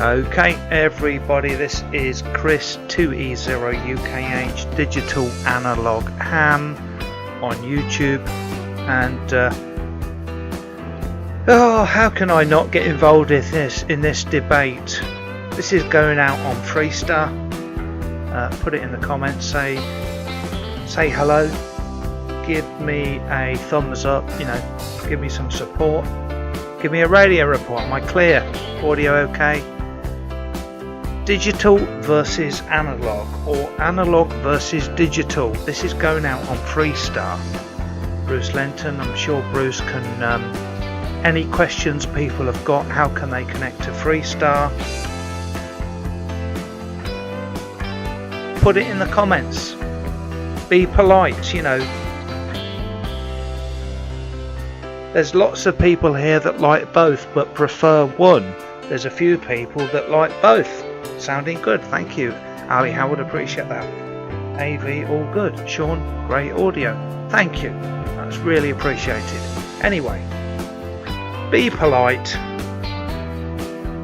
Okay everybody, this is Chris 2E0UKH Digital Analog Ham on YouTube, and how can I not get involved in this debate? This is going out on Freestar. Put it in the comments, say hello, give me a thumbs up, give me some support, give me a radio report. Am I clear? Audio okay? Digital versus analog, or analog versus digital. This is going out on Freestar. Bruce Lenton, I'm sure Bruce can, any questions people have got, how can they connect to Freestar? Put it in the comments. Be polite, There's lots of people here that like both but prefer one. There's a few people that like both. Sounding good, thank you. Ali Howard, appreciate that. AV, all good. Sean, great audio. Thank you. That's really appreciated. Anyway, be polite.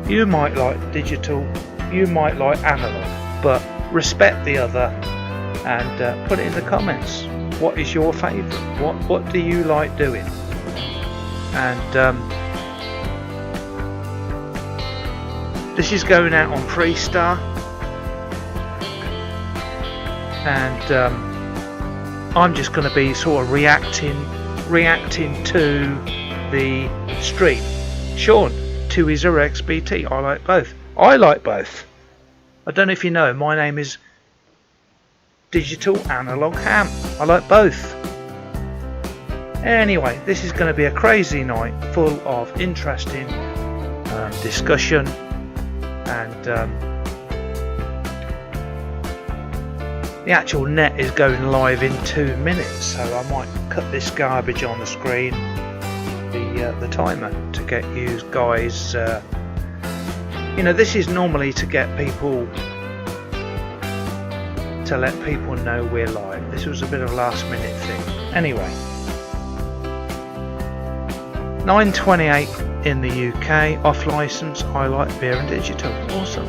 You might like digital, you might like analog, but respect the other, and put it in the comments. What is your favourite? What do you like doing? And this is going out on Freestar, and I'm just going to be sort of reacting to the stream. Sean 2E0XBT, I like both. I like both. I don't know if you know, my name is Digital Analog Ham. I like both. Anyway, this is going to be a crazy night full of interesting discussion, and the actual net is going live in 2 minutes, so I might cut this garbage on the screen, the timer, to get you guys, this is normally to get people, to let people know we're live. This was a bit of a last minute thing. Anyway, 9:28 in the UK, off license. I like beer and digital. Awesome.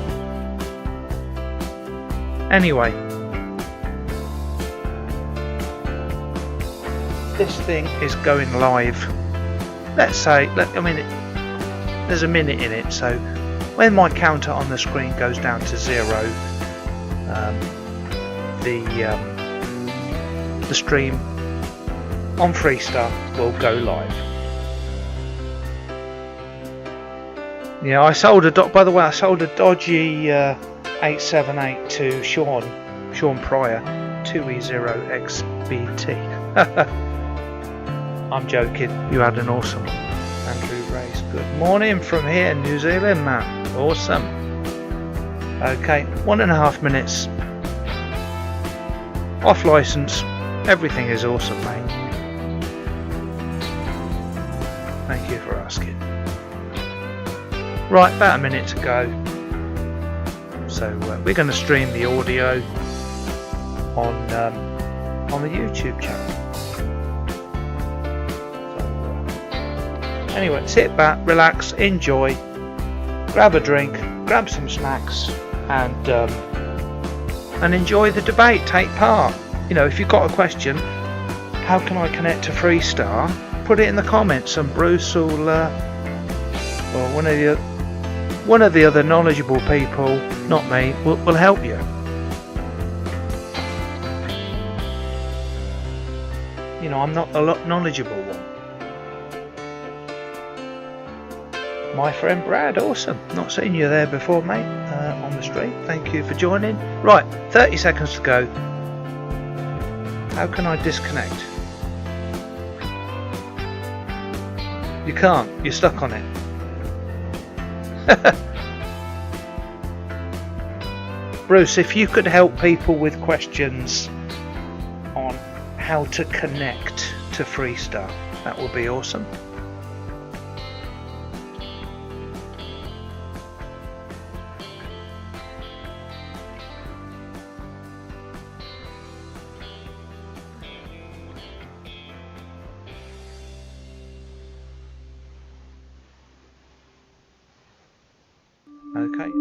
Anyway, this thing is going live. Let's say, there's a minute in it, so when my counter on the screen goes down to 0, the stream on Freestar will go live. Yeah, I sold a dodgy 878 to Sean Pryor 2E0XBT. I'm joking, you had an awesome one. Andrew Race, good morning from here, New Zealand, man. Awesome. Okay, 1.5 minutes. Off license. Everything is awesome, mate. Thank you for asking. Right, about a minute to go. So we're going to stream the audio on the YouTube channel. Anyway, sit back, relax, enjoy, grab a drink, grab some snacks, and enjoy the debate. Take part. If you've got a question, how can I connect to Freestar? Put it in the comments, and Bruce will, or one of the other knowledgeable people, not me, will help you. I'm not the knowledgeable one. My friend Brad, awesome. Not seen you there before, mate, on the stream. Thank you for joining. Right, 30 seconds to go. How can I disconnect? You can't. You're stuck on it. Bruce, if you could help people with questions on how to connect to Freestar, that would be awesome. Okay.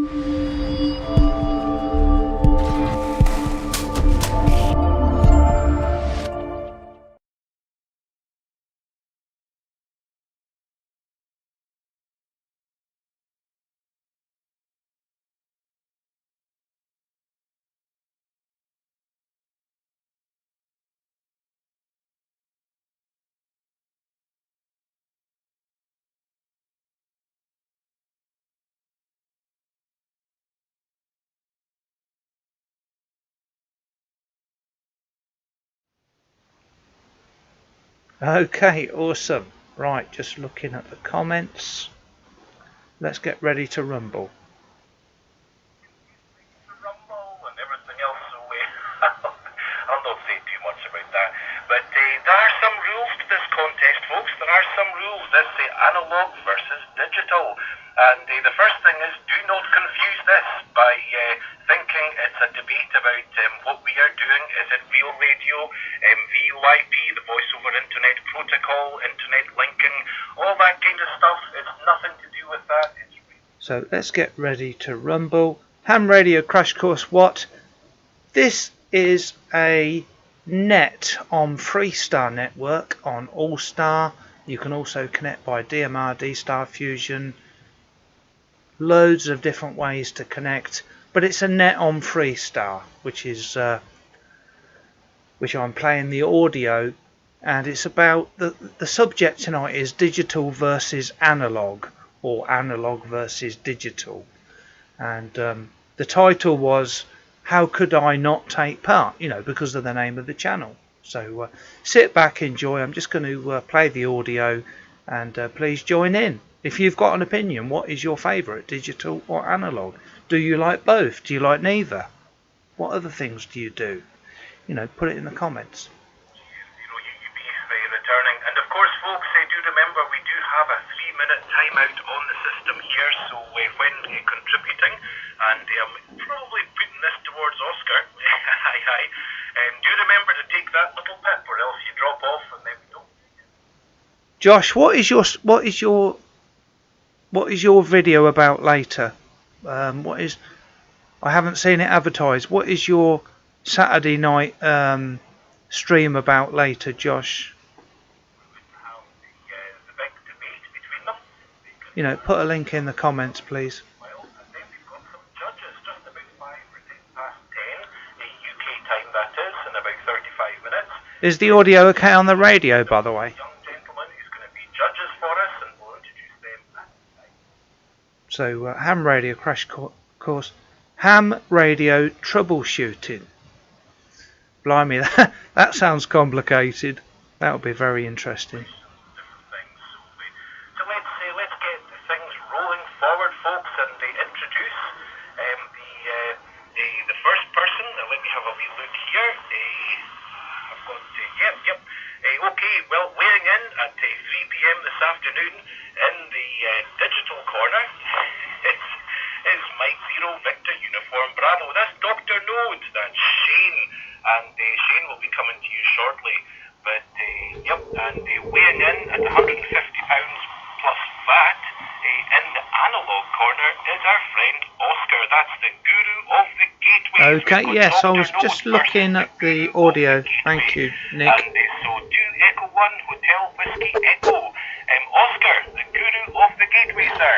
Okay, awesome. Right, just looking at the comments. Let's get ready to rumble. Rumble and everything else, so I'll not say too much about that. But there are some rules to this contest, folks. There are some rules. This analog versus digital. And the first thing is, do not confuse this by thinking it's a debate about what we are doing. Is it real radio, VoIP, the voice over internet protocol, internet linking, all that kind of stuff? It's nothing to do with that. So let's get ready to rumble. Ham Radio Crash Course What? This is a net on Freestar Network on All Star. You can also connect by DMR, D-Star Fusion. Loads of different ways to connect, but it's a net on Freestar, which is which I'm playing the audio, and it's about the subject tonight is digital versus analog, or analog versus digital, and the title was how could I not take part, you know, because of the name of the channel. So sit back, enjoy. I'm just going to play the audio, and please join in. If you've got an opinion, what is your favourite, digital or analog? Do you like both? Do you like neither? What other things do you do? You know, put it in the comments. You be returning. And of course, folks, do remember we do have a 3-minute timeout on the system here, so when contributing, and I'm probably putting this towards Oscar, hi, do remember to take that little pip or else you drop off and then we don't. Josh, what is your video about later? I haven't seen it advertised. What is your Saturday night stream about later, Josh? The big debate between them. You know, put a link in the comments, please. Well, and then we've got some judges just about 10 UK time, that is, in about 35 minutes. Is the audio okay on the radio, by the way? Young gentleman who's going to be judges for us, and we'll introduce them at the time. So, Ham Radio Crash Course. Ham Radio Troubleshooting. Blimey, that sounds complicated. That'll be very interesting. So let's get things rolling forward, folks, and introduce the first person. Let me have a wee look here. I've got yep. Okay, well, weighing in at 3 p.m. this afternoon in the digital corner is Mike Zero Victor Uniform Bravo. That's Dr. Node. That's Shane, and Shane will be coming to you shortly. But and weighing in at 150 pounds plus VAT in the analog corner is our friend Oscar. That's the guru of the gateway. Okay, yes, I was just looking at the audio. Thank you, Nick. And so 2 Echo 1 Hotel Whiskey Echo. Oscar, the guru of the gateway, sir.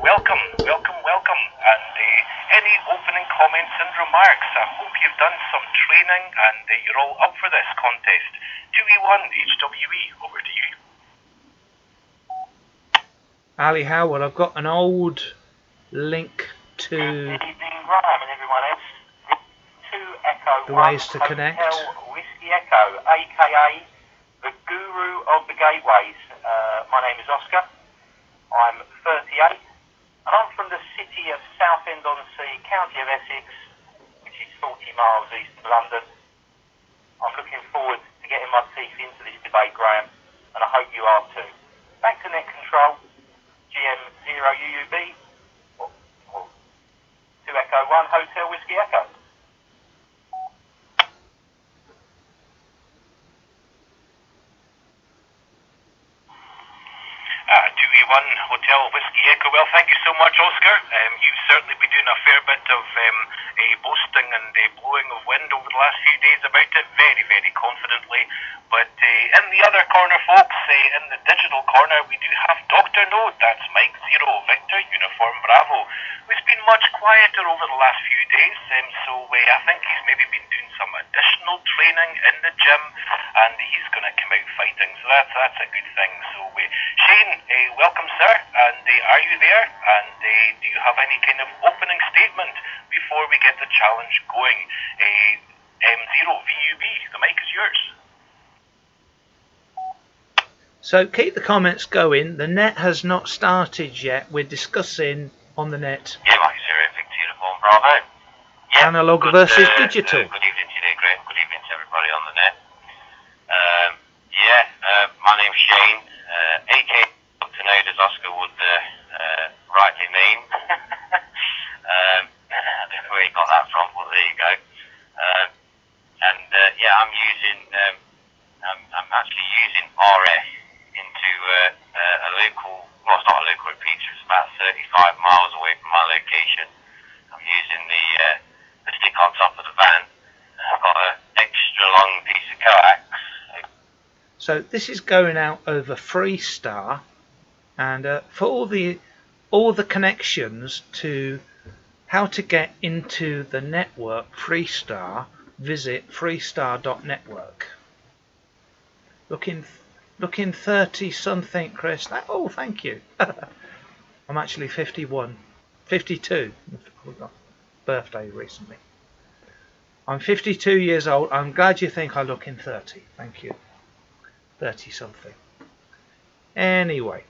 Welcome. And any opening comments and remarks? I hope you've done some training and you're all up for this contest. 2E1 HWE, over to you. Ali Howard, I've got an old link to Good evening, Graham and everyone else. 2 Echo the 1 ways to connect. Hotel Whiskey Echo, aka the guru of the gateways. My name is Oscar. I'm 38, and I'm from the city of Southend-on-Sea, county of Essex, which is 40 miles east of London. I'm looking forward to getting my teeth into this debate, Graham, and I hope you are too. Back to net control, GM0UUB, 2 Echo 1 Hotel Whiskey Echo. 2E1 Hotel Whiskey Echo. Well, thank you so much, Oscar. You've certainly been doing a fair bit of boasting and blowing of wind over the last few days about it, very, very confidently. But in the other corner, folks, in the digital corner, we do have Dr. Node. That's Mike Zero Victor Uniform Bravo, who's been much quieter over the last few days. So I think he's maybe been doing some additional training in the gym, and he's going to come out fighting. So that's a good thing. So Shane, welcome, sir. And are you there? And do you have any kind of opening statement before we get the challenge going? M0 VUB, the mic is yours. So keep the comments going. The net has not started yet. We're discussing on the net. Yeah, Mike Zero Victor Uniform Bravo. Yeah, Analog versus digital. Good evening to you there, Graham. Good evening to everybody on the net. My name's Shane, aka Dr. Node, as Oscar would rightly mean. I don't know where he got that from, but there you go. I'm actually using RF into a local, well, it's not a local repeater, it's about 35 miles away from my location. I'm using the stick on top of the van. I've got an extra long piece of coax. So this is going out over Freestar, and for all the connections to how to get into the network Freestar, visit freestar.network. Looking 30 something, Chris. Oh, thank you. I'm actually 51, 52. Birthday recently. I'm 52 years old. I'm glad you think I look in 30. Thank you. 30 something. Anyway.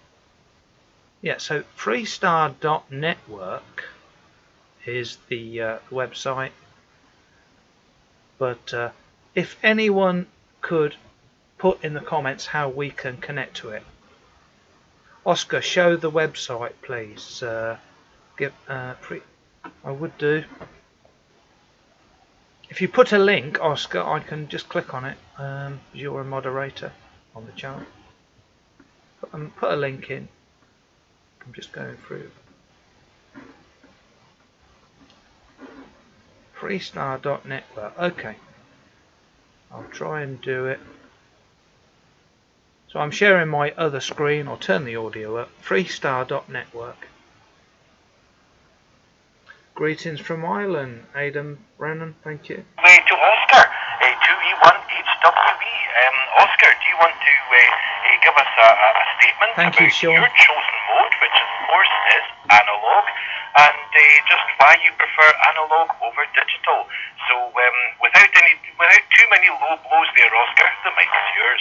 Yeah, so freestar.network is the website. But if anyone could put in the comments how we can connect to it. Oscar, show the website, please. I would do. If you put a link, Oscar, I can just click on it. You're a moderator on the channel. Put a link in. I'm just going through. Freestar.network. Okay. I'll try and do it. So I'm sharing my other screen. I'll turn the audio up. Freestar.network. Greetings from Ireland, Adam Brennan. Thank you. Way to Oscar, 2E1HWB. Oscar, do you want to give us a statement Thank about you, Sean. your chosen mode, which of course is analog, and just why you prefer analog over digital? So without too many low blows there, Oscar, the mic is yours.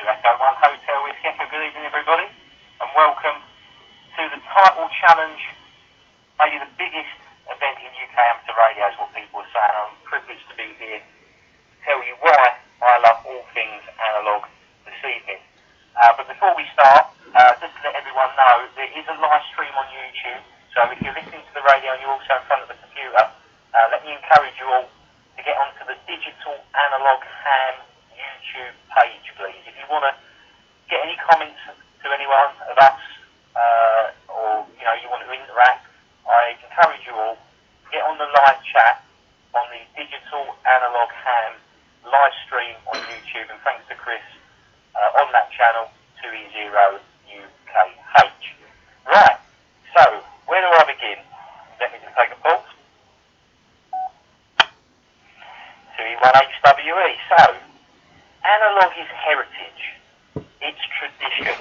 Echo 1 Hotel Whiskey Echo. Good evening, everybody, and welcome to the title challenge, maybe the biggest event in UK amateur radio, is what people are saying. I'm privileged to be here to tell you why I love all things analog this evening. But before we start, just to let everyone know, there is a live stream on YouTube, so if you're listening to the radio and you're also in front of the computer, let me encourage you all to get onto the Digital Analog Ham YouTube page, please. If you want to get any comments to anyone of us, or you want to interact, I encourage you all to get on the live chat on the Digital Analog Ham live stream on YouTube, and thanks to Chris on that channel, 2E0UKH. Right, so where do I begin? Let me just take a pause. 2E1HWE. So analog is heritage, it's tradition,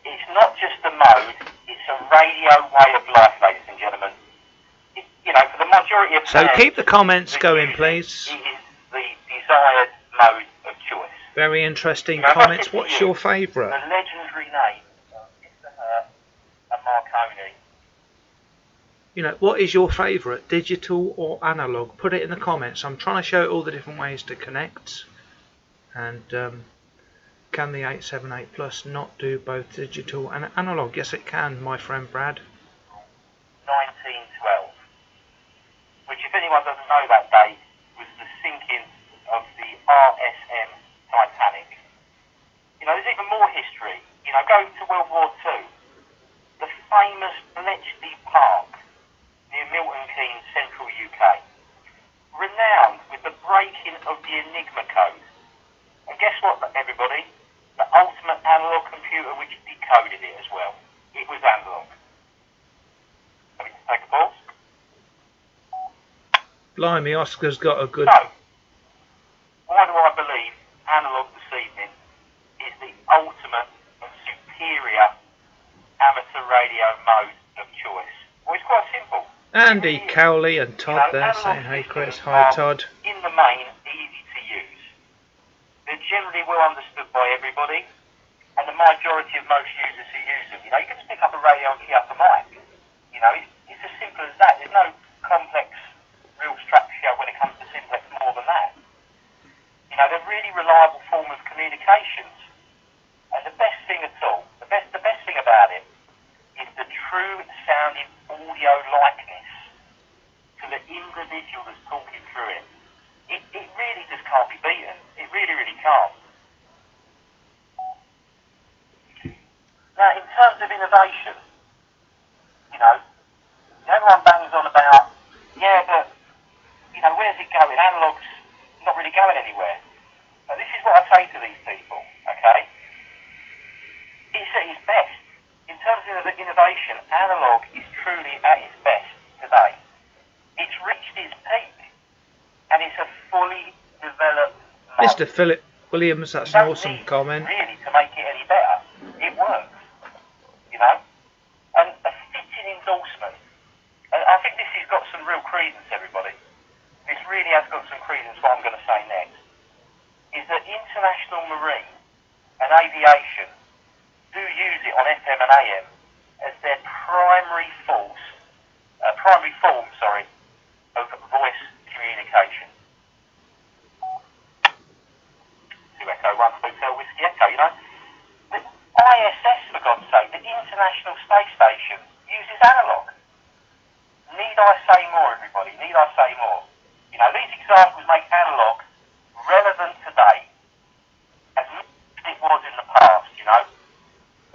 it's not just a mode, it's a radio way of life, ladies and gentlemen. For the majority of So keep the comments going, please. It is the desired mode of choice. Very interesting comments. What's your favourite? The legendary name of Mr. Marconi. What is your favourite, digital or analog? Put it in the comments. I'm trying to show all the different ways to connect. And can the 878 Plus not do both digital and analog? Yes, it can, my friend Brad. 1912, which, if anyone doesn't know that date, was the sinking of the RSM Titanic. You know, there's even more history. You know, go to World War II. The famous Bletchley Park near Milton Keynes, central UK. Renowned with the breaking of the Enigma code. And guess what, everybody? The ultimate analog computer which decoded it as well. It was Analogue. Let me just take a pause. Blimey, Oscar's got a good... So, why do I believe Analogue this evening is the ultimate and superior amateur radio mode of choice? Well, it's quite simple. Andy, Cowley and Todd there saying, hey Chris, hi Todd. In the main, easy to use. They're generally well understood by everybody, and the majority of most users who use them. You know, you can just pick up a radio and key up a mic. You know, it's as simple as that. There's no complex real structure when it comes to simplex more than that. You know, they're really reliable form of communications. And the best thing at all, the best thing about it is the true sounding audio likeness to the individual that's talking through it. It really just can't be beaten. It really, really can't. Now, in terms of innovation, you know, everyone bangs on about, yeah, but, you know, where's it going? Analogue's not really going anywhere. Now, this is what I say to these people, okay? It's at its best. In terms of the innovation, Analogue is truly at its best today. It's reached its peak, and it's a fully developed mode. Mr. Philip Williams, that's an awesome comment. Really, to make it any better, it works. You know? And a fitting endorsement. And I think this has got some real credence, everybody. This really has got some credence, what I'm going to say next. Is that international marine and aviation do use it on FM and AM as their primary form, of voice communication. 2 Echo 1 Hotel Whiskey Echo, you know. The ISS, for God's sake, the International Space Station, uses Analogue. Need I say more, everybody? Need I say more? You know, these examples make Analogue relevant today as much as it was in the past, you know.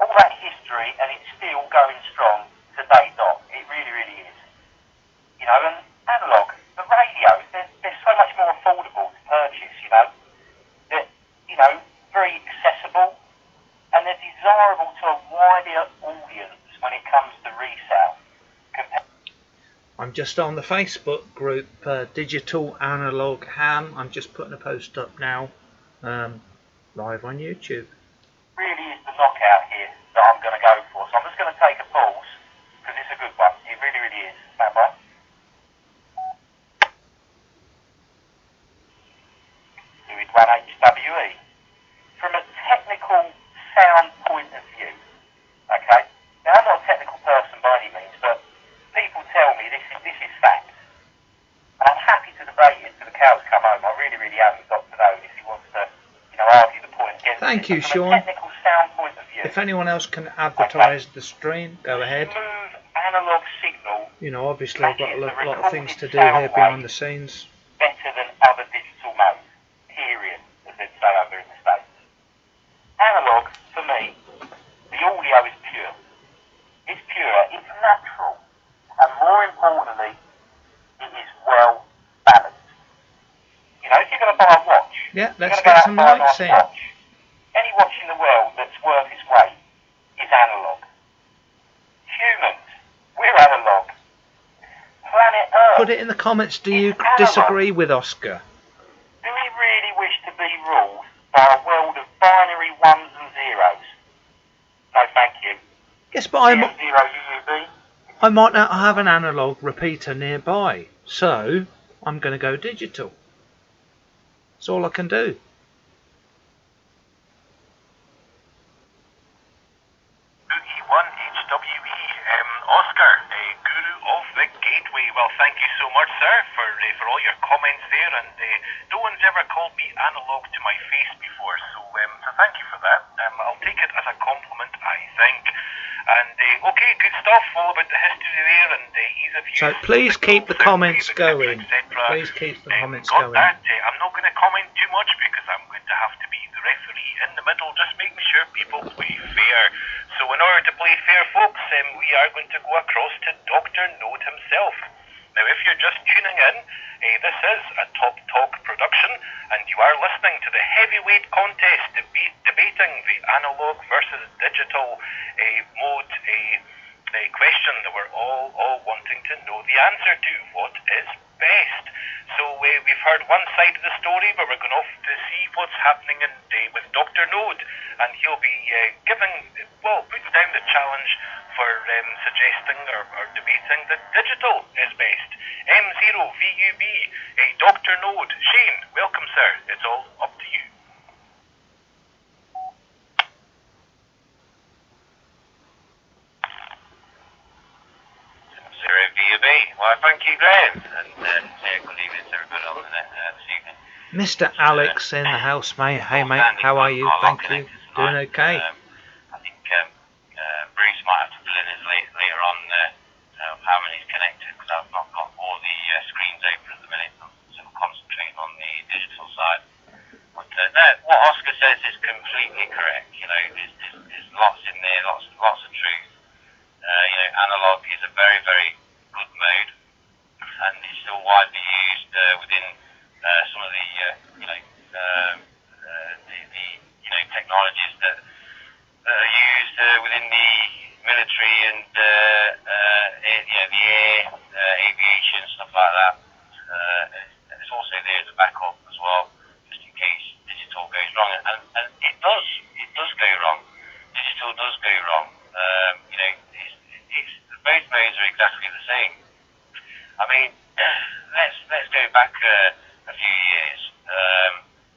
All that history, and it's still going strong today, Doc. It really, really is. You know, and Analogue, the radios, they're so much more affordable to purchase, you know. They're, you know, very accessible, and they're desirable to a wider audience when it comes to resale. I'm just on the Facebook group, Digital Analog Ham. I'm just putting a post up now, live on YouTube. Really is the knockout here that I'm going to go for. So I'm just going to take a pause, because it's a good one. It really, really is. Stand by. Fluid 1HWE. From a technical sound point of view, okay? Now, I'm not a technical person by any means, but people tell me this is fact. And I'm happy to debate it till the cows come home. I really, really am with Dr. Owen if he wants to, you know, argue the point against Thank it. you, From Sean. a technical sound point of view, If anyone else can advertise the stream, go ahead. smooth analog signal You know, obviously I've got a lot of things to do here behind the scenes. better than other digital modes, period, as they'd say over in the States. Analog, for me, the audio is pure. It's pure, it's natural, and more importantly, it is well balanced. You know, if you're going to buy a watch, Yeah, you're let's going to go get out some and buy a lights nice in. watch. Any watch in the world that's worth its weight is analog. Humans, we're analog. Planet Earth. Put it in the comments, do you It's analog. disagree with Oscar? Do we really wish to be ruled by a world of binary ones and zeros? No, thank you. Yes, but I Zero UUB. might not have an analog repeater nearby, so I'm going to go digital. That's all I can do. HWE, Oscar, Guru of the Gateway. Well, thank you so much, sir, for all your comments there. And no one's ever called me analog to my face before, so thank you for that. I'll take it as a compliment, I think. And Okay, good stuff. All about the history there and ease of use. So please keep the comments going. etc. Please keep the comments got going. that. I'm not going to comment too much because I'm going to have to be the referee in the middle, just making sure people play fair. So in order to play fair, folks, we are going to go across to Dr. Node himself. Now, if you're just tuning in, this is a Top Talk production, and you are listening to the heavyweight contest debating the analog versus digital mode question that we're all wanting to know the answer to. What is best? So we've heard one side of the story, but we're going off to see what's happening with Dr. Node, and he'll be putting down the challenge for suggesting or debating that digital is best. M0VUB, Dr. Node. Shane, welcome, sir. It's all up to you. M0VUB. Well, thank you, Graham, and good evening to everybody on the net this evening. Mr. Alex in the house, mate. Hey, mate, how are you? Thank you. Doing okay? I think Bruce might have to fill in his later on how many's connected, because I've not got all the screens open at the minute. I'm sort of concentrating on the digital side. But what Oscar says is completely correct. You know, there's lots in there, lots of truth. Analogue is a very, very good mode, and it's still widely used within some of the technologies that are used within the military and the air, aviation, stuff like that. It's also there as a backup as well, just in case digital goes wrong, and it does go wrong. Digital does go wrong. Both modes are exactly the same. I mean, let's go back a few years,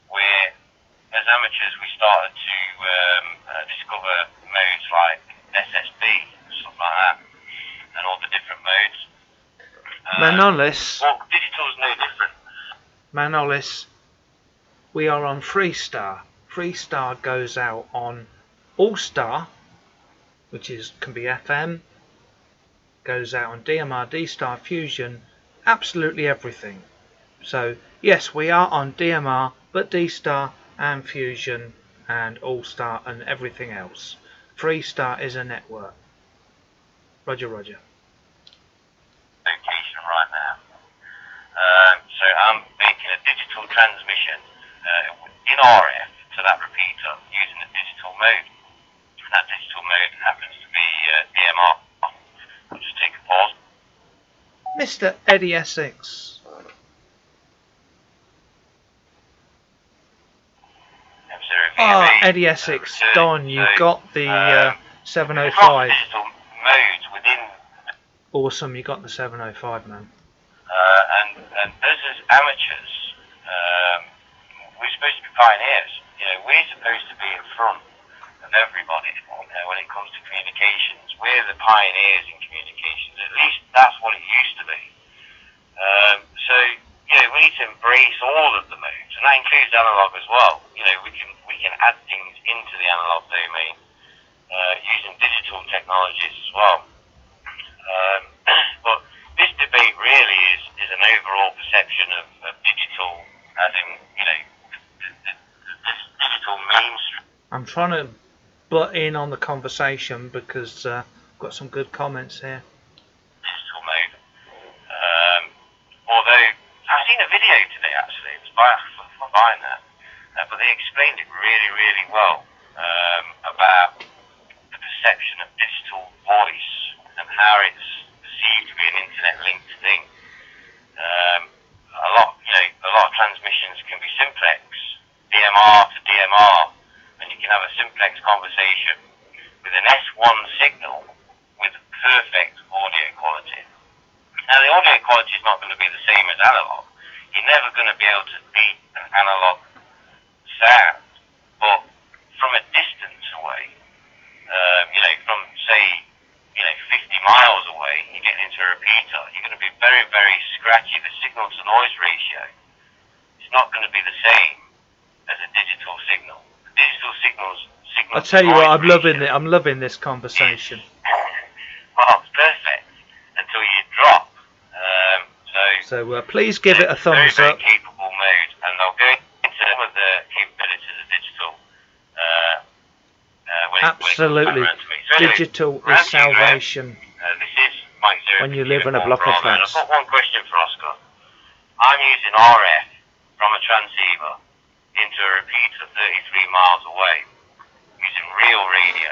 where as amateurs we started to discover modes like SSB, stuff like that, and all the different modes. Manolis. Well, digital's no different. Manolis, we are on Freestar. Freestar goes out on All Star, which can be FM. Goes out on DMR, D-Star, Fusion, absolutely everything. So yes, we are on DMR, but D-Star and Fusion and All-Star and everything else. Freestar is a network. Roger. Location right now. So I'm making a digital transmission in RF to that repeater using the digital mode. And that digital mode happens to be DMR. I'll just take a pause. Mr. Eddie Essex. Eddie Essex. Don, you got the 705. Digital modes within. Awesome, you got the 705, man. And us as amateurs, we're supposed to be pioneers. We're supposed to be in front of everybody when it comes to communications. We're the pioneers in communications. At least that's what it used to be. So we need to embrace all of the modes, and that includes analog as well. We can add things into the analog domain using digital technologies as well. But this debate really is an overall perception of digital as in this digital mainstream. I'm trying to butt in on the conversation because I've got some good comments here. Digital mode. Although I've seen a video today actually, it was fine that, but they explained it really, really well about the perception of digital voice and how it's perceived to be an internet-linked thing. A lot of transmissions can be simplex, DMR to DMR, and you can have a simplex conversation with an S1 signal with perfect audio quality. Now the audio quality is not going to be the same as analog. You're never going to be able to beat an analog sound, but from a distance away, from say 50 miles away, you get into a repeater, you're going to be very, very scratchy. The signal to noise ratio is not going to be the same as a digital signal. The digital signal I'll tell you what, I'm loving this conversation. well, it's perfect until you drop. So please give it a thumbs very, up. very capable mode, and I'll go into some of the capabilities of digital. Absolutely, digital is salvation This is Mike Zero when you live in a block of Bravo, and flats. I've got one question for Oscar. I'm using RF from a transceiver into a repeater 33 miles away, using real radio.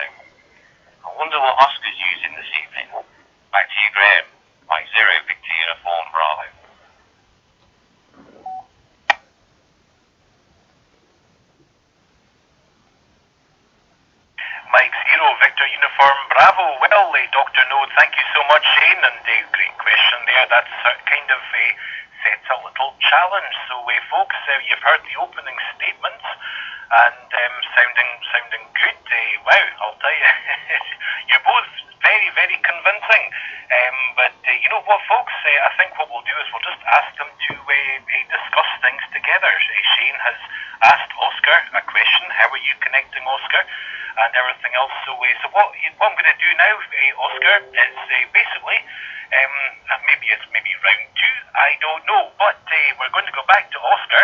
I wonder what Oscar's using this evening. Back to you, Graham. Mike Zero, Victor Uniform Bravo. Mike Zero, Victor Uniform Bravo. Well, Dr. No, thank you so much, Shane, and great question there. That's kind of sets a little challenge. So, folks, you've heard the opening statements, and sounding good. Wow, I'll tell you, you're both very, very convincing. But you know what, folks? I think what we'll do is we'll just ask them to discuss things together. Shane has asked Oscar a question. How are you connecting, Oscar? And everything else. So what I'm going to do now, Oscar, is basically, maybe round two, I don't know, but we're going to go back to Oscar,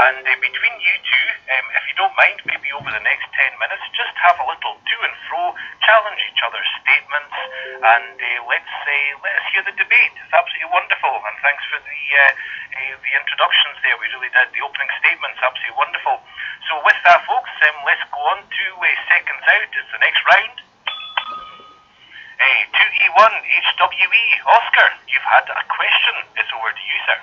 and between you two, if you don't mind, maybe over the next 10 minutes, just have a little to and fro, challenge each other's statements, and let's hear the debate. It's absolutely wonderful, and thanks for the introductions there. We really did. The opening statements, absolutely wonderful. So with that, folks, let's go on to seconds out. It's the next round. 2E1 HWE. Oscar, you've had a question. It's over to you, sir.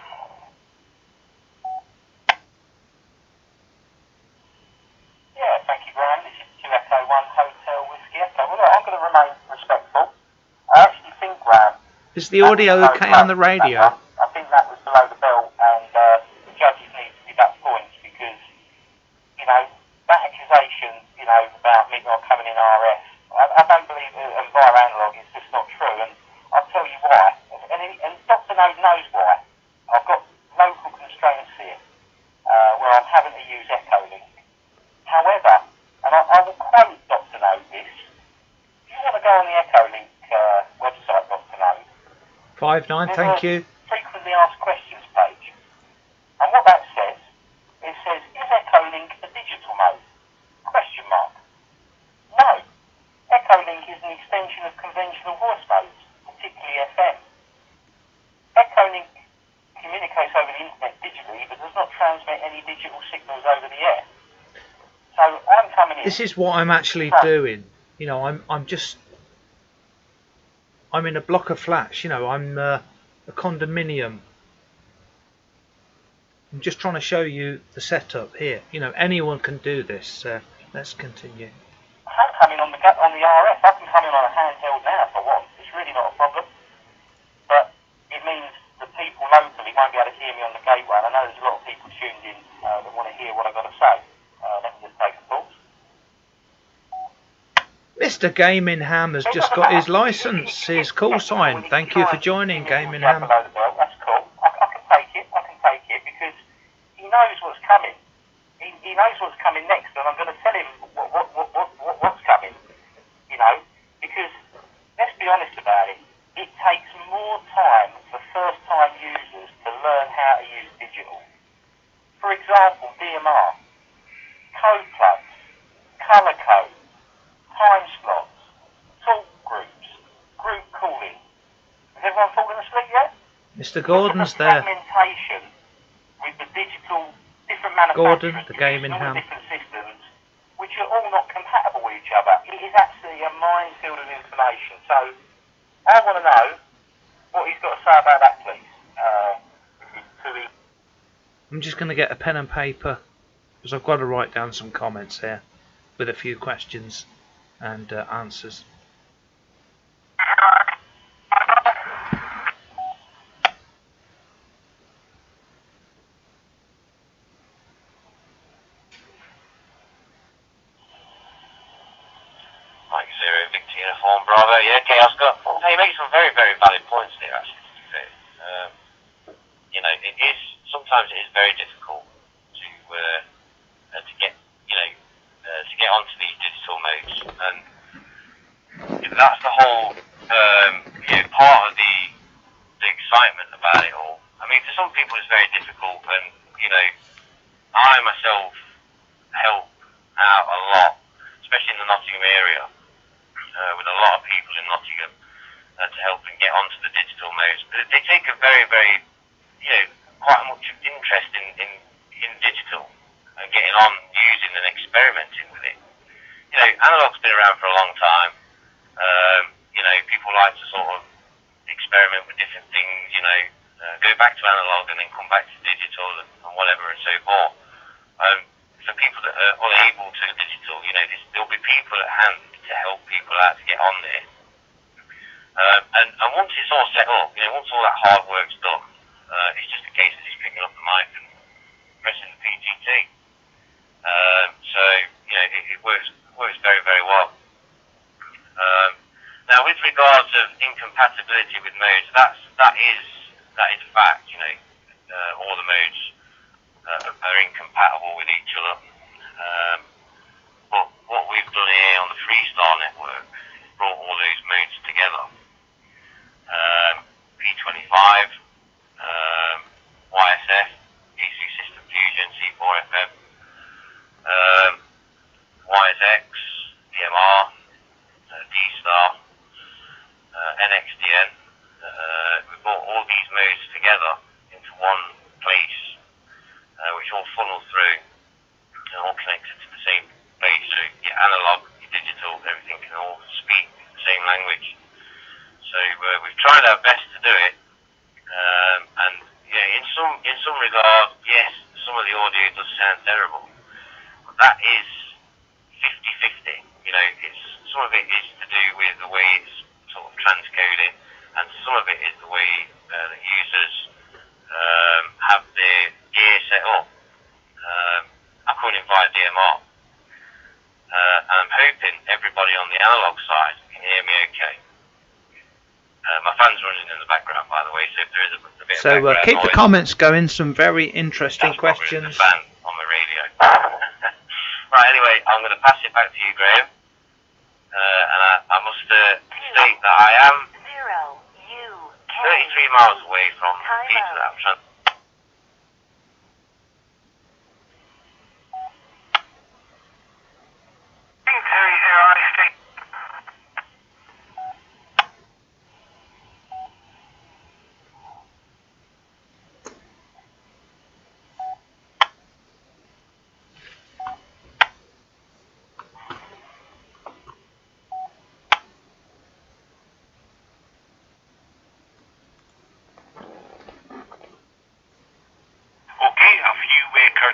Yeah, thank you, Graham. This is 2 Echo 1 Hotel Whiskey Echo. Well, look, I'm going to remain respectful. I actually think, Graham... Is the audio okay on the radio? I think that was below the belt, and the judges need to deduct points, because, you know, that accusation, you know, about me not coming in RF, I don't believe, and via Analogue, it's just not true, and I'll tell you why. And Dr. No knows why. I've got local constraints here, where I'm having to use Echolink. However, and I will quote Dr. No this, if you want to go on the Echolink website, Dr. No, 5-9, thank you. Frequently asked questions page. And what that says, it says, is Echolink a digital mode? Question mark. No. Echolink is an extension of conventional voice modes, particularly FM. Echolink communicates over the internet digitally, but does not transmit any digital signals over the air. So I'm coming in. This is what I'm actually doing. You know, I'm in a block of flats. You know, I'm a condominium. I'm just trying to show you the setup here. You know, anyone can do this. Let's continue. I'm coming on the RF. I can come in on a handheld now if I want. It's really not a problem. But it means that people locally won't be able to hear me on the gateway. And I know there's a lot of people tuned in that want to hear what I've got to say. Let me just take a pause. Mr. Gaming Ham has just got his license, his call sign. Thank you for joining, Gaming Ham. That's cool. I can take it. Because he knows what's coming. He knows what's coming next, and I'm going to tell him what's coming. You know, because let's be honest about it. It takes more time for first-time users to learn how to use digital. For example, DMR, code plugs, colour code, time slots, talk groups, group calling. Has everyone fallen asleep yet? Mr. Gordon's there. Fragmentation with the digital, different manufacturers, Gordon, the Gaming Ham. different systems, which are all not compatible with each other. It is absolutely a minefield of information. So I want to know what he's got to say about that, please. I'm just going to get a pen and paper, because I've got to write down some comments here with a few questions and answers. Mike Zero, Victor Uniform Bravo. Yeah, okay, Oscar. No, you make some very, very valid points there, actually, to be fair. You know, sometimes it is very difficult to get, you know, to get onto these digital modes, and that's the whole part of the excitement about it all. I mean, for some people it's very difficult, and I myself help out a lot, especially in the Nottingham area, with a lot of people in Nottingham to help them get onto the digital modes. But they take a very, very, quite much interest in digital and getting on, using and experimenting with it. Analogue's been around for a long time. People like to sort of experiment with different things, go back to analog and then come back to digital and whatever and so forth. For people that are unable to digital, there'll be people at hand to help people out to get on there. And once it's all set up, once all that hard work's done, it's just a case of just picking up the mic and pressing the PGT. It works very, very well. Now, with regards of incompatibility with modes, that is a fact. All the modes are incompatible with each other. But what we've done here on the Freestar network is brought all those modes together. P25, YSF, EC System Fusion, C4FM, YSX, DMR, D-Star, NXDN. We brought all these modes together into one place, which all funnel through and all connected to the same place. So your analog, your digital, everything can all speak the same language. So we've tried our best to do it, and in some regard, yes, some of the audio does sound terrible, but that is 50-50. Some of it is to do with the way it's sort of transcoding, and some of it is the way the users have their gear set up. I couldn't invite DMR, and I'm hoping everybody on the analog side can hear me okay. My fan's running in the background, by the way, so if there is a bit of background keep noise, the comments going, some very interesting that's probably questions. the fan on the radio. Right, anyway, I'm going to pass it back to you, Graham. And I must state that I am 33 miles away from the pizza that I'm trying.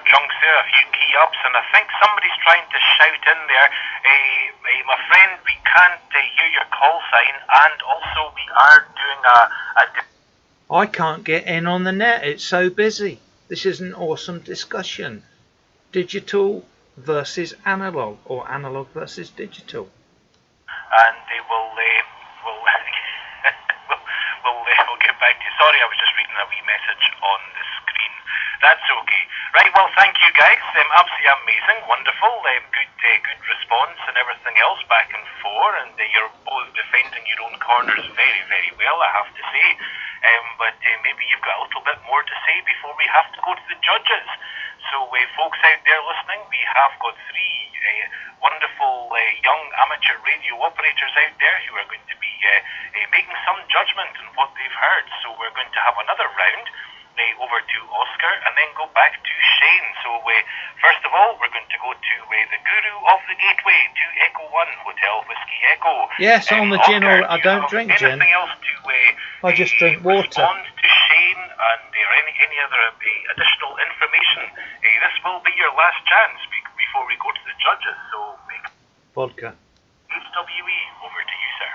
Chunks there, a few key ups, and I think somebody's trying to shout in there. My friend, we can't hear your call sign, and also we are doing I can't get in on the net, it's so busy. This is an awesome discussion. Digital versus analog, or analog versus digital. And we'll get back to you. Sorry, I was just reading a wee message on the screen. That's okay. Right, well, thank you guys. Absolutely amazing, wonderful, good response and everything else back and forth, and you're both defending your own corners very, very well, I have to say. But maybe you've got a little bit more to say before we have to go to the judges. So, folks out there listening, we have got three wonderful young amateur radio operators out there who are going to be making some judgment on what they've heard. So we're going to have another round over to Oscar and then go back to Shane. So first of all, we're going to go to the guru of the gateway, to Echo 1 Hotel Whiskey Echo. Yes, on the gin, or I don't drink gin. Anything else to I just drink water. Respond to Shane and any other additional information. This will be your last chance before we go to the judges. So vodka. HWE, over to you, sir.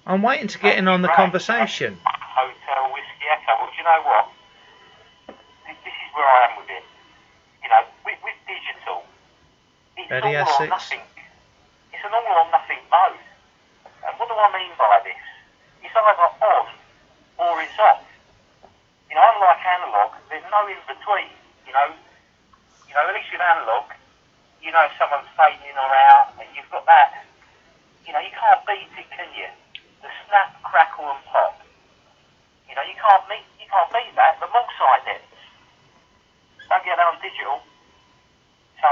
I'm waiting to get in on the conversation. Hotel Whiskey Echo. Well, do you know what? This is where I am with it. With digital, it's all or nothing. It's an all or nothing mode. And what do I mean by this? It's either on or it's off. Unlike analog, there's no in between. At least with analog, know if someone's fading in or out, and you've got that, you know, you can't beat it, can you? The snap, crackle and pop. You know, you can't beat that. The multi-site depths. Don't get that on digital. So,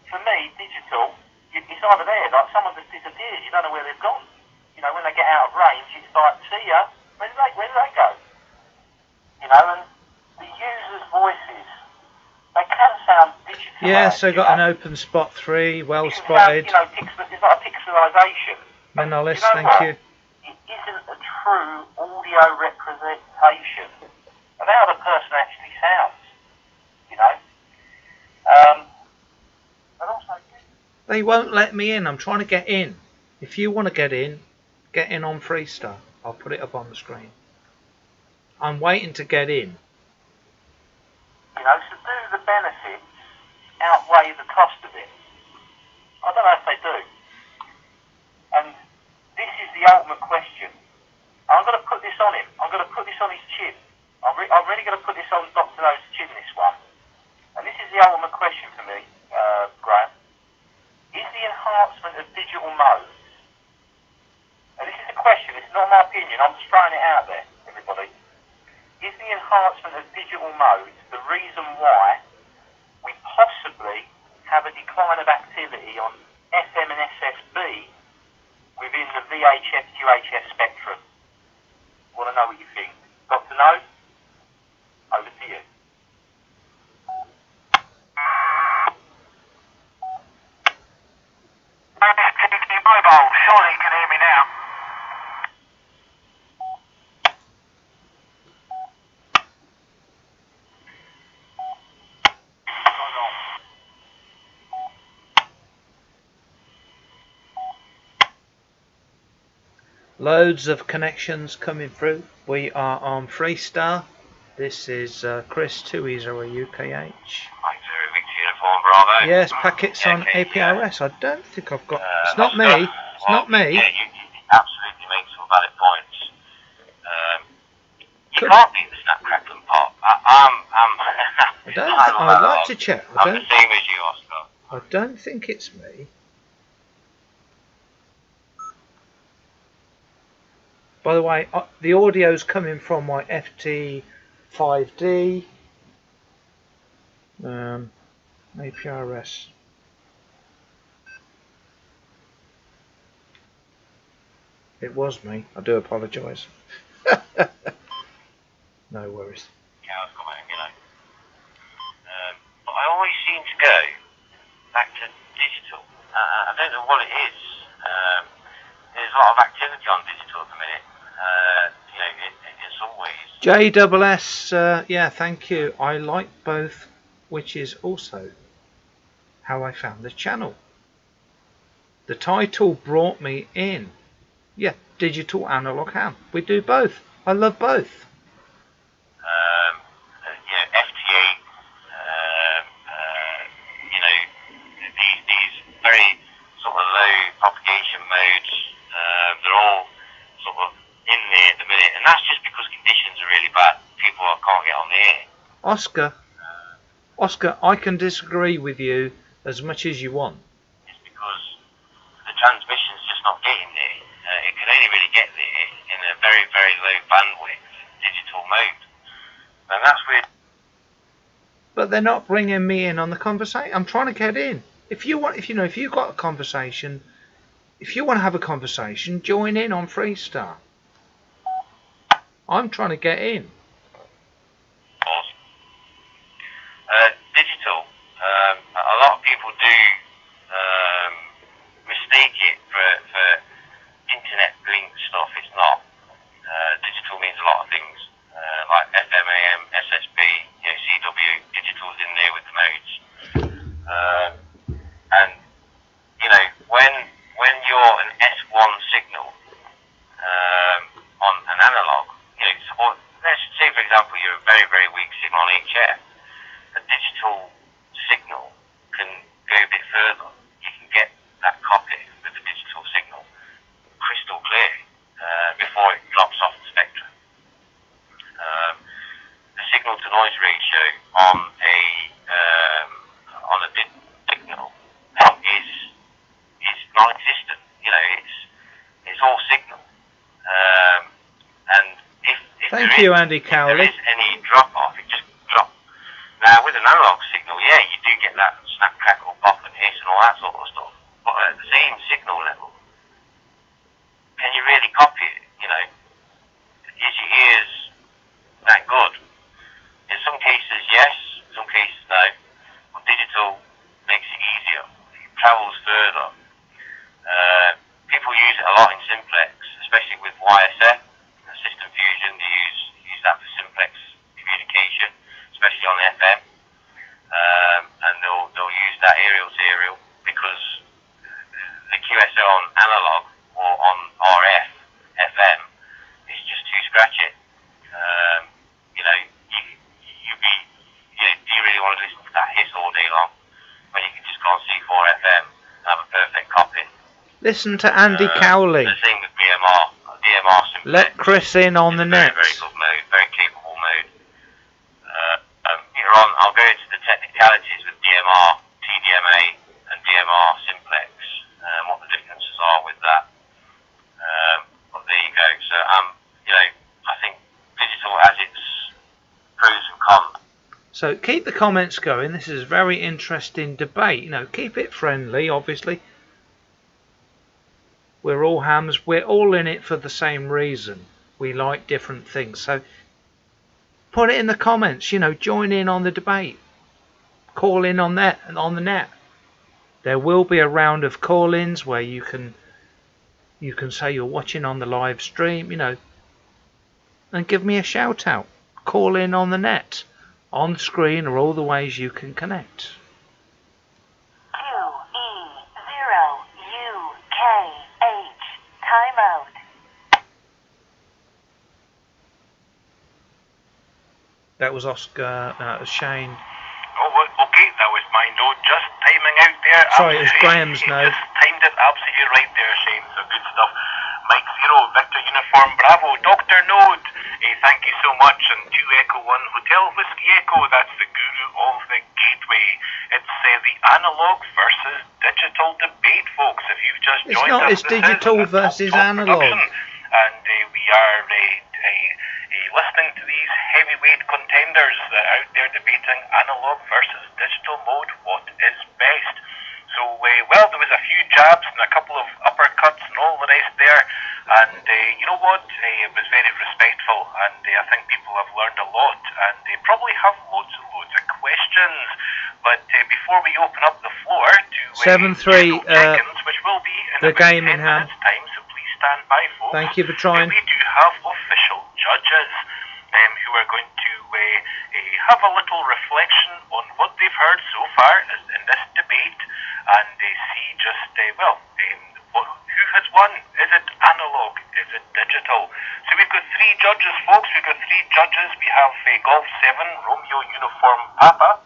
for me, digital, it's either there, like someone just disappears, you don't know where they've gone. You know, when they get out of range, it's like, see ya, where did they go? You know, and the users' voices, they can sound digital. Yes, I got an open spot 3, well It can spotted. sound, you know, it's like a pixelisation. Minimalist, You know thank what? you. It isn't a true audio representation of how the person actually sounds, you know. And also, They won't let me in. I'm trying to get in. If you want to get in on Freestar. I'll put it up on the screen. I'm waiting to get in. you know, so do the benefits outweigh the cost of it? I don't know if they do. And this is the ultimate question. I'm going to put this on him. I'm going to put this on his chin. I'm really going to put this on Dr. No's chin, this one. And this is the ultimate question for me, Graham. Is the enhancement of digital modes, and this is a question, it's not my opinion, I'm just throwing it out there, everybody. Is the enhancement of digital modes the reason why we possibly have a decline of activity on FM and SSB within the VHF-QHF spectrum? Want to know what you think? Dr. No? Over to you. TT Mobile, surely you can hear me now. Loads of connections coming through. We are on Freestar. This is Chris 2E0UKH. Like 0 Victor Uniform Bravo. Yes, packets on Okay, APRS. I don't think I've got. It's not me. It's not me. Yeah, you absolutely make some valid points. You Could- can't beat the snap, crackle and pop. I don't. I'd like to check. I'm the same as you, Oscar. I don't think it's me. By the way, the audio's coming from my FT5D APRS. It was me. I do apologise. No worries. Yeah, I've got my emulator. But I always seem to go back to digital. I don't know what it is. There's a lot of activity on digital at the minute. You know, in some ways. JSS, yeah, thank you. I like both, which is also how I found the channel. The title brought me in. Yeah, digital, analog, ham. We do both. I love both. You know, FTA. You know, these very sort of low propagation modes. They're all sort of in there at the minute, and that's just because conditions are really bad. People can't get on the air. Oscar, I can disagree with you as much as you want. It's because the transmission's just not getting there. It can only really get there in a very, very low bandwidth digital mode, and that's where. But they're not bringing me in on the conversation. I'm trying to get in. If you've got a conversation, if you want to have a conversation, join in on Freestar. I'm trying to get in. Digital. A lot of people do mistake it for internet link stuff. It's not. Digital means a lot of things, like FM, AM, SSB, CW. Digital's in there with the modes. And when you're an S1 signal on an analog, or let's say for example you're a very, very weak signal on HF, a digital signal can go a bit further. You can get that copy with the digital signal crystal clear before it drops off the spectrum. The signal to noise ratio on a signal Thank you, Andy Cowley. If there is any drop off, it just drops. Now, with an analog signal, yeah, you do get that snap, crackle, pop, and hiss and all that sort of stuff. But at the same signal level, can you really copy it? You know, is your ears that good? In some cases, yes. In some cases, no. But digital makes it easier. It travels further. People use it a lot in simplex, especially with YSF, System Fusion. They use that for simplex communication, especially on FM. And they'll use that aerial to aerial because the QSO on analog or on RF FM is just too scratchy. You know, do you really want to listen to that hiss all day long when you can just go on C4 FM and have a perfect copy? Listen to Andy Cowley. The thing with DMR simplex. Let Chris in on the net. Very good mode, very capable mode. Later on, I'll go into the technicalities with DMR, TDMA, and DMR simplex, what the differences are with that. But there you go. So, I think digital has its pros and cons. So keep the comments going. This is a very interesting debate. You know, keep it friendly, obviously. We're all hams. We're all in it for the same reason. We like different things. So put it in the comments. You know, join in on the debate. Call in on that and on the net. There will be a round of call-ins where you can say you're watching on the live stream. You know, and give me a shout out. Call in on the net. On screen are all the ways you can connect. QE0UKH. Timeout. That was Oscar, Shane. Oh, okay, that was my note. Just timing out there. Sorry, it was Graham's note. Just timed it absolutely right there, Shane. So good stuff. Mike Zero, Victor Uniform Bravo, Dr. Node. Thank you so much. And 2 Echo 1 Hotel Whiskey Echo. That's the guru of the gateway. It's the analog versus digital debate, folks. If you've just joined us, it's digital versus analog. And we are listening to these heavyweight contenders out there debating analog versus digital mode. What is best? So, there was a few jabs and a couple of uppercuts and all the rest there. And you know what? It was very respectful, and I think people have learned a lot, and they probably have loads and loads of questions. But before we open up the floor to 7-3, which will be in the about game 10 in hand. minutes' time, so please stand by, folks. Thank you for trying. We do have official judges who are going to have a little reflection on what they've heard so far in this debate, and see just who has won. Is it analog? Is it digital? So we've got 3 judges, folks. We've got 3 judges. We have Golf 7, Romeo Uniform Papa.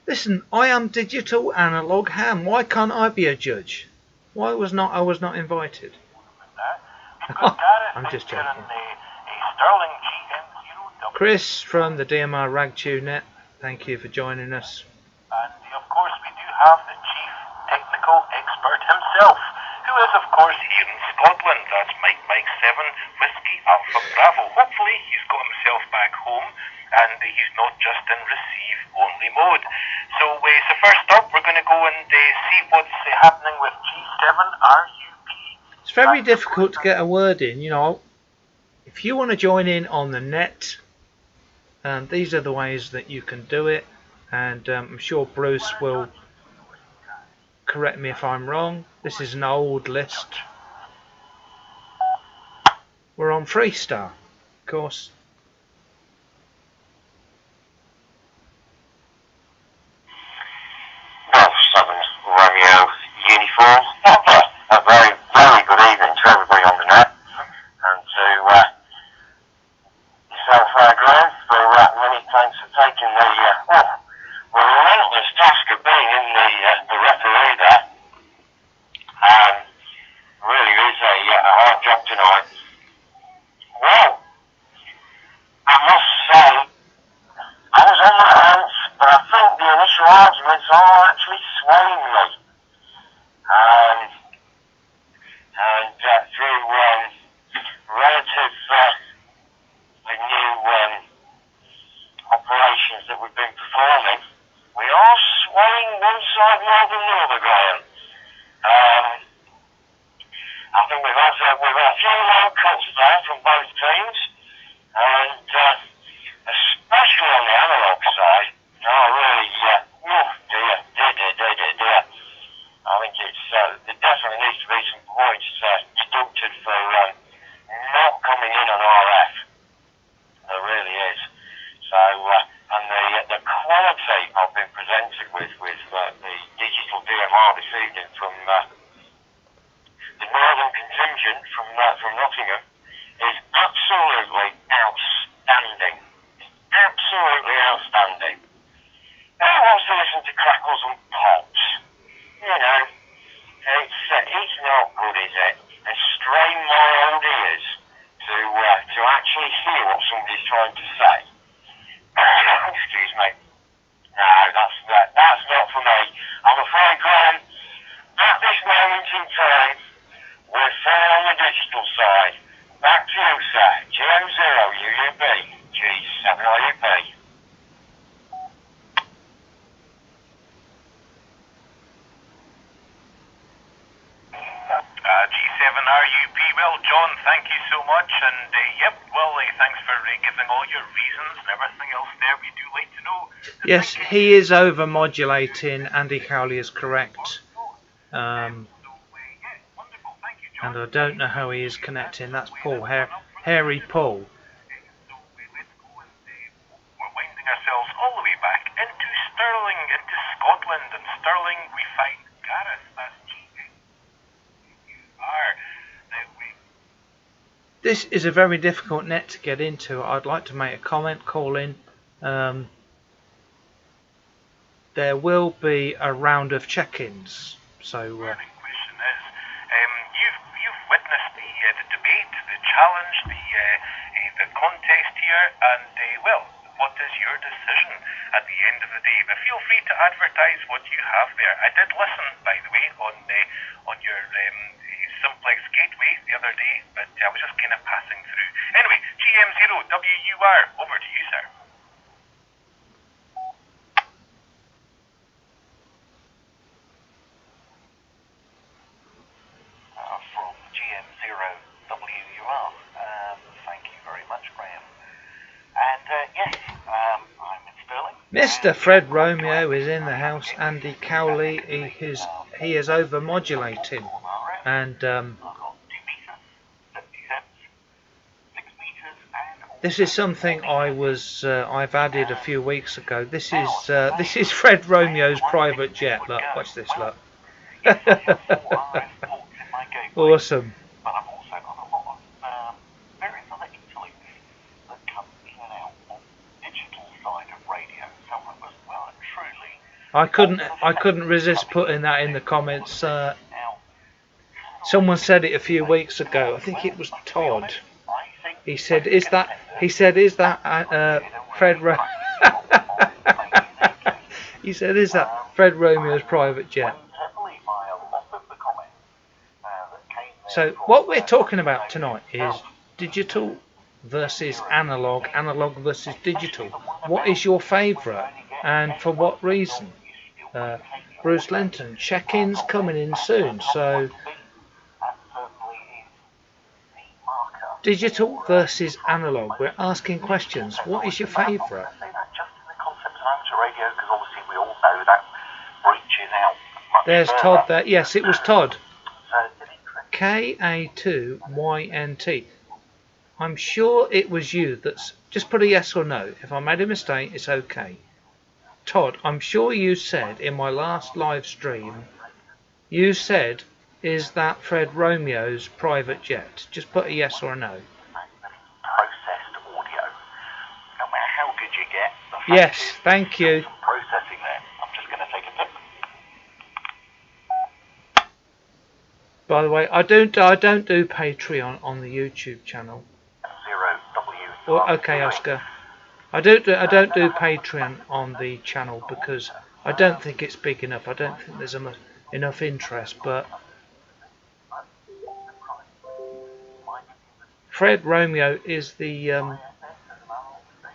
Listen, I am digital analog ham. Why can't I be a judge? I was not invited. I'm just joking. Sterling GM0. Chris from the DMR Rag2Net, thank you for joining us. And of course we do have the chief technical expert himself, who is of course here in Scotland. That's Mike 7 Whiskey Alpha Bravo. Hopefully he's got himself back home and he's not just in receive only mode. So first up we're going to go and see what's happening with G7RUP. It's very difficult to get a word in, you know. If you want to join in on the net, these are the ways that you can do it, and I'm sure Bruce will correct me if I'm wrong. This is an old list. We're on Freestar, of course. Well, 7 Romeo Uniform. A very, very good evening to everybody on the net, and to yourself, Graham, for many thanks for taking the relentless task of being in the referee there. Really is a hard job tonight. Well, I must say, I was on the fence, but I think the initial arguments are actually swaying me. And through relative than the other, Graham. I think we've had a few low cuts there from both teams, and especially on the Analogue side. Oh, really, oh dear. I think there definitely needs to be some points deducted for not coming in on RF. There really is. So, and the quality I've been presented with the digital DMR this evening from the northern contingent from Nottingham is absolutely outstanding. Absolutely outstanding. Who wants to listen to crackles and pops? You know, it's not good, is it? And strain my old ears to actually hear what somebody's trying to say. Excuse me. No, that's not for me. I'm afraid, Graham, at this moment in time, we're full on the digital side. Back to you, sir. GM0 UUB G7IUB. G7RUP. Well, John, thank you so much, and thanks for giving all your reasons and everything else there. We do like to know. Yes, he is over modulating. Andy Cowley is correct. And I don't know how he is connecting. That's Paul, Hairy Paul. We're winding ourselves all the way back into Stirling, into Scotland, and Stirling we find Gareth. That's This is a very difficult net to get into. I'd like to make a comment, call in. There will be a round of check-ins. So. The question is, you've witnessed the debate, the challenge, the contest here, and what is your decision at the end of the day? But feel free to advertise what you have there. I did listen, by the way, on your Simplex Gateway the other day, but I was just kind of passing through. Anyway, GM0WUR, over to you, sir. From GM0WUR, thank you very much, Graham. And yes, I'm in Stirling. Mr. Fred Romeo is in the house. Andy Cowley, he is over modulating. And this is something I've added a few weeks ago. This is Fred Romeo's private jet. Look, watch this. Look. Awesome. But I've also got a lot of various other interlinks that come in and out on the digital side of radio. Some of us, well, truly. I couldn't resist putting that in the comments. Someone said it a few weeks ago. I think it was Todd. He said, "Is that?" Fred? He said, "Is that Fred Romeo's private jet?" So what we're talking about tonight is digital versus analog, analog versus digital. What is your favourite, and for what reason? Bruce Linton, check-ins coming in soon. So. Digital versus analog. We're asking questions. What is your favourite? I say that just in the concept of amateur radio, because obviously we all know that breaches out. There's Todd there. Yes, it was Todd. KA2YNT. I'm sure it was you that's... Just put a yes or no. If I made a mistake, it's okay. Todd, I'm sure you said in my last live stream, you said... Is that Fred Romeo's private jet? Just put a yes or a no. Processed audio. No matter how good you get. Yes, thank you. Processing there. I'm just going to take a pip. By the way, I don't do Patreon on the YouTube channel. 0W. Okay, Oscar. I don't do Patreon on the channel because I don't think it's big enough. I don't think there's enough interest, but. Fred Romeo is the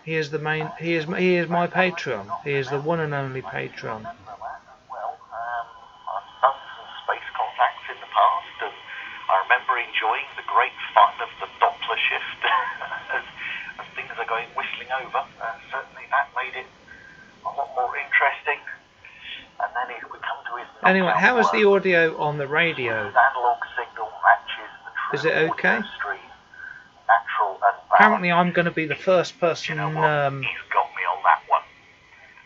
he is the main he is my Patreon. He is the one and only Patreon. I remember enjoying the great fun of the Doppler shift as things are going whistling over. Certainly that made it a lot more interesting. And then if we come to his Anyway, knockout how is the blow, audio on the radio? his analog signal matches the true Is it okay? audio stream, natural and balanced. Apparently I'm going to be the first person... You know what? He's got me on that one.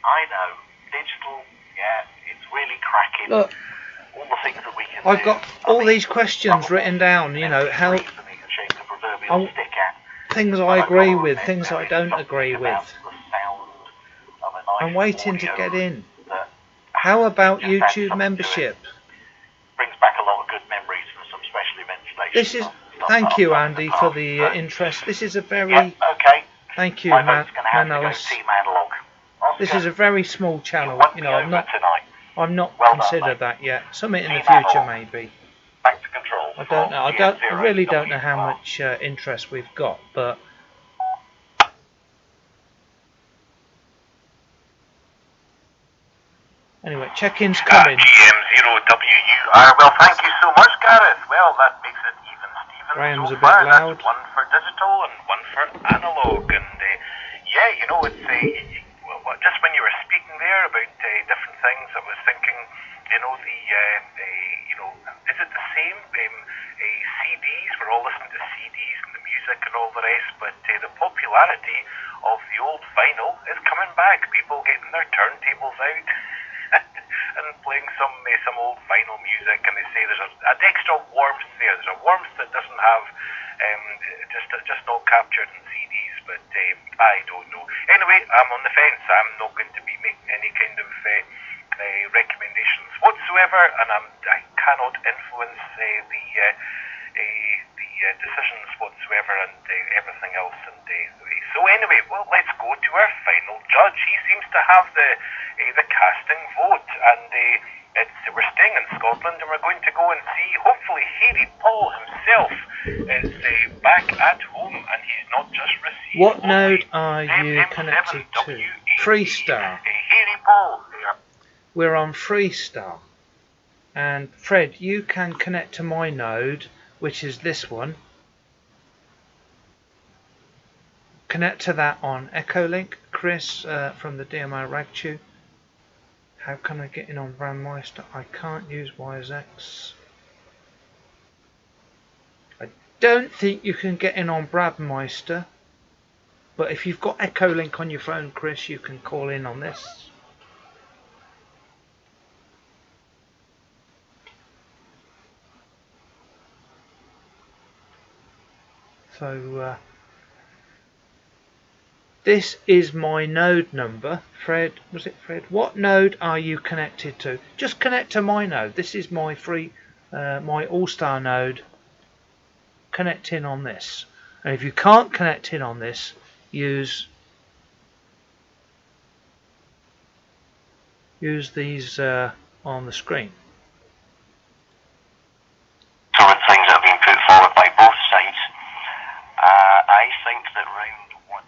I know, digital, yeah, it's really cracking. Look, all the things that we can I've do. got all these questions written down, you know, how things I agree with, things I don't agree with. I'm waiting to get in. How about YouTube membership? Brings back a lot of good memories from some special event stations. This is, thank you Andy for the interest. This is a very, okay. Thank you Manolis. This is a very small channel, you know, I'm not considered that yet. Something in the future maybe. Back to control. I don't know. I really don't know how much interest we've got, but anyway, check-in's coming. GM0WUR. Well, thank you so much, Gareth. Well, that makes it even. Steven, Graham's so a bit far. loud. That's one for digital and one for analog, and yeah, you know, it's well, just when you were speaking there about different things, I was thinking, you know, you know, is it the same? CDs, we're all listening to CDs and the music and all the rest, but the popularity of the old vinyl is coming back. People getting their turntables out and playing some old vinyl music, and they say there's an extra warmth there. There's a warmth that doesn't have just not captured in CDs, but I don't know. Anyway, I'm on the fence. I'm not going to be making any kind of recommendations whatsoever, and I cannot influence the decisions whatsoever and everything else. And so anyway, well, let's go to our final judge. He seems to have the casting vote, and we're staying in Scotland, and we're going to go and see, hopefully, Harry Paul himself is back at home, and he's not just received. What node are you connected to? Freestar. Harry Paul. We're on Freestar. And Fred, you can connect to my node, which is this one. Connect to that on Echolink. Chris from the DMO Ragchew. How can I get in on Brandmeister? I can't use WiseX. I don't think you can get in on Brandmeister. But if you've got Echolink on your phone, Chris, you can call in on this. So this is my node number. Fred, was it Fred? What node are you connected to? Just connect to my node. This is my my All-Star node. Connect in on this. And if you can't connect in on this, use these on the screen. Current things that have been put forward by both sides. I think that round one.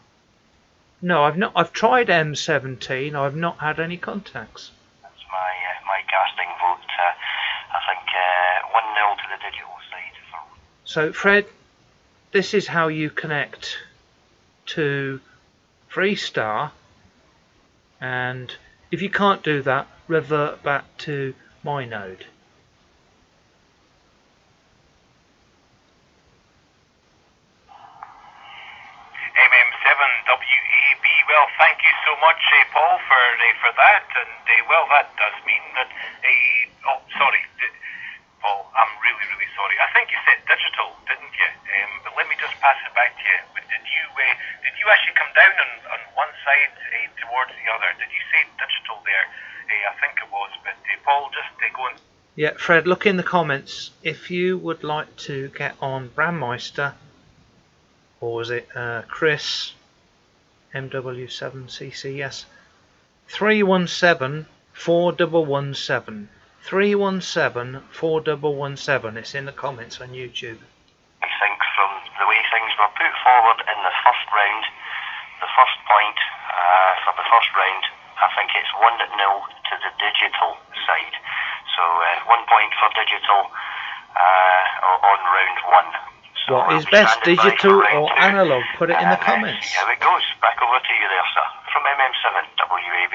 No, I've not. I've tried M17. I've not had any contacts. That's my casting vote. I think 1-0 to the digital side. So Fred, this is how you connect to Freestar, and if you can't do that, revert back to my node. MM7WAB. Well, thank you so much, Paul, for that. And well, that does mean that. Oh, sorry, Paul. I'm really, really sorry. I think you said digital, didn't you? But let me just pass it back to you. Did you actually come down on one side towards the other? Did you say digital there? I think it was. But Paul, just go and. Yeah, Fred, look in the comments if you would like to get on Brandmeister, or was it Chris MW7CC? Yes, 317 4117. 317 4117. It's in the comments on YouTube. I think from the way things were put forward in the first round, the first point for the first round, I think it's 1-0 to the digital side. So 1 point for digital on So What I'll is be best, standing by for digital round or 2. analog? Put it in the And comments. see how it goes. Back over to you there, sir. From MM7 WAB.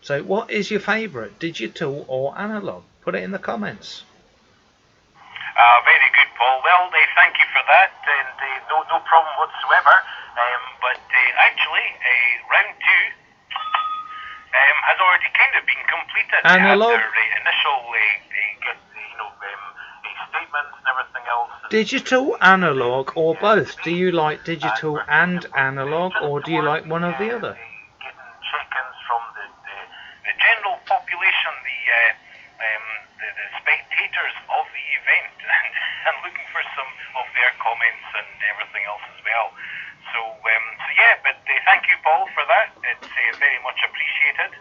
So what is your favourite, digital or analog? Put it in the comments. Very good, Paul. Well, thank you for that, and no problem whatsoever. But actually, round 2 has already kind of been completed. Analog? After initial statements and everything else. Digital, analog, or both? Do you like digital and analog, or do you like one or the other? Getting check-ins from the general population, the spectators of the event, and looking for some of their comments and everything else as well. So yeah, but thank you, Paul, for that. It's very much appreciated.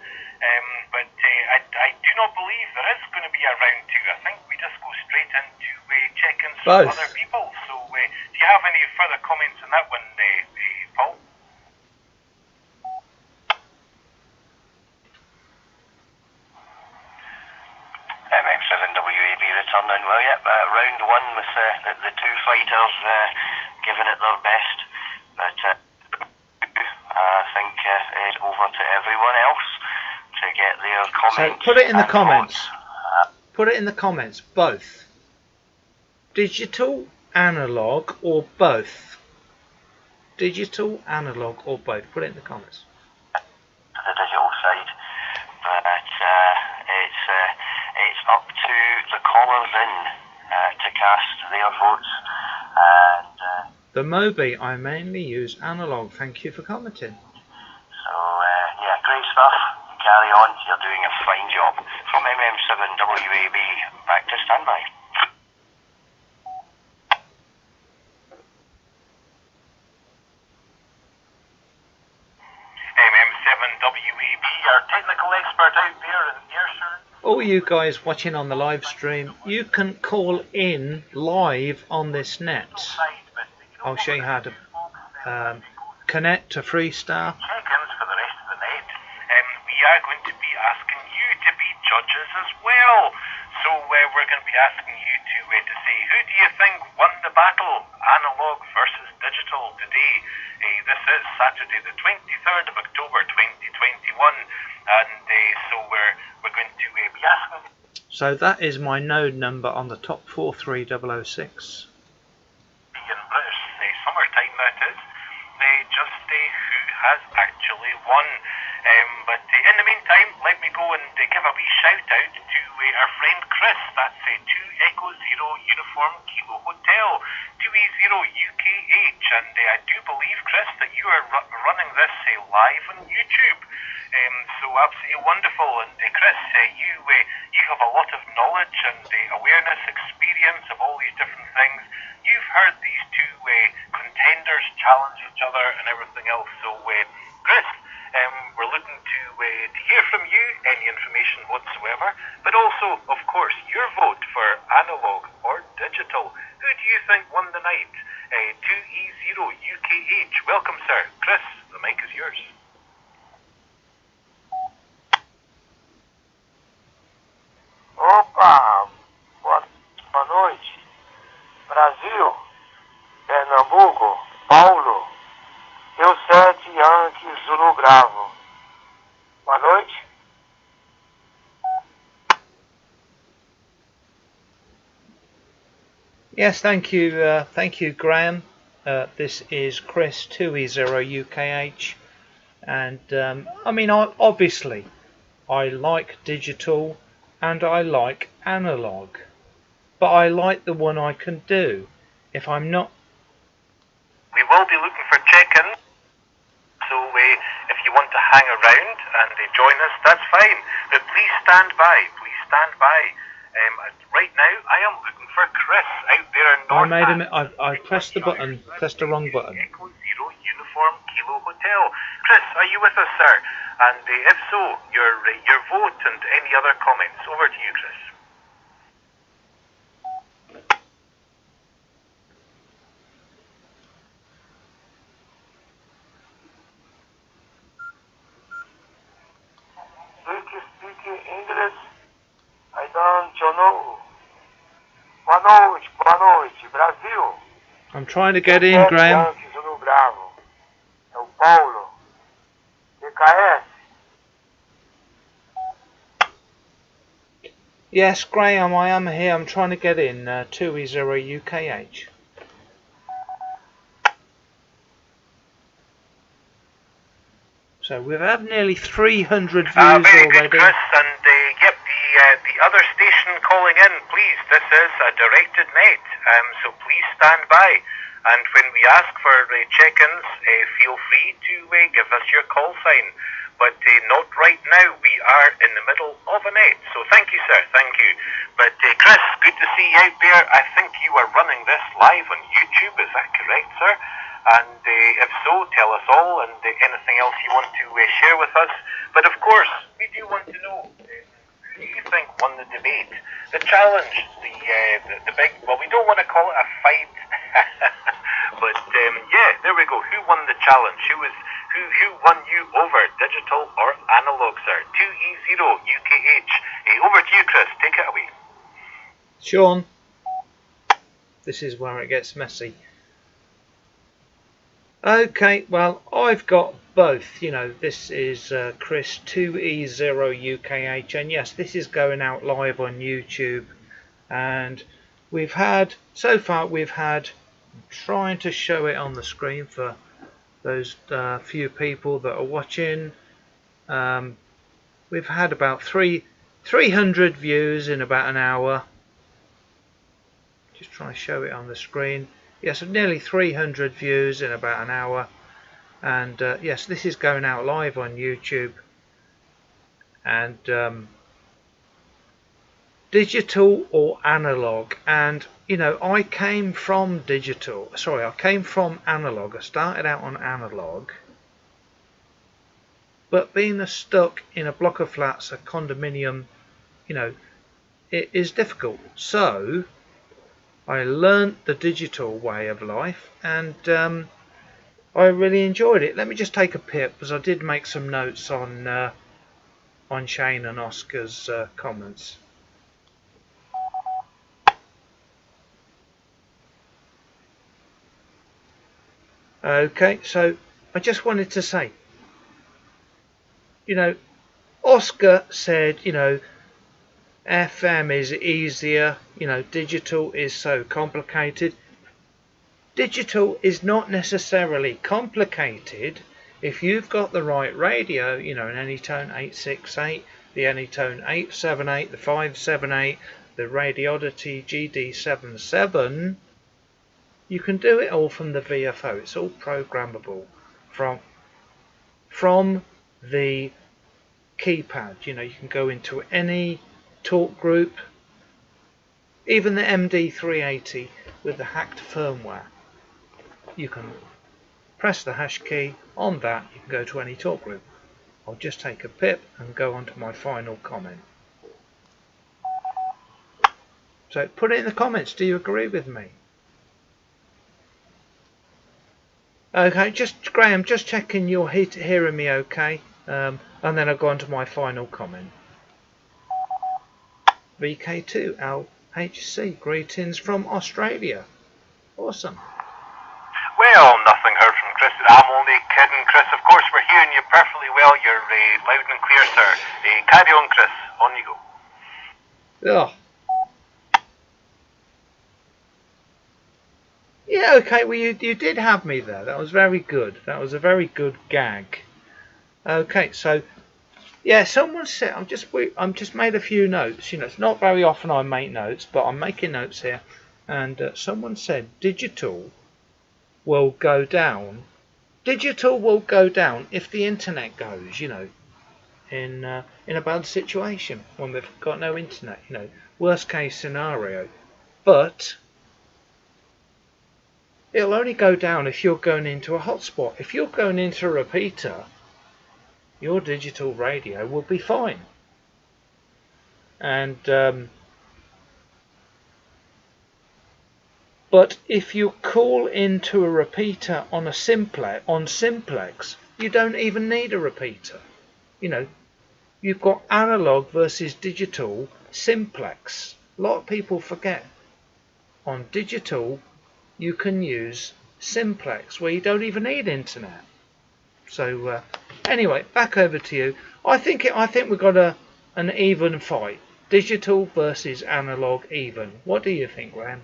But I do not believe there is going to be a round 2. I think we just go straight into check-ins from Both. other people. So do you have any further comments on that one, Paul? MM7WAB returning. Well, yeah, round 1 with the 2 fighters giving it their best. But I think it's over to everyone else to get their comments. So put it in the and comments. votes. Put it in the comments. Both. Digital, analog, or both? Digital, analog, or both? Put it in the comments. The digital side, but it's up to the callers in to cast their votes. And The Moby, I mainly use analog. Thank you for commenting. so yeah, great stuff. Carry on. You're doing a fine job. From MM7WAB, back to standby. MM7WAB, our technical expert out there in Ayrshire. All you guys watching on the live stream, you can call in live on this net. I'll show you how to connect to Freestar. Check-ins for the rest of the night. We are going to be asking you to be judges as well. So we're going to be asking you to say, who do you think won the battle, analog versus digital, today? This is Saturday the 23rd of October 2021, and so we're going to be asking. So that is my node number on the top 43006. In British summertime, that is, just who has actually won. But in the meantime, let me go and give a wee shout out to our friend Chris. That's 2 Echo Zero Uniform Kilo Hotel, 2E0 UKH, and I do believe, Chris, that you are running this live on YouTube. So absolutely wonderful. And Chris, you have a lot of knowledge and awareness, experience of all these different things. You've heard these 2 contenders challenge each other and everything else. So Chris, we're looking to hear from you any information whatsoever, but also, of course, your vote for analog or digital. Who do you think won the night? 2E0 UKH. Welcome, sir. Chris, the mic is yours. Opa, boa noite. Brasil, Pernambuco, Paulo, eu 7 Yankee Zulu Bravo. Boa noite. Yes, thank you, Graham. This is Chris 2E0 UKH, and I mean, obviously, I like digital and I like analog, but I like the one I can do. If I'm not, we will be looking for check-ins. So if you want to hang around and join us, that's fine. But please stand by. Please stand by. Right now, I am looking for Chris out there in North. I pressed the button, pressed the wrong button. Echo Zero Uniform Kilo Hotel. Chris, are you with us, sir? And if so, your vote and any other comments. Over to you, Chris. Do you speak English? I don't funcionou. Boa noite, Brasil. I'm trying to get in, Graham. Yankee Zulu Bravo. É o Paulo. PKS. Yes, Graham, I am here. I'm trying to get in. 2E0 UKH. So we've had nearly 300 views very already. good, Chris. And yep, the other station calling in, please. This is a directed net, so please stand by. And when we ask for check-ins, feel free to give us your call sign. But not right now. We are in the middle of a net. So thank you, sir. Thank you. But Chris, good to see you out there. I think you are running this live on YouTube. Is that correct, sir? And if so, tell us all and anything else you want to share with us. But of course, we do want to know who do you think won the debate, the challenge, the big. Well, we don't want to call it a fight, but yeah, there we go. Who won the challenge? Who won you over, digital or analog, sir? 2E0 UKH. Over to you, Chris. Take it away. Sean, this is where it gets messy. Okay, well, I've got both. You know, this is Chris 2E0 UKH, and yes, this is going out live on YouTube. And we've had, so far, I'm trying to show it on the screen for those few people that are watching. We've had about 300 views in about an hour. Just trying to show it on the screen. Yes, nearly 300 views in about an hour. And yes, this is going out live on YouTube. And digital or analog. And you know, I came from digital. Sorry, I came from analog. I started out on analog. But being stuck in a block of flats, a condominium, you know, it is difficult. So I learnt the digital way of life, and I really enjoyed it. Let me just take a pip, because I did make some notes on Shane and Oscar's comments. Okay, so I just wanted to say, you know, Oscar said, you know, FM is easier, you know, digital is so complicated. Digital is not necessarily complicated if you've got the right radio, you know, an Anytone 868, the Anytone 878, the 578, the Radioddity GD77. You can do it all from the VFO. It's all programmable from the keypad. You know, you can go into any talk group, even the MD380 with the hacked firmware. You can press the hash key on that, you can go to any talk group. I'll just take a pip and go on to my final comment. So put it in the comments, do you agree with me? Okay, just Graham, just checking you're hearing me okay, and then I'll go on to my final comment. VK2LHC, greetings from Australia. Awesome. Well, nothing heard from Chris. I'm only kidding, Chris. Of course, we're hearing you perfectly well. You're loud and clear, sir. Carry on, Chris. On you go. Oh. Yeah, okay, well, you did have me there. That was very good. That was a very good gag. Okay, so, yeah, someone said, I'm just made a few notes. You know, it's not very often I make notes, but I'm making notes here. And someone said digital will go down. Digital will go down if the internet goes, you know, in a bad situation when we've got no internet, you know, worst case scenario. But it'll only go down if you're going into a hotspot. If you're going into a repeater, your digital radio will be fine. And but if you call into a repeater on simplex, you don't even need a repeater. You know, you've got analog versus digital simplex. A lot of people forget on digital you can use simplex where you don't even need internet. So anyway, back over to you. I think we've got an even fight. Digital versus analog even. What do you think, Graham?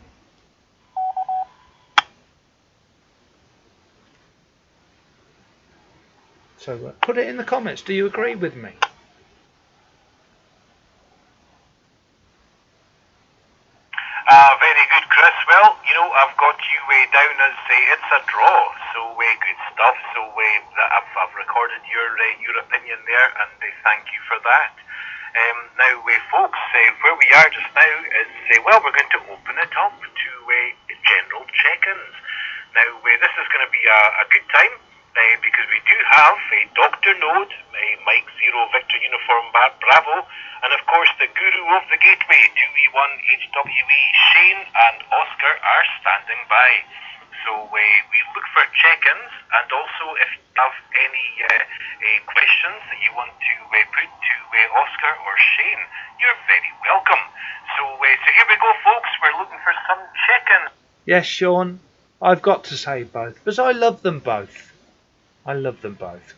So put it in the comments. Do you agree with me? Very good, Chris. Well, I've got you down as it's a draw. So good stuff. So I've recorded your opinion there, and thank you for that. Now, folks, where we are just now is we're going to open it up to general check-ins. Now, this is going to be a good time because we do have Dr. Node, Mike Zero Victor Uniform Bravo, and of course the guru of the gateway, 2E1 HWE, Shane and Oscar are standing by. So we look for check-ins, and also if you have any questions that you want to put to Oscar or Shane, you're very welcome. So here we go, folks. We're looking for some check-ins. Yes, Sean, I've got to say both, because I love them both. I love them both.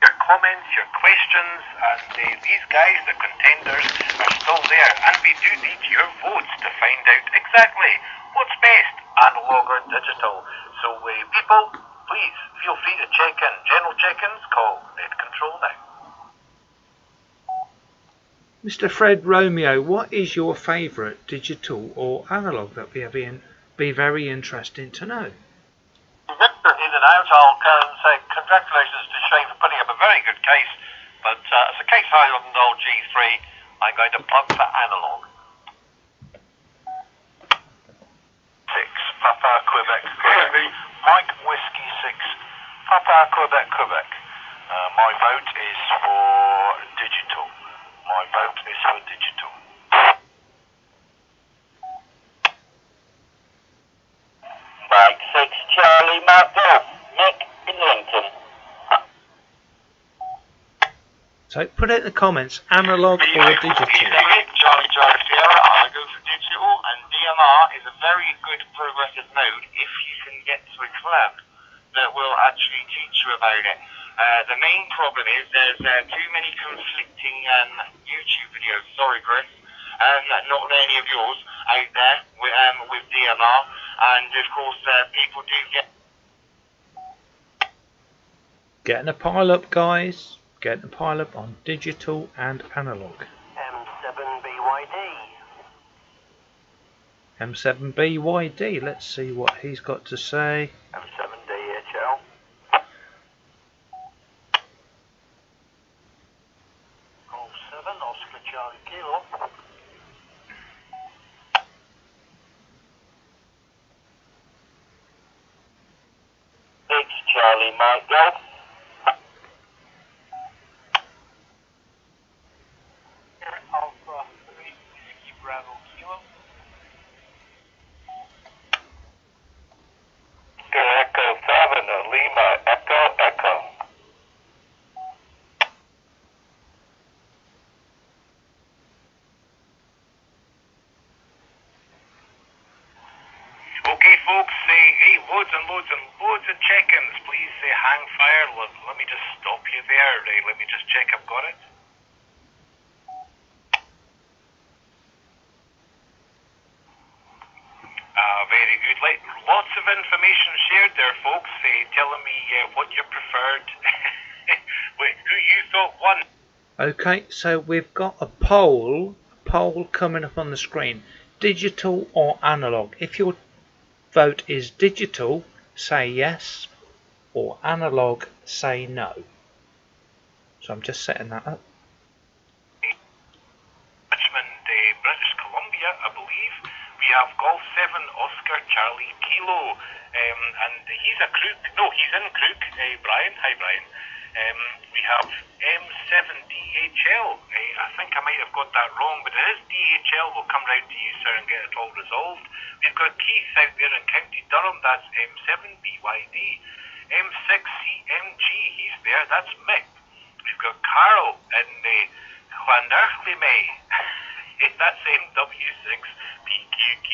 Your comments, your questions, and these guys, the contenders, are still there, and we do need your votes to find out exactly what's best, analog or digital. So people, please feel free to check in. General check-ins, call Net Control now. Mr. Fred Romeo, what is your favourite, digital or analog? That would be very interesting to know. Victor in and out. I'll go and say congratulations to Shane for putting up a very good case, but as a case higher than old G3, I'm going to plug for analog. 6 Papa Quebec Quebec. Mike Whiskey 6 Papa Quebec Quebec. My vote is for digital. My vote is for digital. Mike 6 Charlie Mark Golf. Nick in Lincoln. So put it in the comments, analog or digital. Charlie Sierra, I'll go for digital, and DMR is a very good progressive mode if you can get to a club that will actually teach you about it. The main problem is there's too many conflicting YouTube videos, sorry Chris, not many of yours out there with DMR, and of course people do get... Getting a pile up, guys. Getting a pile up on digital and analog. M7BYD, let's see what he's got to say. M7DHL. Golf 7, Oscar Charlie Kilo. It's Charlie Mike Golf. Alpha 3 Whiskey Bravo Kilo. Echo 7 Lima Echo Echo. Okay, folks, loads and loads and loads of check-ins. Please hang fire. Let me just stop you there. Let me just check I've got it. Very good. Lots of information shared there, folks, telling me what you preferred, who you thought won. Okay, so we've got a poll coming up on the screen. Digital or analog? If your vote is digital, say yes, or analog, say no. So I'm just setting that up. Richmond, British Columbia, I believe. We have Golf 7 Oscar Charlie Kilo, and he's a Crook. No, he's in Crook. Brian, hi Brian. We have M7 DHL. I think I might have got that wrong, but it is DHL. We'll come round to you, sir, and get it all resolved. We've got Keith out there in County Durham. That's M7 BYD. M6 CMG. He's there. That's Mick. We've we've got Carol in Llanarchlimay. That's MW6PQQ.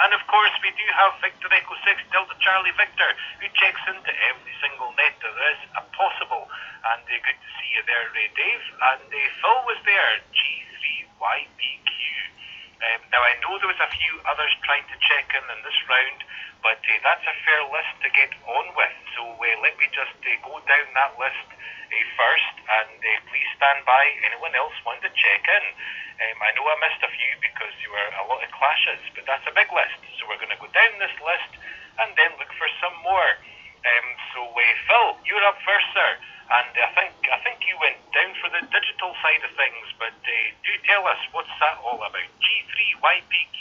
And of course, we do have Victor Echo 6 Delta Charlie Victor, who checks into every single net there is possible. And good to see you there, Dave. And Phil was there, G3YPQ. Now, I know there was a few others trying to check in this round, but that's a fair list to get on with. So let me just go down that list first, and please stand by. Anyone else want to check in? I know I missed a few because there were a lot of clashes, but that's a big list. So we're going to go down this list and then look for some more. So Phil, you're up first, sir. And I think you went down for the digital side of things, but do tell us, what's that all about? G3YPQ.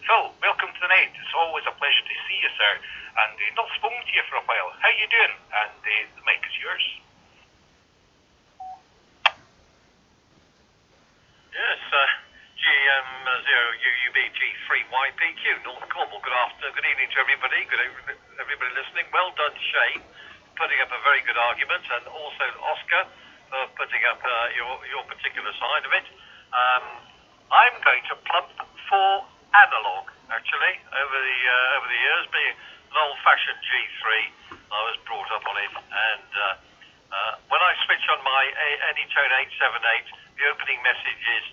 Phil, welcome to the night. It's always a pleasure to see you, sir. And not spoken to you for a while. How you doing? And the mic is yours. Yes, GM0UUB G3YPQ, North Cornwall. Good evening to everybody. Everybody listening. Well done, Shane, putting up a very good argument, and also Oscar for putting up your particular side of it. I'm going to plump for Analogue, actually. Over the years, being an old-fashioned G3, I was brought up on it, and when I switch on my Anytone 878, the opening message is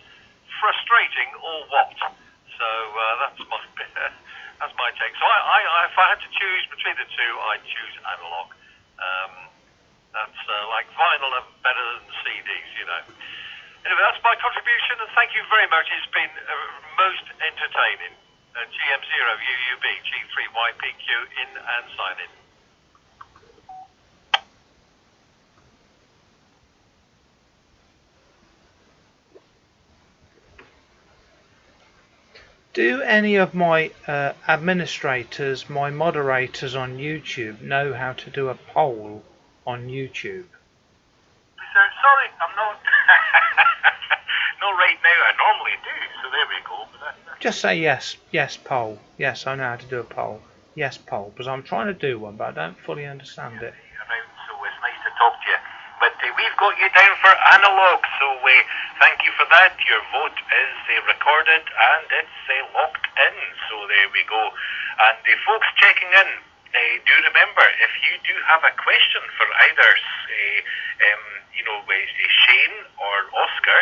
frustrating or what? So that's my take. So if I had to choose between the two, I'd choose Analogue. That's like vinyl and better than CDs, you know. Anyway, that's my contribution, and thank you very much. It's been most entertaining. GM0UUB G3YPQ in and sign in. Do any of my administrators, my moderators on YouTube, know how to do a poll on YouTube? Sorry, I'm not. Not right now. I normally do, so there we go. But Just say yes. Yes, poll. Yes, I know how to do a poll. Yes, poll. Because I'm trying to do one, but I don't fully understand it. So it's nice to talk to you. But we've got you down for Analogue, so thank you for that. Your vote is recorded and it's locked in, so there we go. And folks checking in, do remember, if you do have a question for either Shane or Oscar,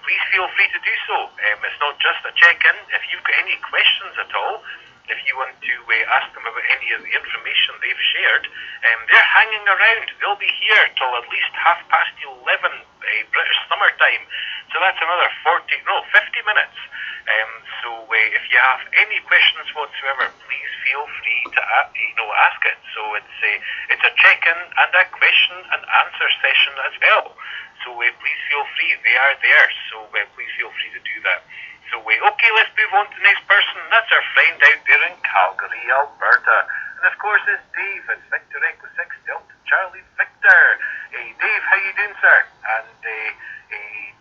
please feel free to do so. It's not just a check-in. If you've got any questions at all, if you want to ask them about any of the information they've shared, they're hanging around. They'll be here till at least 11:30 British summer time. So that's another 50 minutes. So if you have any questions whatsoever, please feel free to ask it. So it's a check-in and a question and answer session as well. So please feel free. They are there. So please feel free to do that. So okay, let's move on to the next person. That's our friend out there in Calgary, Alberta. And of course it's Dave. It's Victor Echo 6 Delta Charlie Victor. Dave, how you doing, sir? And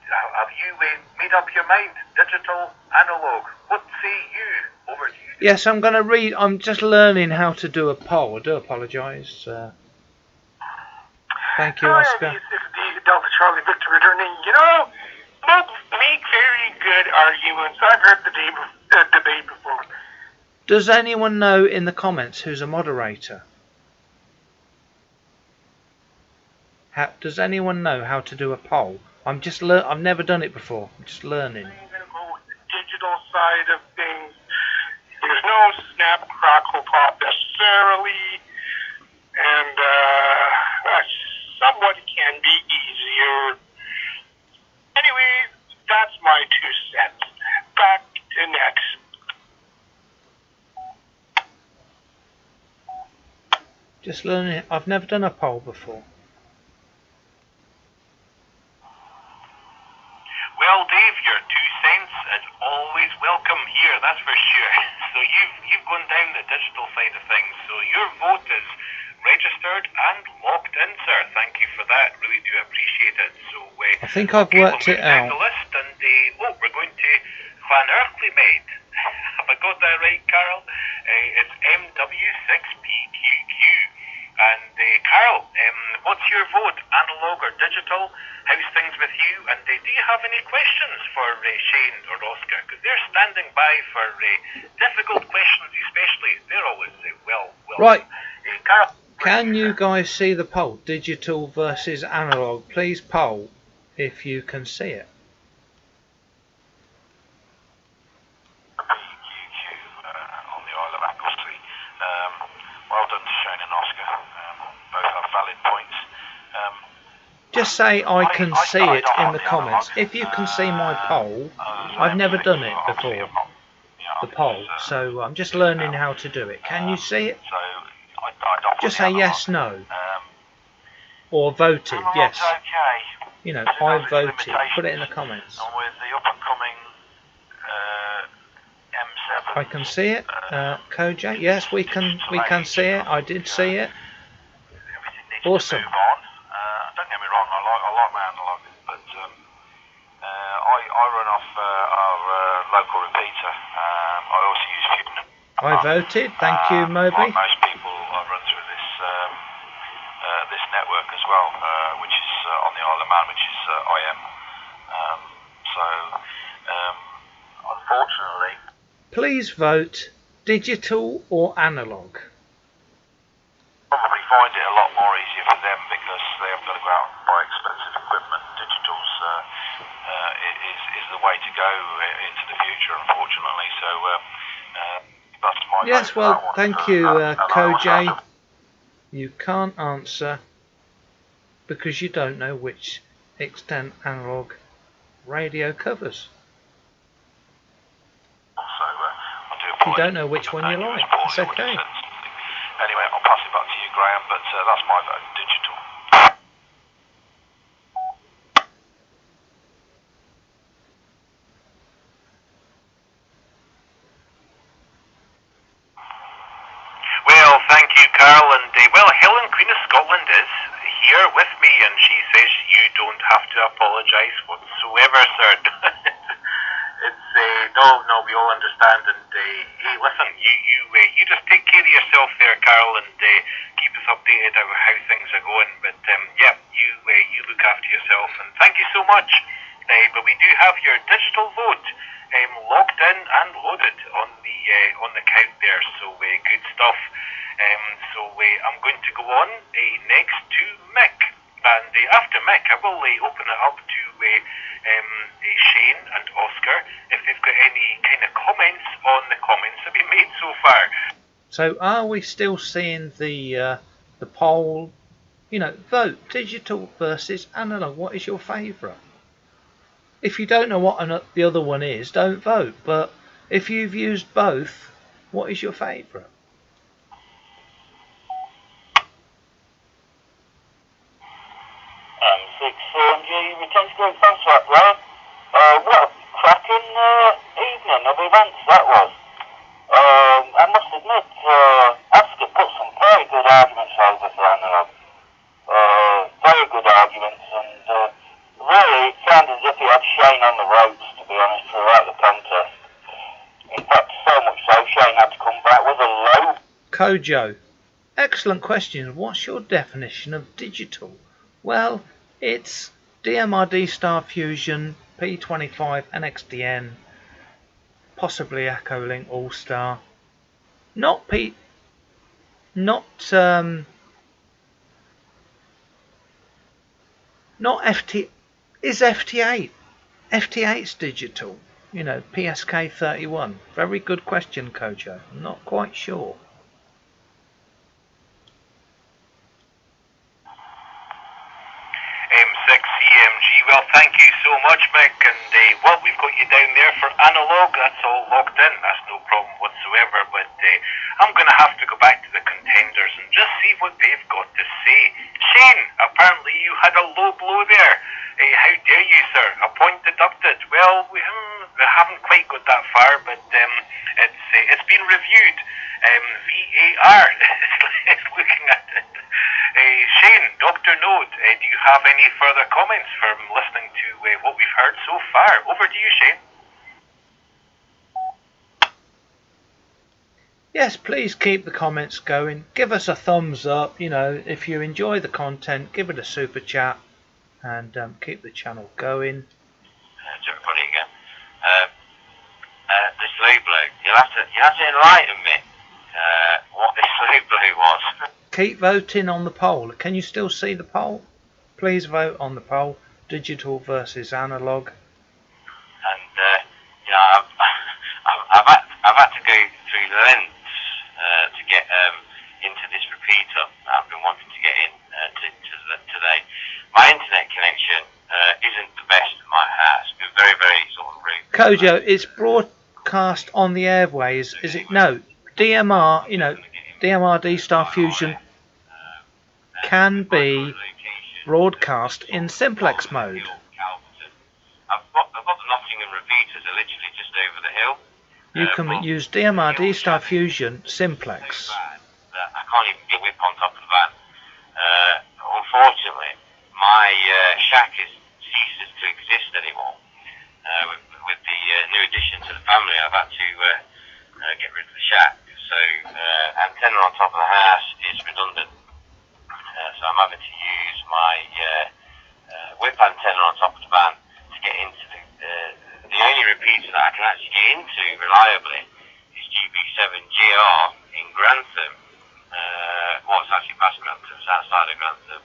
have you made up your mind? Digital, Analogue. What say you? Over to you. Yes, I'm going to read. I'm just learning how to do a poll. I do apologise. Thank you, Oscar. This is Dave Delta Charlie Victor returning. Both make very good arguments. I've heard the debate before. Does anyone know in the comments who's a moderator? Does anyone know how to do a poll? I've never done it before. I'm just learning. I'm going to go with the digital side of things. There's no snap, crackle, pop necessarily, and somewhat can be easier. Anyway, that's my 2 cents. Back to next. Just learning. I've never done a poll before. Well, Dave, your 2 cents is always welcome here, that's for sure. So you've gone down the digital side of things. So your vote is registered and locked in, sir. Thank you for that. Really do appreciate it. So I think I've worked it out. The list and we're going to Llanarchlimay. Have I got that right, Carol? It's MW6PQQ. And Carol, what's your vote, analog or digital? How's things with you? And do you have any questions for Shane or Oscar? Because they're standing by for difficult questions, especially. They're always well. Right. Carl, Can you guys see the poll? Digital versus analog. Please poll if you can see it. On the Isle of Anglesey. Well done to Shane and Oscar. Both have valid points. Just say I can see it in the comments. If you can see my poll, I've never done it before, the poll, so I'm just learning how to do it. Can you see it? Just say yes, no, or voted, yes. You know, I voted. Put it in the comments. With the up-and-coming M7. I can see it, Kojak. Yes, we can see it. I did see it. Awesome. Don't get me wrong, I like my Analogue, but I run off our local repeater. I also use Fusion. I voted. Thank you, Moby. Like most people, I run through this this network as well, which is on the Isle of Man, which is IM. Unfortunately, please vote digital or analog. Probably find it a lot more easier for them because they haven't got to go out and buy expensive equipment. Digital's is the way to go into the future, unfortunately. So that's my yes. vote for Well, that one. thank you, Kojay. Also, You can't answer because you don't know which extent analog radio covers. You don't know which one you like. It's okay. Anyway, I'll pass it back to you, Graham, but that's my vote, digital. well, thank you, Carl, and Helen, Queen of Scotland, is here with me, and she says you don't have to apologise whatsoever, sir. It's no, we all understand, and hey, listen, you just take care of yourself there, Carl, and keep us updated on how things are going. But you look after yourself, and thank you so much. But we do have your digital vote logged in and loaded on the count there, so good stuff. I'm going to go on next to Mick, and after Mick, I will open it up to Shane and Oscar if they've got any kind of comments on the comments that we made so far. So, are we still seeing the poll? You know, vote digital versus analog. What is your favourite? If you don't know what the other one is, don't vote. But if you've used both, what is your favourite? 6G returns group, thanks for that, Graham. What a cracking evening of events that was. I must admit, Oscar put some very good arguments over for Analogue. Very good arguments, and really it sounded as if he had Shane on the ropes, to be honest, throughout the contest. In fact, so much so, Shane had to come back with a low. Kojo, excellent question. What's your definition of digital? Well, it's DMRD Star Fusion, P25 NXDN, possibly Echo Link All Star. Not FT. Is FT8? FT8's digital. You know, PSK 31. Very good question, Kojo. I'm not quite sure. M6CMG, well, thank you so much, Mick, and we've got you down there for Analogue. That's all logged in. That's no problem whatsoever, but I'm going to have to go back to the contenders and just see what they've got to say. Shane, apparently you had a low blow there. How dare you, sir? A point deducted. Well, we haven't quite got that far, but it's been reviewed. VAR is looking at it. Shane, Dr. Node, do you have any further comments from listening to what we've heard so far? Over to you, Shane. Yes, please keep the comments going. Give us a thumbs up. You know, if you enjoy the content, give it a super chat, and keep the channel going. To everybody again. This low blow, you'll have to enlighten me. What this low blow was. Keep voting on the poll. Can you still see the poll? Please vote on the poll. Digital versus analog. And you know, I've had to go through lengths to get into this repeater. I've been wanting to get in today. My internet connection isn't the best at my house. It's been very, very sort of rude. Kojo, it's broadcast on the airways. Is it? No. DMR, you know, DMR D-Star Fusion can be broadcast in simplex mode. I've got the Nottingham repeaters are literally just over the hill. You can use DMR D-Star Fusion simplex. I can't even get whip on top of the van. Unfortunately, my shack ceases to exist anymore. With the new addition to the family, I've had to get rid of the shack. So antenna on top of the house is redundant. So I'm having to use my whip antenna on top of the van to get into the only repeater that I can actually get into reliably is GB7GR in Grantham. Well, it's actually past Grantham, it's outside of Grantham,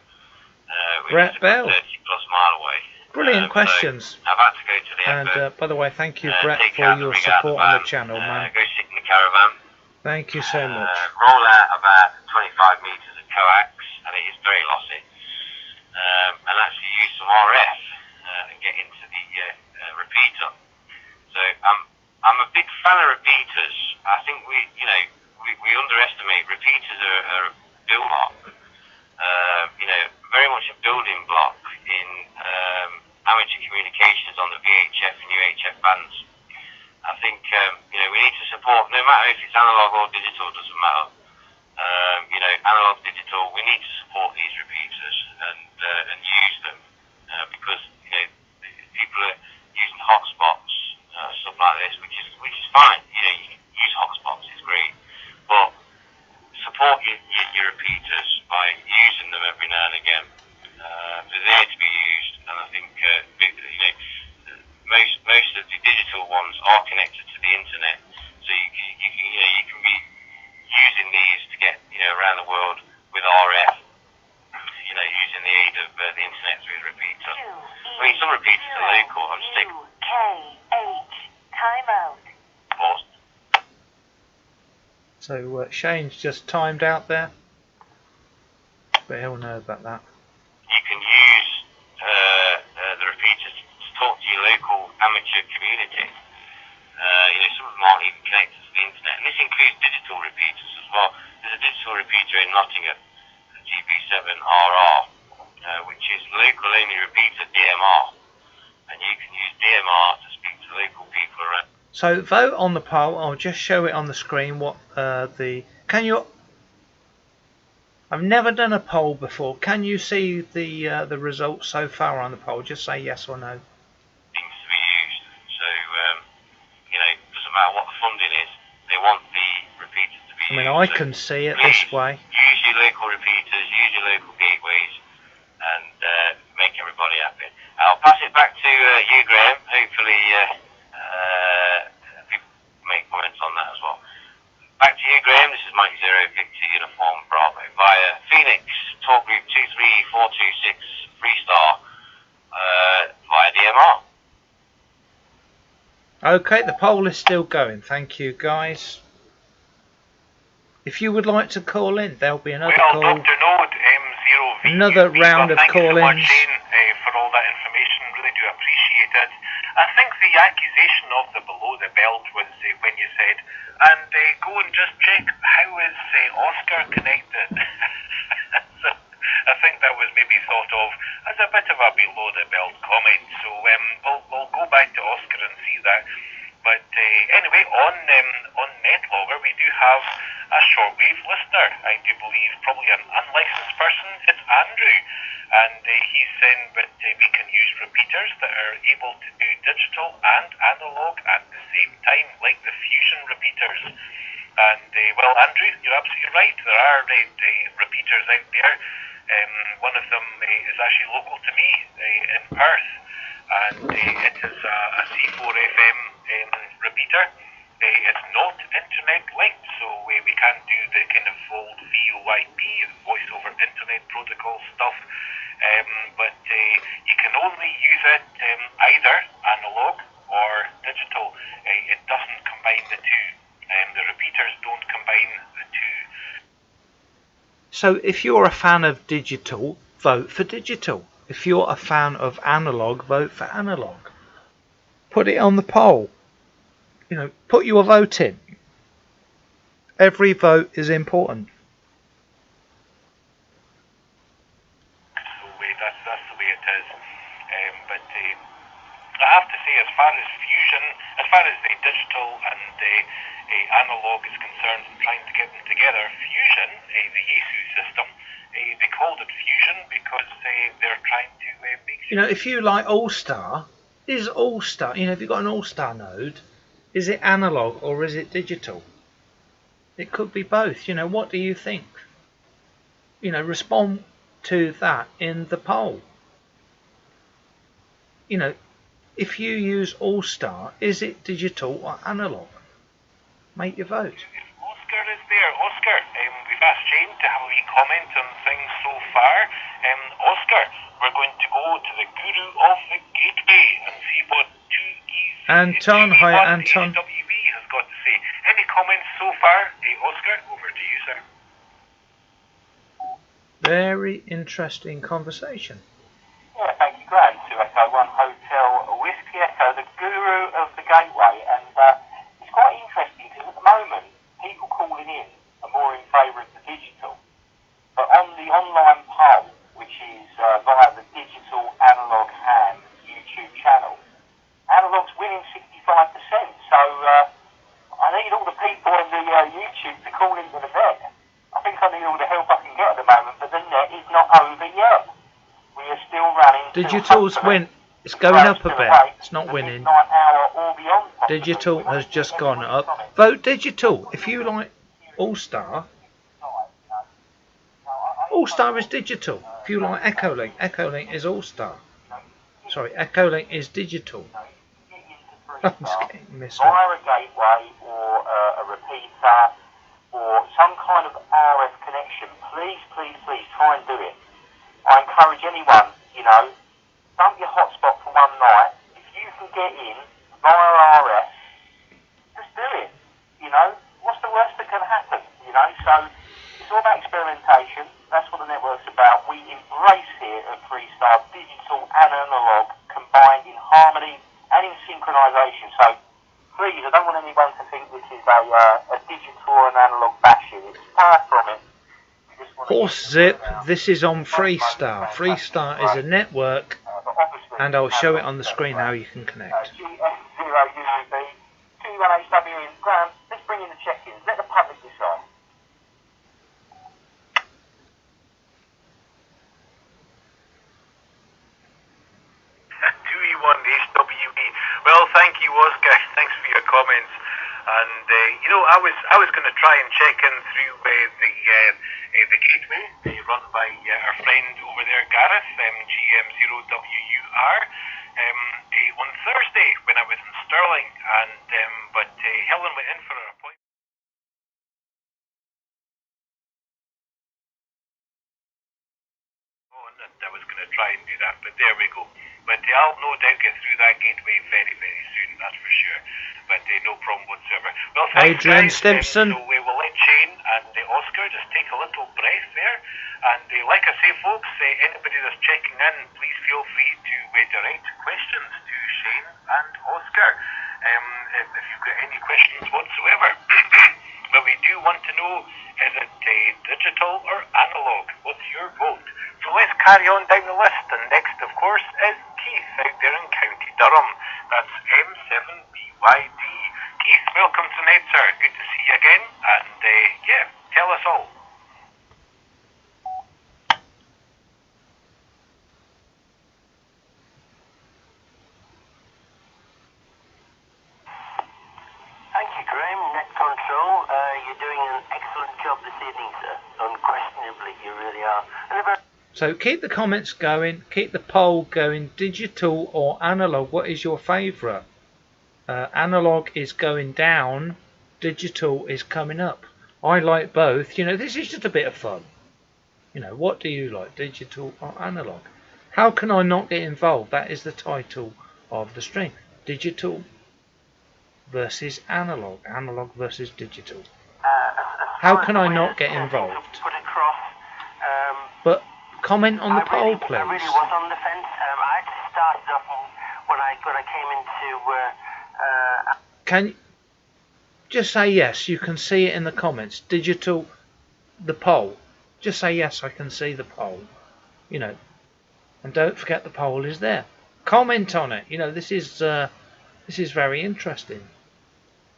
which Brett is Bell. 30 plus mile away. Brilliant questions. So I've had to go to the And effort, by the way, thank you, Brett, take for out the your rig out support the on van, the channel, man. go sit in the caravan, Thank you so much. roll out about 25 metres of coax, and it is very lossy, and actually use some RF and get into the repeater. So I'm a big fan of repeaters. I think we underestimate repeaters are a build block. You know, very much a building block in amateur communications on the VHF and UHF bands. I think you know, we need to support, no matter if it's analog or digital, doesn't matter. You know, analog, digital, we need to support these repeaters and use them because you know, people are using hotspots, stuff like this, which is fine. You know, you can use hotspots, it's great, but support your repeaters by using them every now and again. They're there to be used, and I think you know, most of the digital ones are connected to the internet, so you can be using these to get, you know, around the world with RF. You know, using the aid of the internet through the repeater. I mean, some repeaters are local. I'm just taking UKH. Time out. pause. So Shane's just timed out there, but he'll know about that. You can use the repeaters to talk to your local amateur community. You know, some of them aren't even connected to the internet, and this includes digital repeaters as well. There's a digital repeater in Nottingham, the GB7RR, which is local only repeater DMR, and you can use DMR to speak to local people around. So vote on the poll. I'll just show it on the screen. What can you? I've never done a poll before. Can you see the results so far on the poll? Just say yes or no. Things to be used. So you know, it doesn't matter what the funding is. They want the repeaters to be used. I mean, I can see it this way. Use your local repeaters. Use your local gateways, and make everybody happy. I'll pass it back to you, Graham. Hopefully, people make comments on that as well. Back to you, Graham. This is Mike Zero Victor Uniform Bravo via Phoenix Talk Group 23426 Freestar via DMR. Okay, the poll is still going. Thank you, guys. If you would like to call in, there'll be another Well, call. Dr. Node, M0V. Another round of Thank you so much, call-ins. Shane, for all that information. Really do appreciate it. I think the accusation of the below the belt was when you said, and go and just check how is Oscar connected. So I think that was maybe thought of as a bit of a below the belt comment. So we'll go back to Oscar and see that. But anyway, on NetLogger we do have a shortwave listener. I do believe probably an unlicensed person. It's Andrew, and he's saying that we can use repeaters that are able to do digital and analog at the same time, like the fusion repeaters. And Well, Andrew, you're absolutely right. There are repeaters out there. One of them is actually local to me in Perth, and it is a C4FM repeater. It's not internet linked, so we can't do the kind of old VoIP, voice over internet protocol stuff, but you can only use it either analog or digital. It doesn't combine the two. The repeaters don't combine the two. So if you're a fan of digital, vote for digital. If you're a fan of analog, vote for analog. Put it on the poll. You know, put your vote in. Every vote is important. So that's the way it is. But I have to say, as far as fusion, as far as the digital and the analog is concerned, and trying to get them together, fusion, the Yaesu system, they called it fusion because they're trying to make. You know, if you like All Star, is All Star. You know, if you've got an All Star node, is it analog or is it digital? It could be both. You know, what do you think? You know, respond to that in the poll. You know, if you use All Star, is it digital or analog? Make your vote. Oscar is there. Oscar, we've asked Shane to have a wee comment on things so far. Oscar, we're going to go to the guru of the gateway and see what 2E. Anton, hi Anton. WB has got to say. Any comments so far? Oscar, over to you, sir. Very interesting conversation. Yeah, thank you, Graham, to Echo 1 Hotel Whiskey Echo, the guru of the gateway, and it's quite interesting because at the moment, people calling in are more in favour of the digital, but on the online poll, which is via the digital analog ham YouTube channel, analog's winning 65%, so I need all the people on the YouTube to call into the net. I think I need all the help I can get at the moment, but the net is not over yet. We are still running. Digital's win. It's going up a bit. It's not winning. Digital has just gone up. Vote digital. If you like All Star, All Star is digital. If you like Echolink, Echolink is All Star. Sorry, Echolink is digital. I'm just getting misread. Via a gateway or a repeater or some kind of RF connection, please try and do it. I encourage anyone, you know, dump your hotspot for one night. If you can get in via RF, just do it. You know, what's the worst that can happen? You know, so it's all about experimentation. That's what the network's about. We embrace here at Freestar digital and analog combined in harmony and in synchronisation. So please, I don't want anyone to think this is a digital or an analog bashing. It's far from it. Horse Zip, this is on Freestar. Freestar is a network, and I'll show it on the screen how you can connect. GF0UB, T1HW, Graham, let's bring in the check-ins. Let the public decide. 2E1 HWB. Well, thank you, Oscar. Thanks for your comments. And you know, I was going to try and check in through the gateway run by our friend over there, Gareth, GM0WUR, on Thursday when I was in Stirling, and but Helen went in for an appointment. I was going to try and do that, but there we go. But I'll no doubt get through that gateway very, very soon, that's for sure. But no problem whatsoever. Well, thanks, Adrian guys. Stimpson. So we will let Shane and Oscar just take a little breath there. And like I say, folks, anybody that's checking in, please feel free to direct questions to Shane and Oscar. If you've got any questions whatsoever. But we do want to know, is it digital or analog? What's your vote? So let's carry on down the list, and next, of course, is Keith out there in County Durham. That's M7BYD. Keith, welcome tonight, sir. Good to see you again, and yeah, tell us all. Thank you, Graham. Net Control, you're doing an excellent evening, sir. Unquestionably, you really are. And a very So keep the comments going, keep the poll going. Digital or analog, what is your favourite? Analog is going down, digital is coming up. I like both. You know, this is just a bit of fun. You know, what do you like, digital or analog? How can I not get involved? That is the title of the stream. Digital versus analog. Analog versus digital. How can I not get involved? put across, But comment on the poll, I please. really was on the fence. I actually started off when I came into. Can just say yes? You can see it in the comments. Digital, the poll. Just say yes. I can see the poll. You know, and don't forget the poll is there. Comment on it. You know, this is very interesting.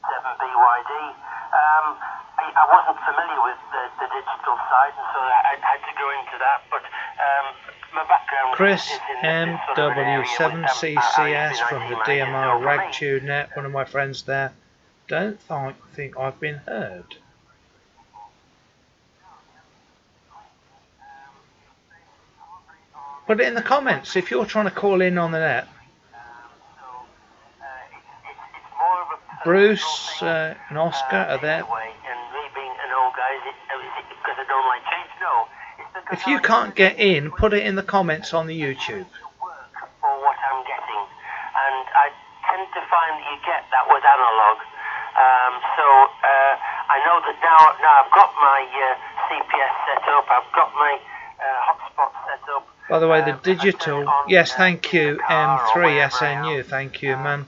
7BYD. I wasn't familiar with the digital side, and so I had to go into that. But my background Chris is in this sort of an area with, MW7CCS from the IT DMR magazine. RegTube Net, one of my friends there. Don't think I've been heard. Put it in the comments if you're trying to call in on the net. Bruce and Oscar are there. If you can't get in, put it in the comments on the YouTube. For what I'm getting, and I tend to find that you get that with analog. I know that now I've got my CPS set up. I've got my hotspot set up. By the way, the digital, yes, thank you, M3SNU, thank you, man.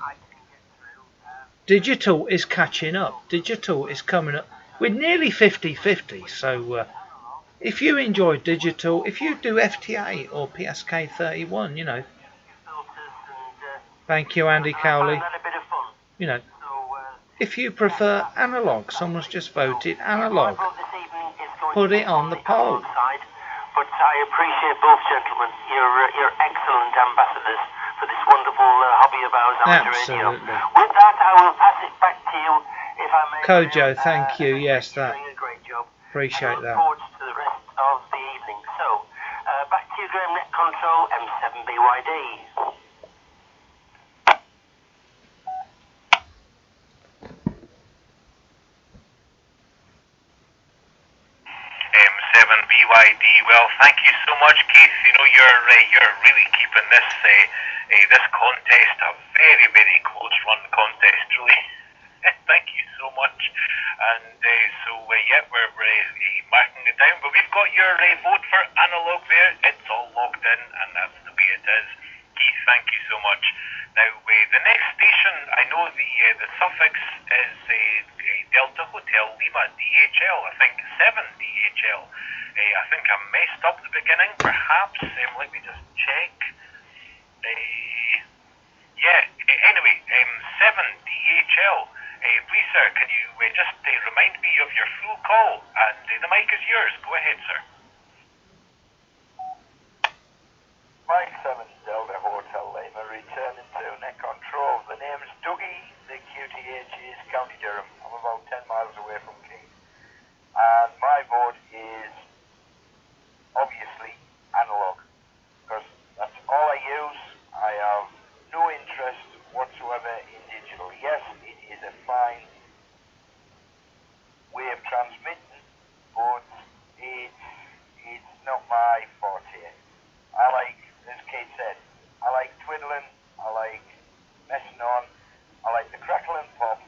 Digital is catching up. Digital is coming up. We're nearly 50-50, so if you enjoy digital, if you do FTA or PSK31, you know. Thank you, Andy Cowley. You know, if you prefer analog, someone's just voted analog. Put it on the poll. But I appreciate both gentlemen. You're excellent ambassadors for this wonderful hobby of ours, amateur radio. With that, I will pass it back to you, if I may. Kojo, thank you. Yes, that. You're doing a great job. Appreciate that. I look forward to the rest of the evening. So, back to you, Graham, Net Control, M7BYD. M7BYD. Well, thank you so much, Keith. You know, you're really keeping this this contest a very, very close run contest, really. Thank you so much. And yeah, we're marking it down. But we've got your vote for analog there. It's all logged in, and that's the way it is. Keith, thank you so much. Now, the next station, I know the suffix is Delta Hotel Lima DHL. I think 7 DHL. I think I messed up the beginning, perhaps. Let me just check. Anyway, 7 DHL. Please, sir, can you just remind me of your full call? And the mic is yours. Go ahead, sir. Mike 7 Delta Hotel Lima, returning to Net Control. The name's Dougie, the QTH is County Durham. I'm about 10 miles away from Keith. And my vote is obviously analog, because that's all I use. I have no interest whatsoever in digital. Yes, it is a fine way of transmitting, but it's not my forte. I like, as Kate said, I like twiddling, I like messing on, I like the crackle and pop,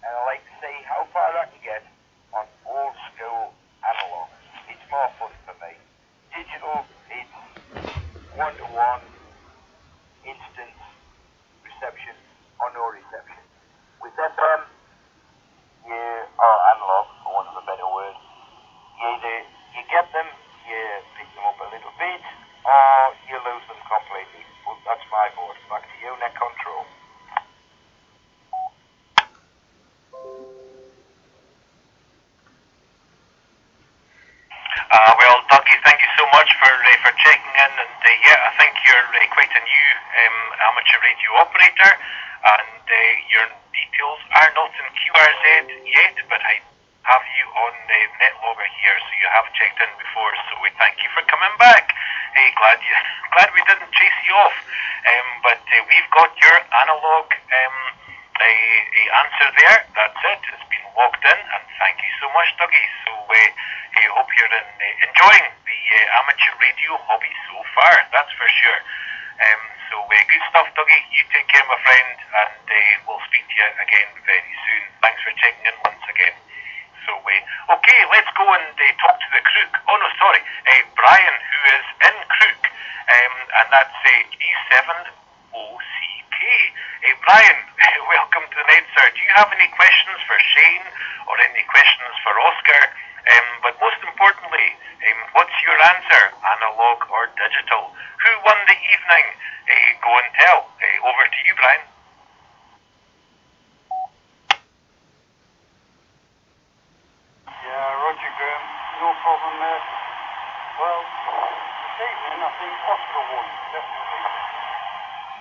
and I like to see how far I can get on old school analog. It's more fun for me. Digital, it's one-to-one, instant reception or no reception. With FM, or analog, for want of a better word, you get them, you pick them up a little bit, or you lose them completely. Well, that's my vote. Back to you, Net Control. Well, Dougie, thank you so much for checking in, and yeah, I think you're quite a new amateur radio operator, and your details are not in QRZ yet, but I have you on NetLogger here, so you have checked in before, so we thank you for coming back. Glad we didn't chase you off. But we've got your analog answer there. That's it. It's been logged in, and thank you so much, Dougie. So I hope you're enjoying the amateur radio hobby so far. That's for sure. So good stuff, Dougie. You take care, my friend, and we'll speak to you again very soon. Thanks for checking in once again. So, okay, let's go and talk to the Crook. Oh, no, sorry, Brian, who is in Crook, and that's G7OCK. Brian, welcome to the night, sir. Do you have any questions for Shane or any questions for Oscar? But most importantly, what's your answer, analog or digital? Who won the evening? Go and tell. Over to you, Brian. Yeah, Roger Graham, no problem there. Well, this evening I think Oscar won, definitely.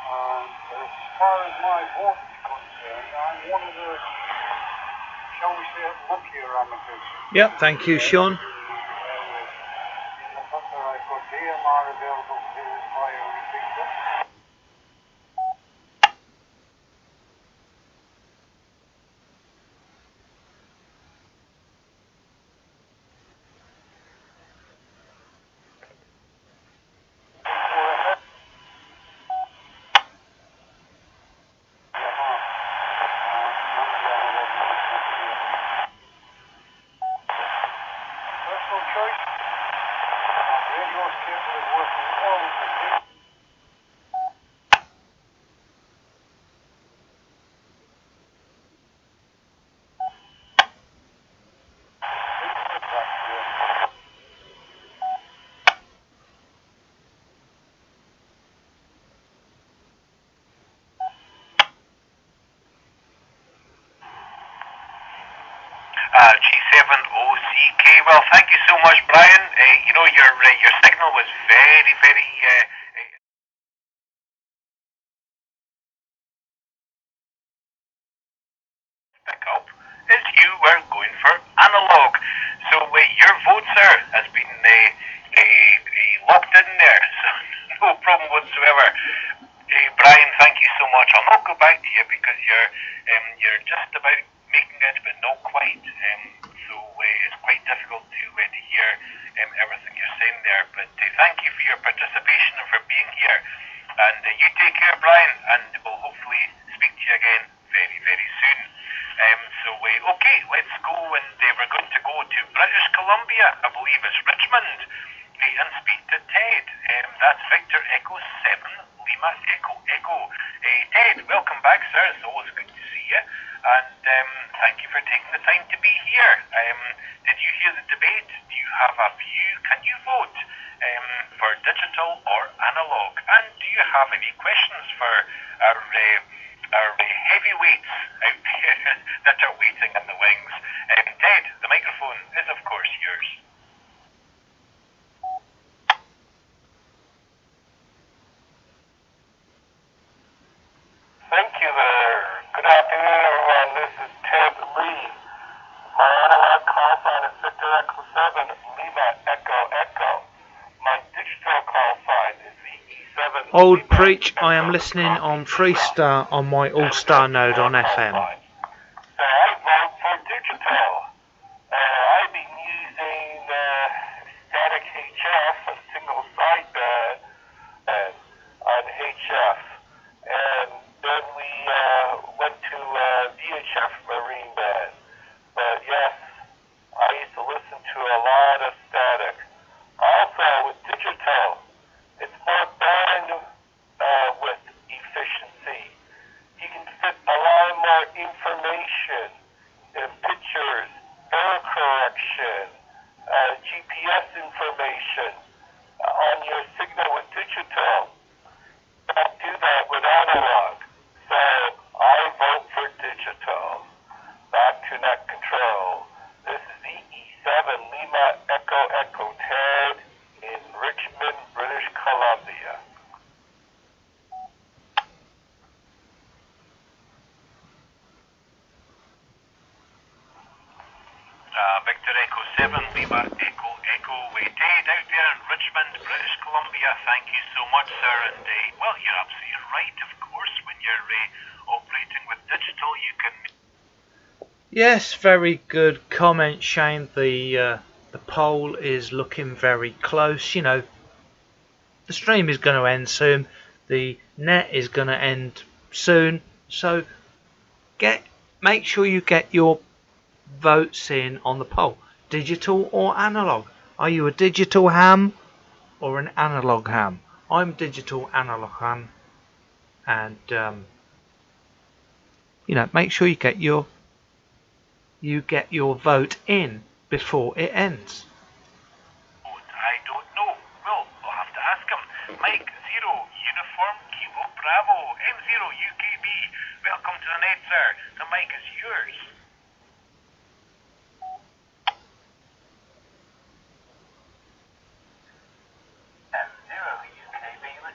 And as far as my vote is concerned, I'm one of the, shall we say, luckier amateurs. Yep, thank you, Sean. In the fact that I've got DMR available to my repeater. G7OCK. Well, thank you so much, Brian. Your signal was very, very pick up as you were going for analog. So your vote, sir, has been locked in there. So no problem whatsoever. Brian, thank you so much. I'll not go back to you because you're just about making it, but not quite. So it's quite difficult to hear everything you're saying there. But thank you for your participation and for being here. And you take care, Brian, and we'll hopefully speak to you again very, very soon. Okay, let's go, and we're going to go to British Columbia. I believe it's Richmond. And speak to Ted. That's Victor Echo 7 Lima Echo Echo. Ted, welcome back, sir. It's always good to see you. And thank you for taking the time to be here. Did you hear the debate? Do you have a view? Can you vote for digital or analog? And do you have any questions for our heavyweights out there that are waiting in the wings? Ted, the microphone is of course yours. Thank you there. Good afternoon, everyone. This is Ted Lee. My analog call sign is Victor Echo 7 Lima Echo Echo. My digital call sign is the E7. Old Preach, I am listening on Freestar on my All-Star node on FM. So I vote for digital. I've been using static HF, a single sideband, on HF. And then we went to VHF marine band. But yes, I used to listen to a lot of static. Also with digital, it's more bandwidth efficiency. You can fit a lot more information in pictures, error correction, GPS information on your signal with digital. Can't do that with analog. So I vote for digital. Back to net control. This is the E7 Lima Echo Echo Ted in Richmond, British Columbia. Victor Echo 7, Lima Echo Echo. Ted out there in Richmond, British Columbia. Thank you so much, sir. And well, you're absolutely right. Of course, when you're operating with digital, you can. Yes, very good comment, Shane. The poll is looking very close. You know, the stream is going to end soon. The net is going to end soon. So make sure you get your votes in on the poll. Digital or analog? Are you a digital ham or an analog ham? I'm digital analog ham, and you know, make sure you get your vote in before it ends. I don't know. Well, I'll have to ask him. Mike 0 Uniform Kilo Bravo M0 UKB. Welcome to the net, sir. The mic is yours.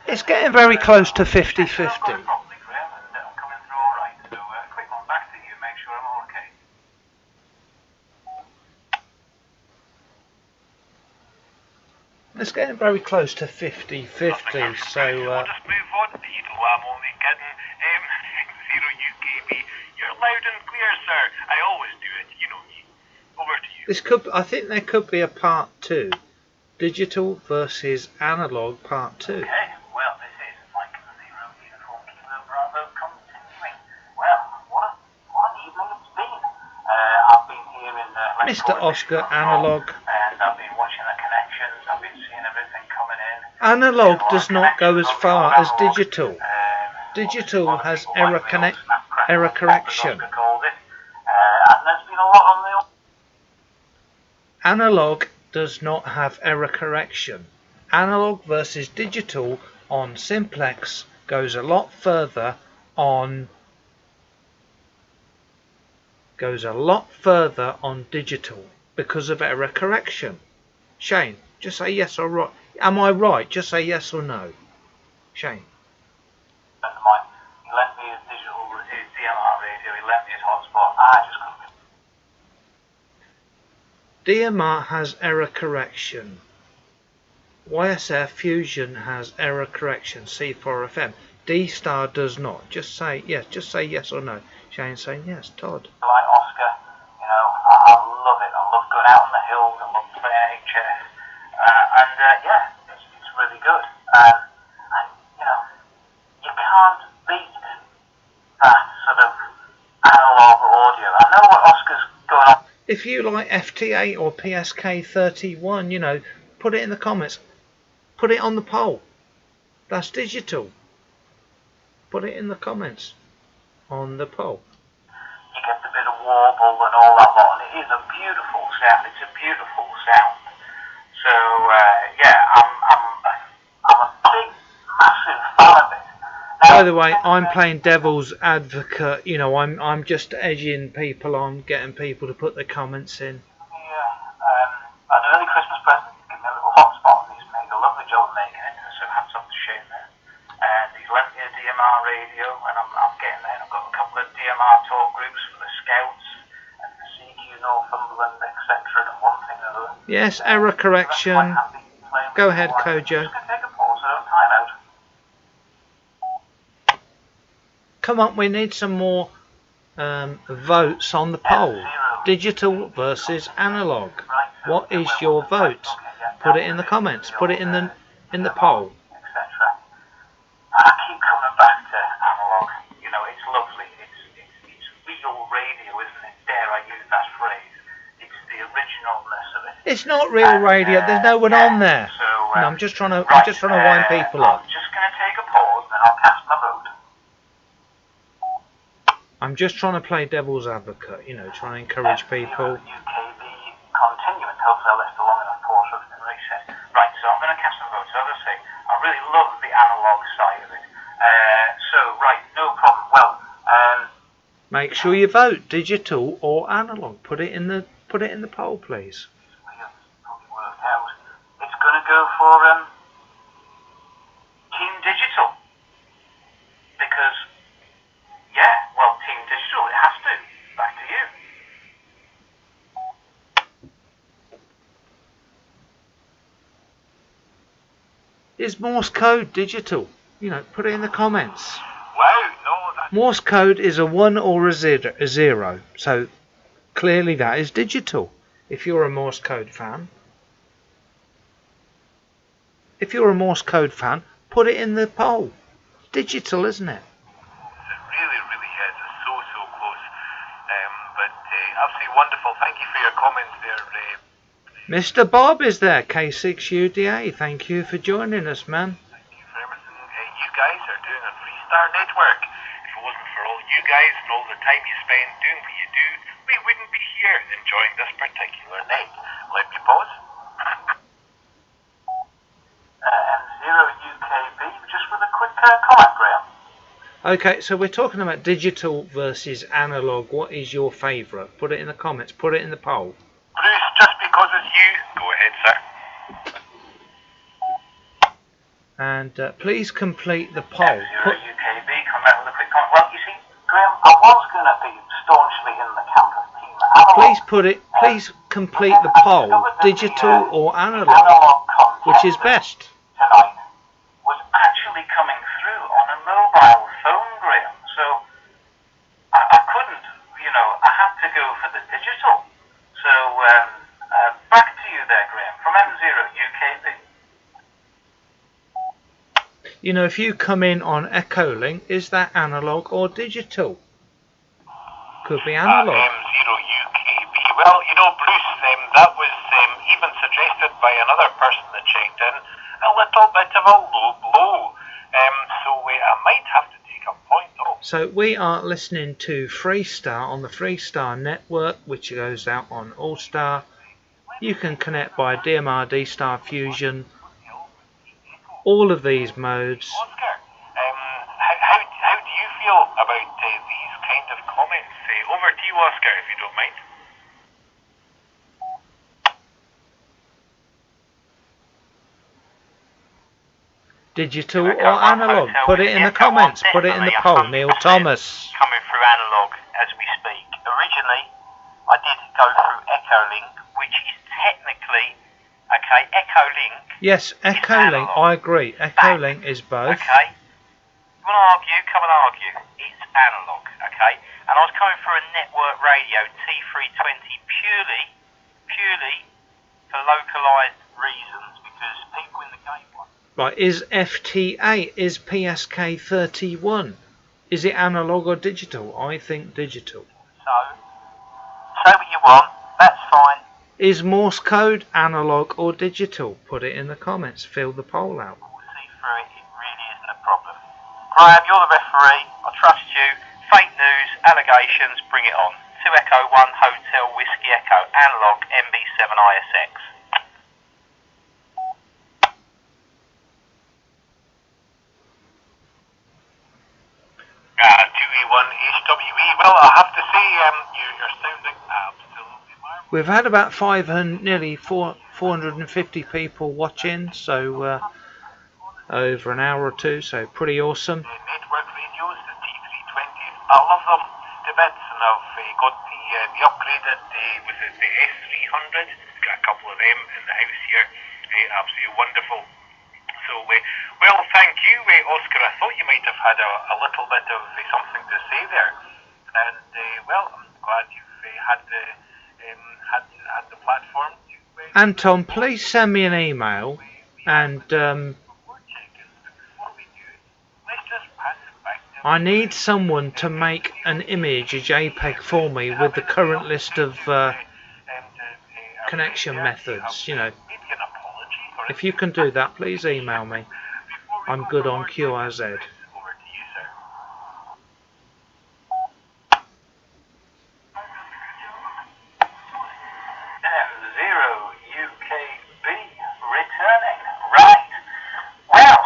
It's getting very close to 50-50. It's getting very close to 50-50, so Just move on. You know, I'm only kidding. M0 UKB. You're loud and clear, sir. I always do it, you know. Over to you. I think there could be a part 2. Digital versus analog part 2. Okay, well, this is Mike 0 Uniform Kilo Bravo continuing. Well, what an evening it's been. I've been here in Mr. Oscar Analog. and I've been watching the connections. I've been seeing everything coming in. Analog does not go as far as digital. Digital has error correction. And there's been a lot on the. Analog does not have error correction. Analog versus digital on simplex goes a lot further on digital because of error correction. Shane, just say yes or right. Am I right? Just say yes or no. Shane. He lent me his digital, his DMR radio, he lent me his hotspot. I just couldn't. DMR has error correction. YSF Fusion has error correction. C4FM. D-Star does not. Just say yes or no. Shane's saying yes. Todd. Like Oscar, you know, I love it. I love going out on the hills. I love playing HS. Yeah, it's really good. And, you know, you can't beat that sort of analog audio. I know what Oscar's going on. If you like FT8 or PSK31, you know, put it in the comments. Put it on the poll. That's digital. Put it in the comments on the poll. You get the bit of warble and all that lot, and it is a beautiful sound. It's a beautiful sound. So yeah, I'm a big, massive fan of it. By the way, I'm playing devil's advocate. You know, I'm just edging people on, getting people to put their comments in. An early Christmas present. Give me a little hotspot. He's made a lovely job making it. So hats off to Shane there. And he's lent me a DMR radio, and I'm getting there. I've got a couple of DMR talk groups for the Scouts and the CQ Northumberland, etc. And one thing or another. Yes, error correction. Go ahead, Kojo. I'm just going to take a pause. I don't time out. Come on, we need some more votes on the poll. Digital versus analog. What is your vote? Put it in the comments. Put it in the poll. I keep coming back to analog. You know, it's lovely. It's real radio, isn't it? Dare I use that phrase? It's the originalness of it. It's not real radio. There's no one on there. So, No, I'm just trying to wind people up. I'm just going to take a pause, then I'll cast my vote. I'm just trying to play devil's advocate. You know, trying to encourage people. UKB continuing. Hopefully I left a long enough pause for it to reset. Right, so I'm going to cast my vote. So as I say, I really love the analog side of it. So right, no problem. Well, make sure you vote digital or analog. Put it in the poll, please. probably worked out. It's going to go for Team Digital because yeah, well, Team Digital, it has to. Back to you. Is Morse code digital? You know, put it in the comments. Wow, no, that's Morse code is a 1 or a 0. So clearly that is digital. If you're a Morse code fan. If you're a Morse code fan, put it in the poll. Digital, isn't it? it really, really is. It's so, so close. But absolutely wonderful. Thank you for your comments there, Mr. Bob is there, K6UDA. Thank you for joining us, man. Thank you for everything you guys are doing on Freestar Network. If it wasn't for all you guys and all the time you spend doing what you do, we wouldn't be here enjoying this particular night. Let me pause. M0UKB, just with a quick comment, Graham. Okay, so we're talking about digital versus analog. What is your favourite? Put it in the comments. Put it in the poll. Bruce, just because it's you, go ahead, sir. And please complete the poll. M0UKB, come back with a quick comment. Well, you see, Graham, I was going to be staunchly in the camp of Team Analogue. Please complete the poll. Digital or analog? Which is best? Tonight was actually coming through on a mobile phone, Graham. So I couldn't, I had to go for the digital. So back to you there, Graham, from M0UKB. You know, if you come in on Echolink, is that analog or digital? Could be analog. M0UKB. Well, Bruce, that was even suggested by another person that checked in, a little bit of a low blow. So I might have to take a point off. So we are listening to Freestar on the Freestar network, which goes out on All Star. You can connect by DMR, D-Star Fusion, all of these modes. Oscar, how do you feel about these kind of comments? Over to you, Oscar, if you don't mind. Digital or analog? Put it in the comments. Put it in the poll. Neil Thomas. Coming through analog as we speak. Originally, I did go through Echolink, which is technically, Echolink. Yes, Echolink. I agree. Echolink is both. Okay. You want to argue? Come and argue. It's analog. Okay. And I was coming through a network radio T320 purely for localised reasons because people in the gateway. Right, is FT8, is PSK 31? Is it analog or digital? I think digital. So, say what you want, that's fine. Is Morse code analog or digital? Put it in the comments, fill the poll out. We'll see through it, it really isn't a problem. Graham, you're the referee, I trust you. Fake news, allegations, bring it on. 2 Echo 1 Hotel Whiskey Echo, analog MB7 ISX. Well, I have to say, you're sounding absolutely marvellous. We've had about 450 people watching, so over an hour or two, so pretty awesome. Network radios, the T320s, I love them to bits, and I've got the upgraded, was it the S300? Got a couple of them in the house here, absolutely wonderful. So, well, thank you, Oscar. I thought you might have had a little bit of something to say there. And, well, I'm glad you've had the platform. Anton, please send me an email and I need someone to make an image, a JPEG for me with the current list of connection methods, If you can do that, please email me. I'm good on QRZ. M0UKB returning. Right. Well,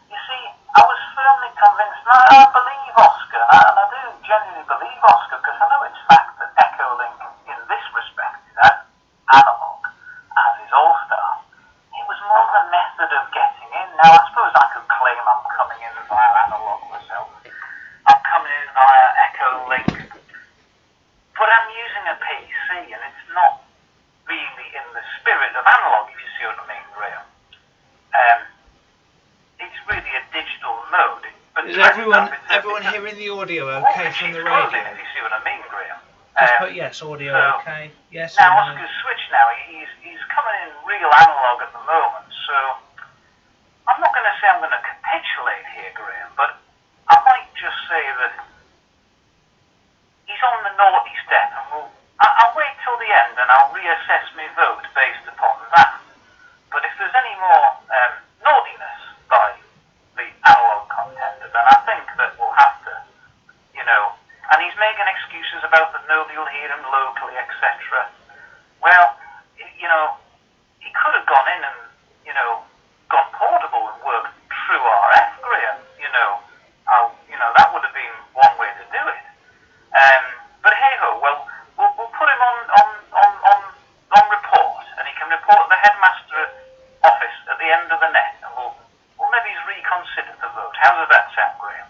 you see, I was firmly convinced, and I believe Oscar, and I do genuinely believe Oscar, because I know it's fact that Echolink, in this respect, is analog, as is All-Star. It was more the method of getting in. Now, I suppose I could claim I'm coming in via analog myself. I'm coming in via Echolink. But I'm using a PC, and it's not really in the spirit of analog, if you see what I mean, Graham. Is everyone hearing the audio okay from the radio? If you see what I mean, Graham. Just put yes, audio okay. Yes. Now Oscar's switched now. He's coming in real analog at the moment, so I'm not going to say I'm going to capitulate here, Graham, but I might just say that he's on the naughty step, and I'll wait till the end and I'll reassess my vote based upon that. But if there's any more naughtiness by the analog contender, then I think that we'll have to, and he's making excuses about that nobody'll hear him locally, etc. Well, he could have gone in and, got portable and worked through RF, Graham. That would have been one way to do it. But hey ho, well, we'll put him on report, and he can report at the headmaster office at the end of the net, and we'll maybe reconsider the vote. How does that sound, Graham?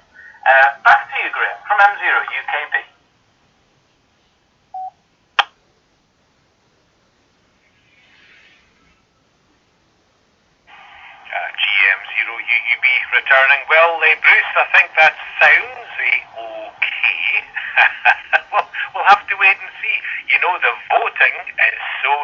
Back to you, Graham, from M0 UKB. GM0 UUB returning. Well, Bruce, I think that sounds okay. We'll have to wait and see. The voting is so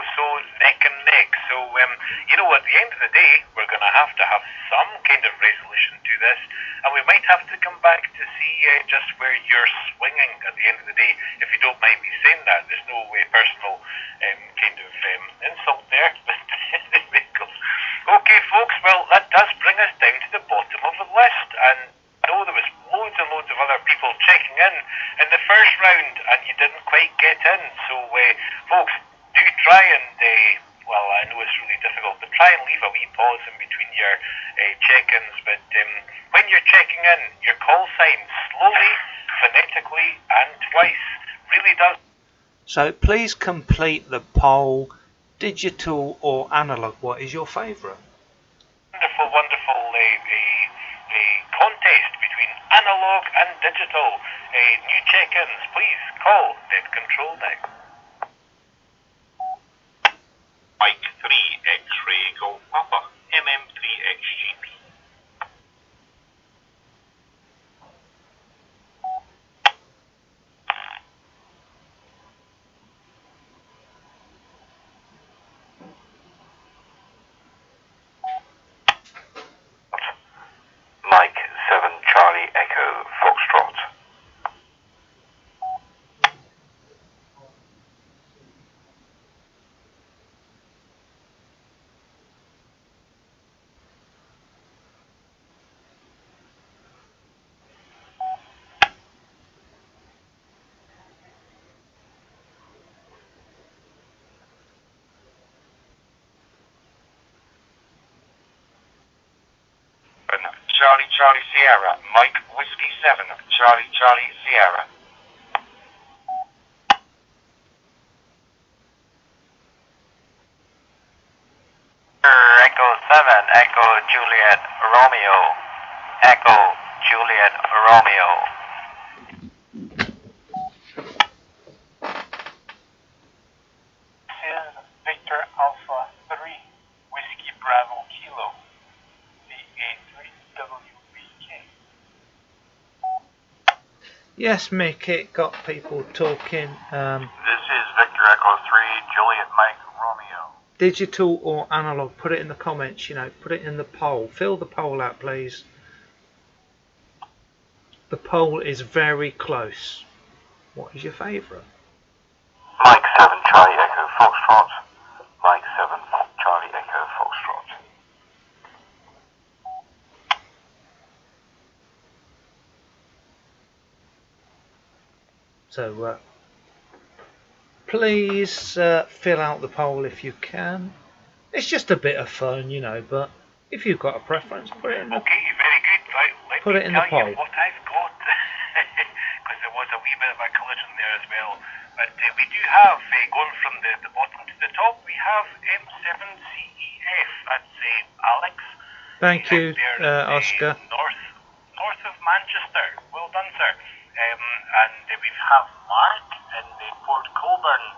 neck and neck. So, at the end of the day, we're going to have some kind of resolution to this, and we might have to come back to see just where you're swinging at the end of the day, if you don't mind me saying that. There's no personal kind of insult there. Anyway, okay, folks, well, that does bring us down to the bottom of the list, and I know there was loads and loads of other people checking in the first round, and you didn't quite get in. So, folks, do try and, well, I know it's really difficult, but try and leave a wee pause in between your check-ins. But when you're checking in, your call sign slowly, phonetically, and twice really does. So please complete the poll. Digital or analog? What is your favourite? Wonderful contest between analog and digital. New check-ins, please call Net Control now. Mike 3 X-ray Golf Papa, MM3 XGP. Mike 7 Charlie Echo Foxtrot. Charlie Charlie Sierra, Mike Whiskey 7 Charlie Charlie Sierra. Echo 7 Echo Juliet Romeo, Echo Juliet Romeo. This is Victor Alpha 3 Whiskey Bravo Kilo, VA3WBK. Yes, Mick, it got people talking. This is Victor Echo 3, Juliet Mike Romeo. Digital or analog? Put it in the comments, put it in the poll. Fill the poll out, please. The poll is very close. What is your favourite? Mike 7 Charlie Echo Foxtrot. Mike 7 Charlie Echo Foxtrot. So please fill out the poll if you can. It's just a bit of fun, but if you've got a preference, put it in the Okay, very good. Right, let Put me it in the tell poll. you what I've got, because there was a wee bit of a collision there as well. But we do have, going from the bottom to the top, we have M7CEF. That's Alex. Thank you, There, Oscar. North of Manchester. Well done, sir. And we have Mark in the Port Colborne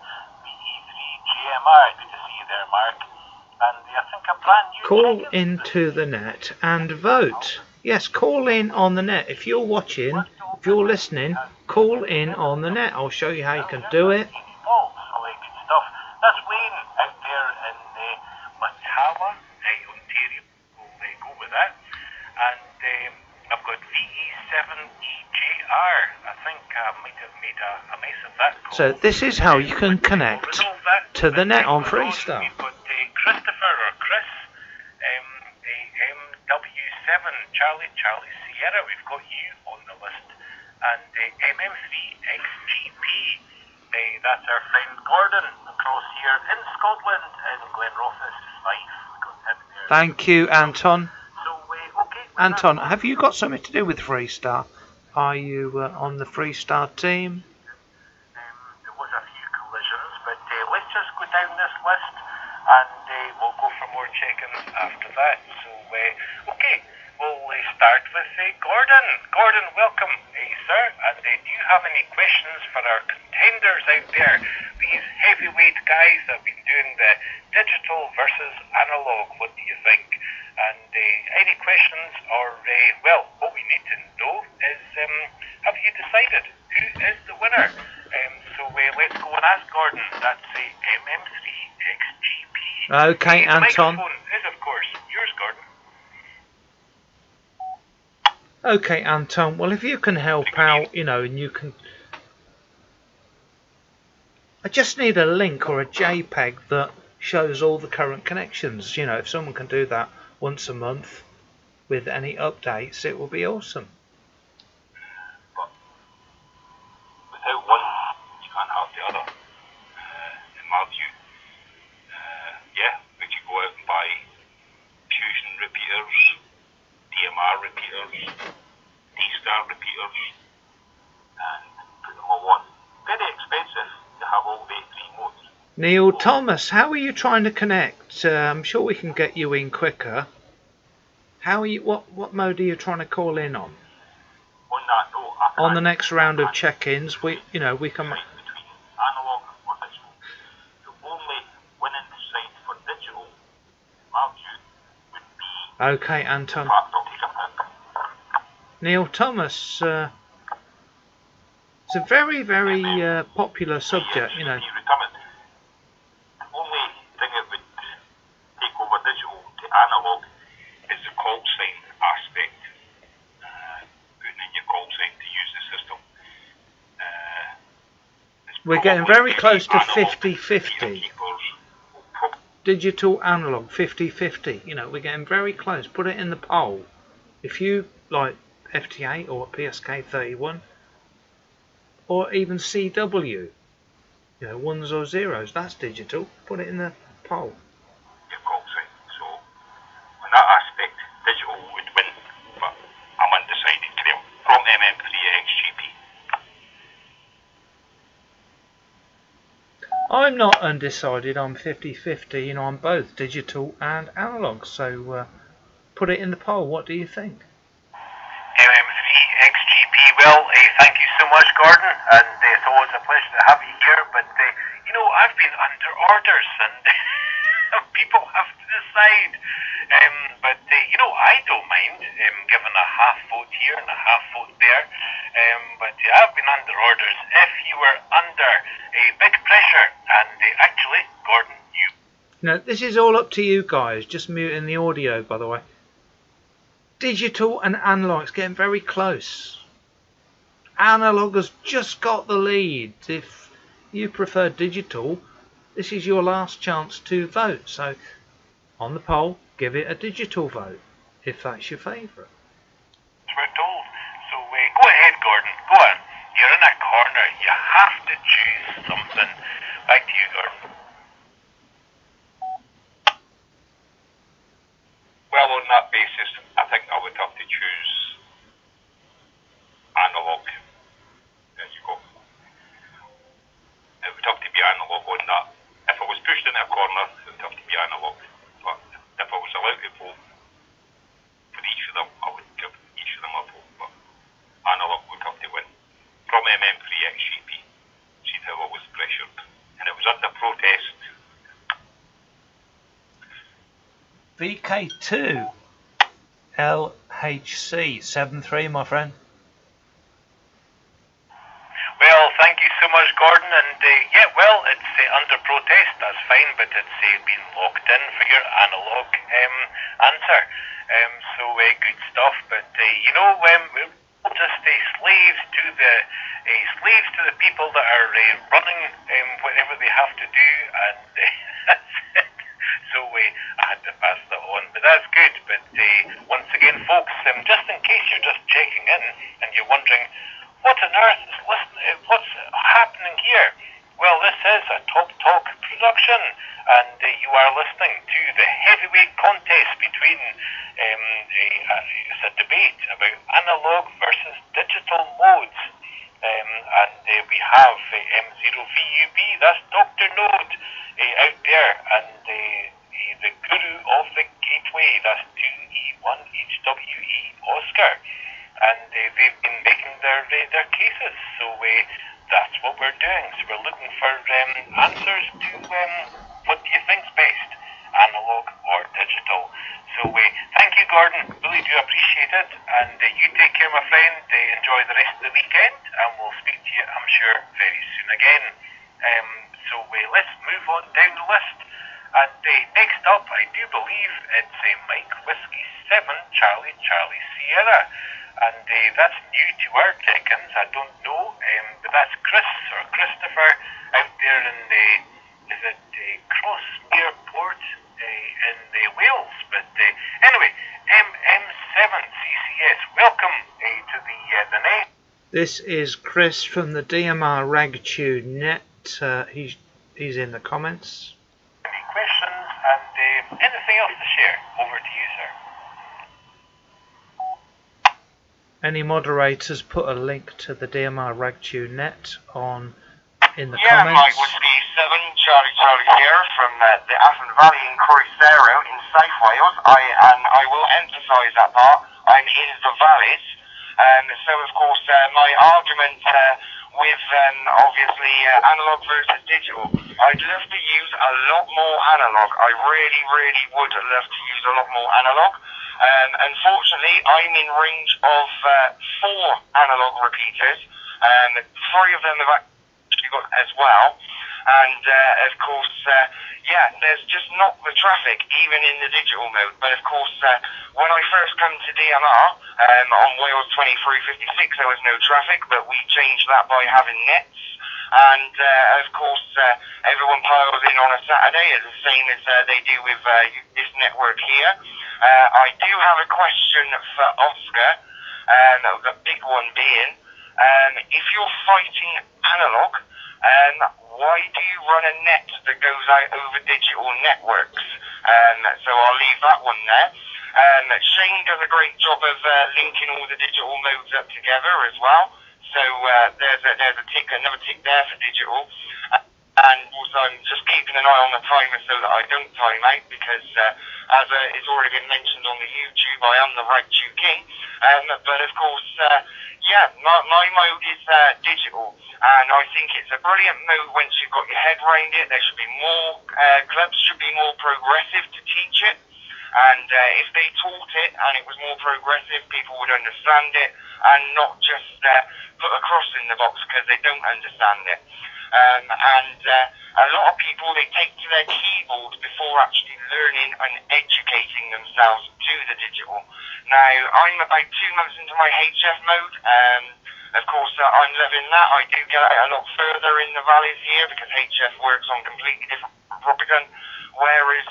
BE3GMR. Good to see you there, Mark. And I think a brand new Call check-in. into the net and vote. Yes, call in on the net. If you're watching, if you're listening, call in on the net. I'll show you how you can do it. Selected stuff. That's Wayne out there in Ottawa, Ontario. We'll go with that. And I've got VE7EJR. I think I might have made a mess of that call. So this is how you can connect to the net on Freestar. We've got Christopher or Chris, MW7 Charlie Sierra. We've got you on the list, and MM3XGP. That's our friend Gordon across here in Scotland in Glenrothes 5. We've got him there. Thank you, Anton. So, okay. Anton, have you got something to do with Freestar? Are you on the Freestar team? There was a few collisions, but let's just go down this list and we'll go for more check-ins after that. So, okay, we'll start with Gordon. Gordon, welcome, sir. And do you have any questions for our contenders out there? These heavyweight guys that have been doing the digital versus analog. What do you think? And any questions or, well, what we need to know is, have you decided who is the winner? So let's go and ask Gordon. That's MM3XGP. Okay, The Anton. microphone is, of course, yours, Gordon. Okay, Anton. Well, if you can help out, and you can... I just need a link or a JPEG that shows all the current connections. If someone can do that once a month with any updates, it will be awesome. But without one, you can't have the other. In my view, we could go out and buy fusion repeaters, DMR repeaters, D-Star repeaters, and put them all on. Very expensive to have all the 3 modes. Neil Thomas, how are you trying to connect? I'm sure we can get you in quicker. How are you? What mode are you trying to call in on? On that note, On the next round of check-ins, we can. Between analog or digital, the only winning site for digital, in my view, would be. Okay, Anton. Neil Thomas. It's a very, very popular subject, The only thing that would take over digital to analog is the call sign aspect. Putting in your call sign to use the system. We're getting very close to 50-50. Digital analog 50-50. We're getting very close. Put it in the poll. If you like FT8 or PSK31 or even CW, ones or zeros, that's digital. Put it in the poll. Your call sign. So on that aspect, digital would win, but I'm undecided. From MM3XGP. I'm not undecided. I'm 50-50. I'm both digital and analog. So put it in the poll. What do you think? MM3XGP. Well, thank you so much, Gordon, and it's always a pleasure to have you here. But I've been under orders, and people have to decide. But I don't mind giving a half vote here and a half vote there. But I've been under orders. If you were under a big pressure, and actually, Gordon, you. No, this is all up to you guys. Just muting the audio, by the way. Digital and analog, it's getting very close. Analog has just got the lead. If you prefer digital, this is your last chance to vote. So on the poll, give it a digital vote if that's your favourite. We're told. So go ahead, Gordon. Go on. You're in a corner. You have to choose something. Back to you, Gordon. Well, on that basis, I think I would have to choose analog. There you go. It would have to be analog on that. If I was pushed into a corner, it would have to be analog. But if I was allowed to vote for each of them, I would give each of them a vote. But analog would have to win. From MM3XGP. See how I was pressured. And it was under protest. VK2 L HC73, my friend. Well, thank you so much, Gordon. And yeah, well, it's under protest, that's fine, but it's been locked in for your analog answer. So good stuff. But you know, we're all just slaves to the people that are running whatever they have to do, and that's it. So I had to pass that on, but that's good. But once again, folks, just in case you're just checking in and you're wondering, what on earth is what's happening here? Well, this is a Top Talk production, and you are listening to the heavyweight contest between it's a debate about analog versus digital modes. And we have M0VUB, that's Dr. Node out there, and the guru of the gateway, that's 2E1HWE Oscar. And they've been making their cases, so that's what we're doing. So we're looking for answers to what do you think's best, analog or digital. So thank you, Gordon, really do appreciate it, and you take care, my friend. Enjoy the rest of the weekend, and we'll speak to you, I'm sure, very soon again. So let's move on down the list. And next up, I do believe it's Mike Whiskey 7 Charlie Sierra. And that's new to our check-ins, I don't know, but that's Chris or Christopher out there in is it Crossmere Port in Wales. But anyway, MM7 CCS, welcome to the name. This is Chris from the DMR Ragtune Net. He's in the comments. Any questions and anything else to share? Over to you, sir. Any moderators put a link to the DMR Ragtune Net in the Yeah, comments? Mike Whiskey 7 Charlie here from the Afton Valley in Croesero in South Wales. I will emphasise that part. I'm in the valleys. So of course my argument with obviously analog versus digital, I'd love to use a lot more analog. I really would love to use a lot more analog. Unfortunately, I'm in range of 4 analog repeaters. 3 of them have actually got as well. And of course, yeah, there's just not the traffic, even in the digital mode. But of course, when I first come to DMR on Wales 2356, there was no traffic, but we changed that by having nets. And of course, everyone piles in on a Saturday, the same as they do with this network here. I do have a question for Oscar, the big one being, if you're fighting analog, why do you run a net that goes out over digital networks? So I'll leave that one there. Shane does a great job of linking all the digital modes up together as well. So there's a tick, another tick there for digital. And also I'm just keeping an eye on the timer so that I don't time out, because as it's already been mentioned on the YouTube, I am the Ragtune King. But of course, yeah, my mode is digital, and I think it's a brilliant mode once you've got your head around it. There should be more, clubs should be more progressive to teach it, and if they taught it and it was more progressive, people would understand it and not just put a cross in the box because they don't understand it. And a lot of people, they take to their keyboard before actually learning and educating themselves to the digital. Now, I'm about 2 months into my HF mode. Of course, I'm loving that. I do get out a lot further in the valleys here because HF works on completely different propaganda, whereas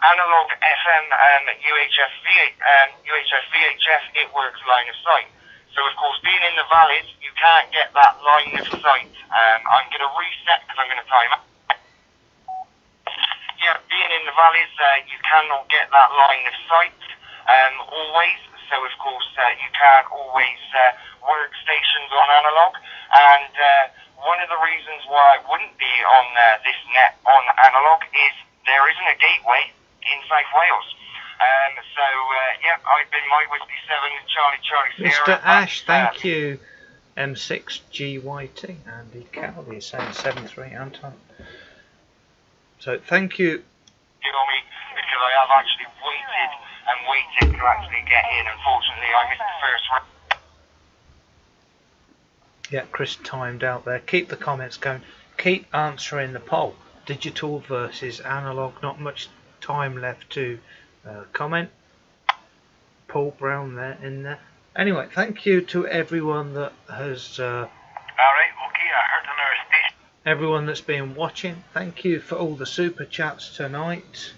analog FM, UHF, VHF, it works line of sight. So, of course, being in the valleys, you can't get that line of sight. I'm going to reset because I'm going to time out. Yeah, being in the valleys, you cannot get that line of sight always. So, of course, you can't always work stations on analog. And one of the reasons why I wouldn't be on this net on analog is there isn't a gateway in South Wales. So, yeah, I've been Mike Whiskey 7 Charlie Sierra. Mr. Ash, thank you. M6GYT, Andy Cowley saying 73 Anton. So, thank you. You know me, because I have actually waited and waited to actually get in. Unfortunately, I missed the first round. Yeah, Chris timed out there. Keep the comments going. Keep answering the poll. Digital versus analog. Not much time left to comment. Paul Brown there in there. Anyway, thank you to everyone that has. Alright, okay, I heard another station. Everyone that's been watching. Thank you for all the super chats tonight.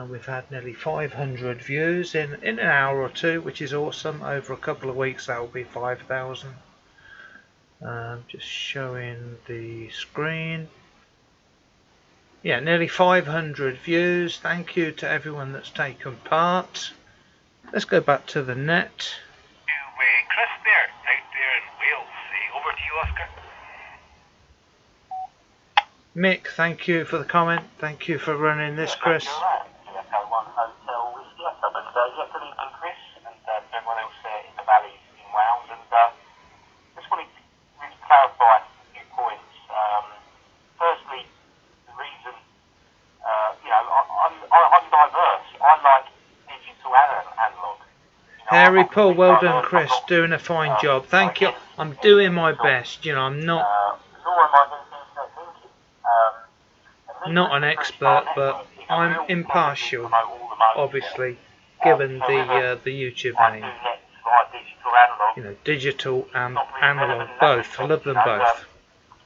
We've had nearly 500 views in an hour or two, which is awesome. Over a couple of weeks, that will be 5,000. Just showing the screen. Yeah, nearly 500 views. Thank you to everyone that's taken part. Let's go back to the net. To Chris there, out there in Wales. Over to you, Oscar. Mick, thank you for the comment. Thank you for running this, Chris. Chris, and everyone else in the valleys in Wales, and just wanted to really clarify a few points. Firstly, the reason, I'm diverse. I like digital and analog. Harry Paul, well done, Chris. Doing a fine job. Thank you. I'm doing my best. You know, I'm not an expert, but I'm impartial, obviously, given the YouTube name. You know, digital and analog, both. I love them both.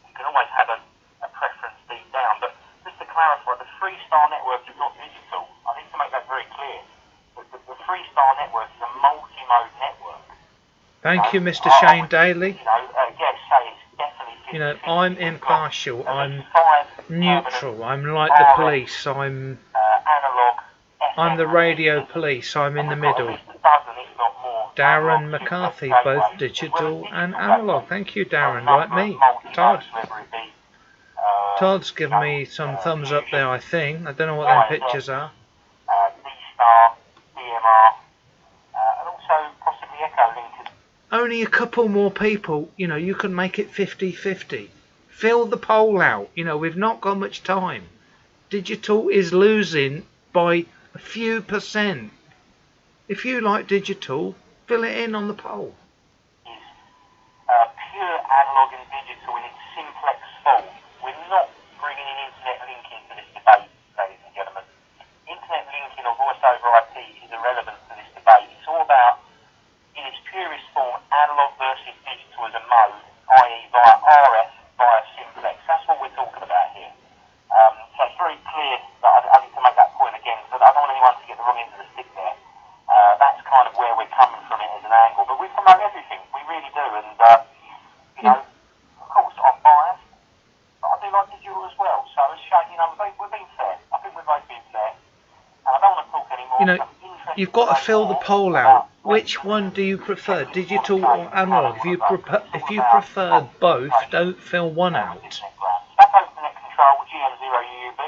You can always have a preference deep down, but just to clarify, the Freestar network is not digital. I need to make that very clear. The Freestar network is a multi-mode network. Thank you, Mr. Shane Daly. You know, I'm impartial. I'm neutral. I'm like the police. I'm the radio police. I'm in the middle. Darren McCarthy, both digital and analog. Thank you, Darren. Like me, Todd. Todd's given me some thumbs up there, I think. I don't know what them pictures are. Only a couple more people, you know, you can make it 50-50. Fill the poll out. You know, we've not got much time. Digital is losing by a few %. If you like digital, fill it in on the poll. Pure analog and digital in its simplex form. We're not bringing in internet linking to this debate, ladies and gentlemen. Internet linking or voice over IP is irrelevant to this debate. It's all about, in its purest form, analog versus digital as a mode, i.e. via RF, via simplex. That's what we're talking about here. So it's very clear that I need to make that point again, because I don't want anyone to get the wrong end of the stick there. That's kind of where we're coming from it as an angle. But we promote everything, we really do. And, you know, of course, I'm biased, but I do like digital as well. So it's showing, you know, we're being fair. I think we're both being fair. And I don't want to talk anymore. You know, you've got to fill the poll out. Which one do you prefer, digital or analog? If you prefer both, don't fill one out. Back over to net control GM0UUB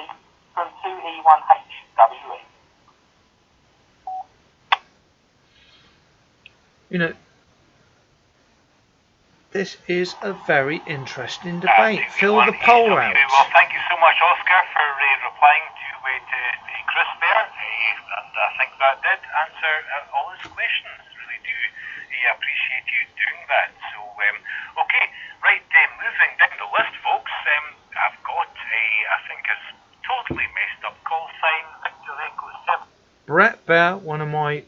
from 2E1HWE. You know, this is a very interesting debate. Fill the poll out. Well, thank you so much, Oscar, for replying to Chris there, and I think that did answer all his questions. Really do appreciate you doing that. So, okay, right, moving down the list, folks, I've got I think a totally messed up call sign, Victor Echo 7. Brett Bear, one of my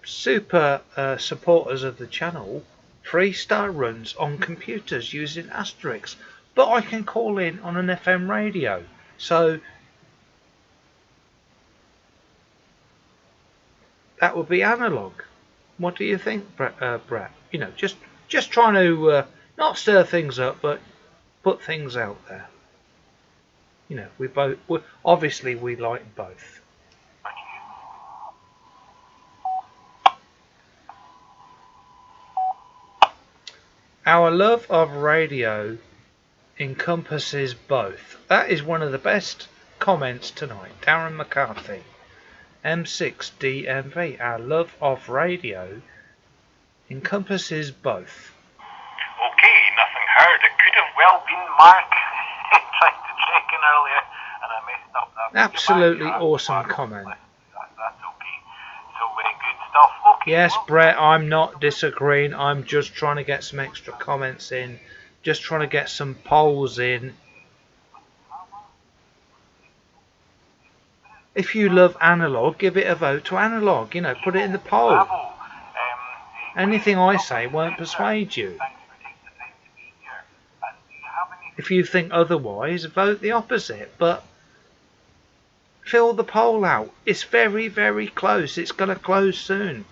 super supporters of the channel, Freestar runs on computers using Asterix, but I can call in on an FM radio. So that would be analog. What do you think, Brett? You know, just trying to not stir things up, but put things out there. You know, we obviously like both. Our love of radio encompasses both. That is one of the best comments tonight. Darren McCarthy. M6DMV. Our love of radio encompasses both. Okay, nothing heard. It could have well been Mark. Tried to check in earlier and I messed up that. Absolutely awesome comment. That's okay. stuff. Okay, Yes, well, Brett, I'm not disagreeing. I'm just trying to get some extra comments in. Just trying to get some polls in. If you love Analogue, give it a vote to Analogue. You know, put it in the poll. Bravo. Anything I say won't persuade you. Thanks for taking the time to be here. And do you have any... If you think otherwise, vote the opposite. But fill the poll out. It's very, very close. It's going to close soon.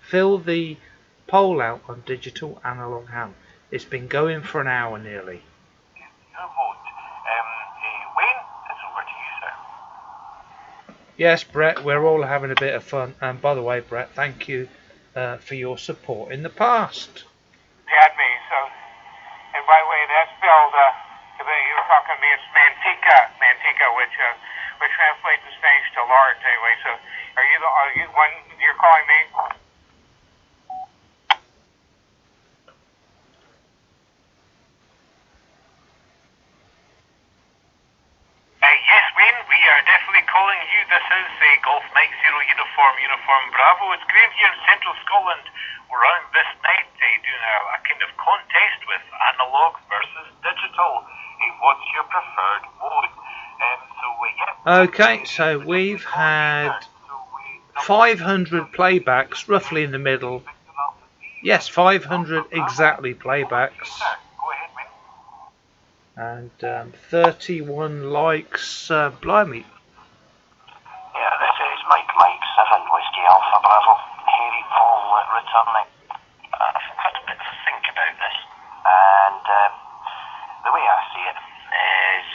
Fill the poll out on Digital Analog Ham. It's been going for an hour nearly. Your vote. Wayne, it's over to you, sir. Yes, Brett, we're all having a bit of fun. And by the way, Brett, thank you for your support in the past. You had me, so, and by the way, that's spelled, you were talking to me, it's Manteca, which translates in Spanish to lard, anyway, so, are you one, you're calling me? Yes, Wayne, we are definitely calling you. This is Golf Mike Zero Uniform Bravo. It's Graham here in Central Scotland. We're on this night doing a kind of contest with analog versus digital. What's your preferred mode? Okay, so we've had 500 playbacks, roughly in the middle. Yes, 500 exactly playbacks. And 31 likes, blimey. Yeah, this is Mike 7 Whiskey Alpha Bravo. Harry Paul returning. I've had a bit of a think about this, and the way I see it is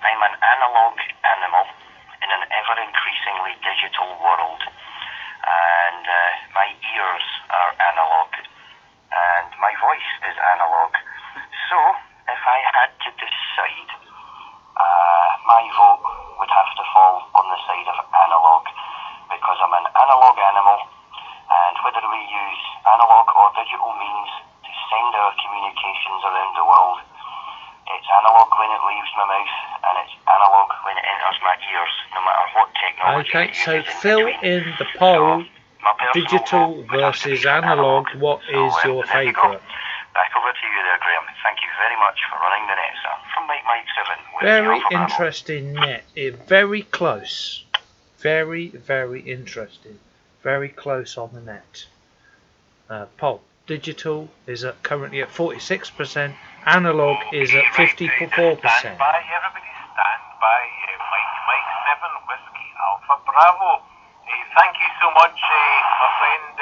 I'm an analog animal in an ever-increasingly digital world, and my ears are analog, and my voice is analog. So, if I had to decide, my vote would have to fall on the side of analog, because I'm an analog animal, and whether we use analog or digital means to send our communications around the world, it's analog when it leaves my mouth, and it's analog when it enters my ears, no matter what technology. Okay, so fill in the poll, digital versus analog, what is your favourite? Back over to you there, Graham. Thank you very much for running the net, sir. From Mike 7. Very interesting net. Very close. Very, very interesting. Very close on the net. Poll. Digital is currently at 46%. Analog is at 54%. Stand by, everybody. Stand by. Mike 7 Whiskey Alpha Bravo. Thank you so much, my friend,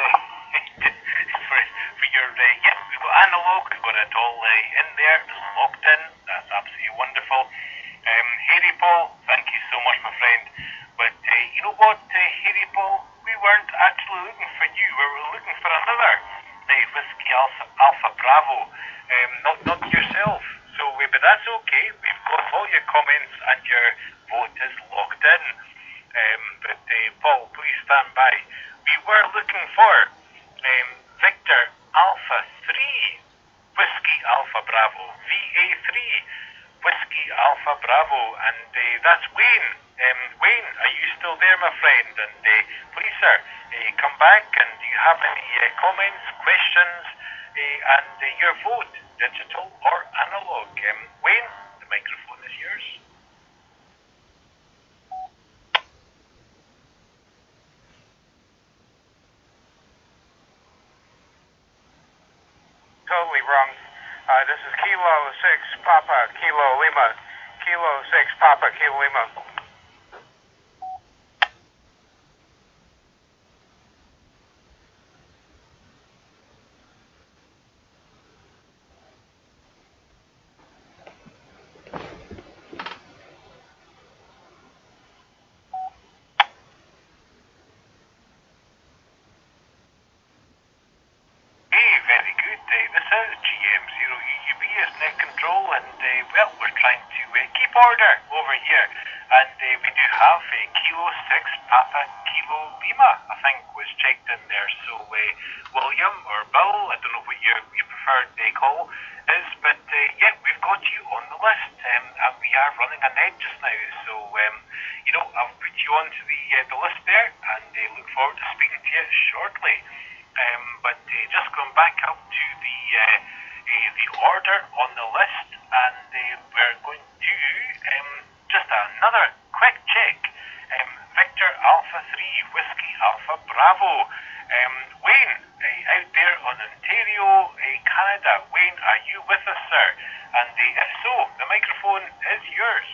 for your... yes, we've got analog. We've got it all in there. It's locked in. That's absolutely wonderful. Harry Paul, thank you so much, my friend. But you know what, Harry Paul? We weren't actually looking for you. We were looking for another Whiskey Alpha Bravo. Not yourself. So, but that's okay. We've got all your comments and your vote is locked in. But Paul, please stand by. We were looking for Victor Alpha 3 Whiskey Alpha Bravo, VA3 Whiskey Alpha Bravo, and that's Wayne. Wayne, are you still there, my friend? And please, sir, come back, and do you have any comments, questions, and your vote, digital or analog? Wayne, the microphone is yours. Totally wrong. This is Kilo 6 Papa Kilo Lima. Kilo 6 Papa Kilo Lima. Very good. This is GM0UUB as net control, and well, we're trying to keep border over here. And we do have a Kilo 6 Papa Kilo Lima, I think, was checked in there. So William or Bill, I don't know what your preferred call is, but yeah, we've got you on the list, and we are running ahead just now. So, I'll put you onto the list there, and look forward to speaking to you shortly. But just going back up to the order on the list, and we're going to just another quick check. Victor Alpha 3 Whiskey Alpha Bravo. Wayne, out there on Ontario, Canada. Wayne, are you with us, sir? And if so, the microphone is yours.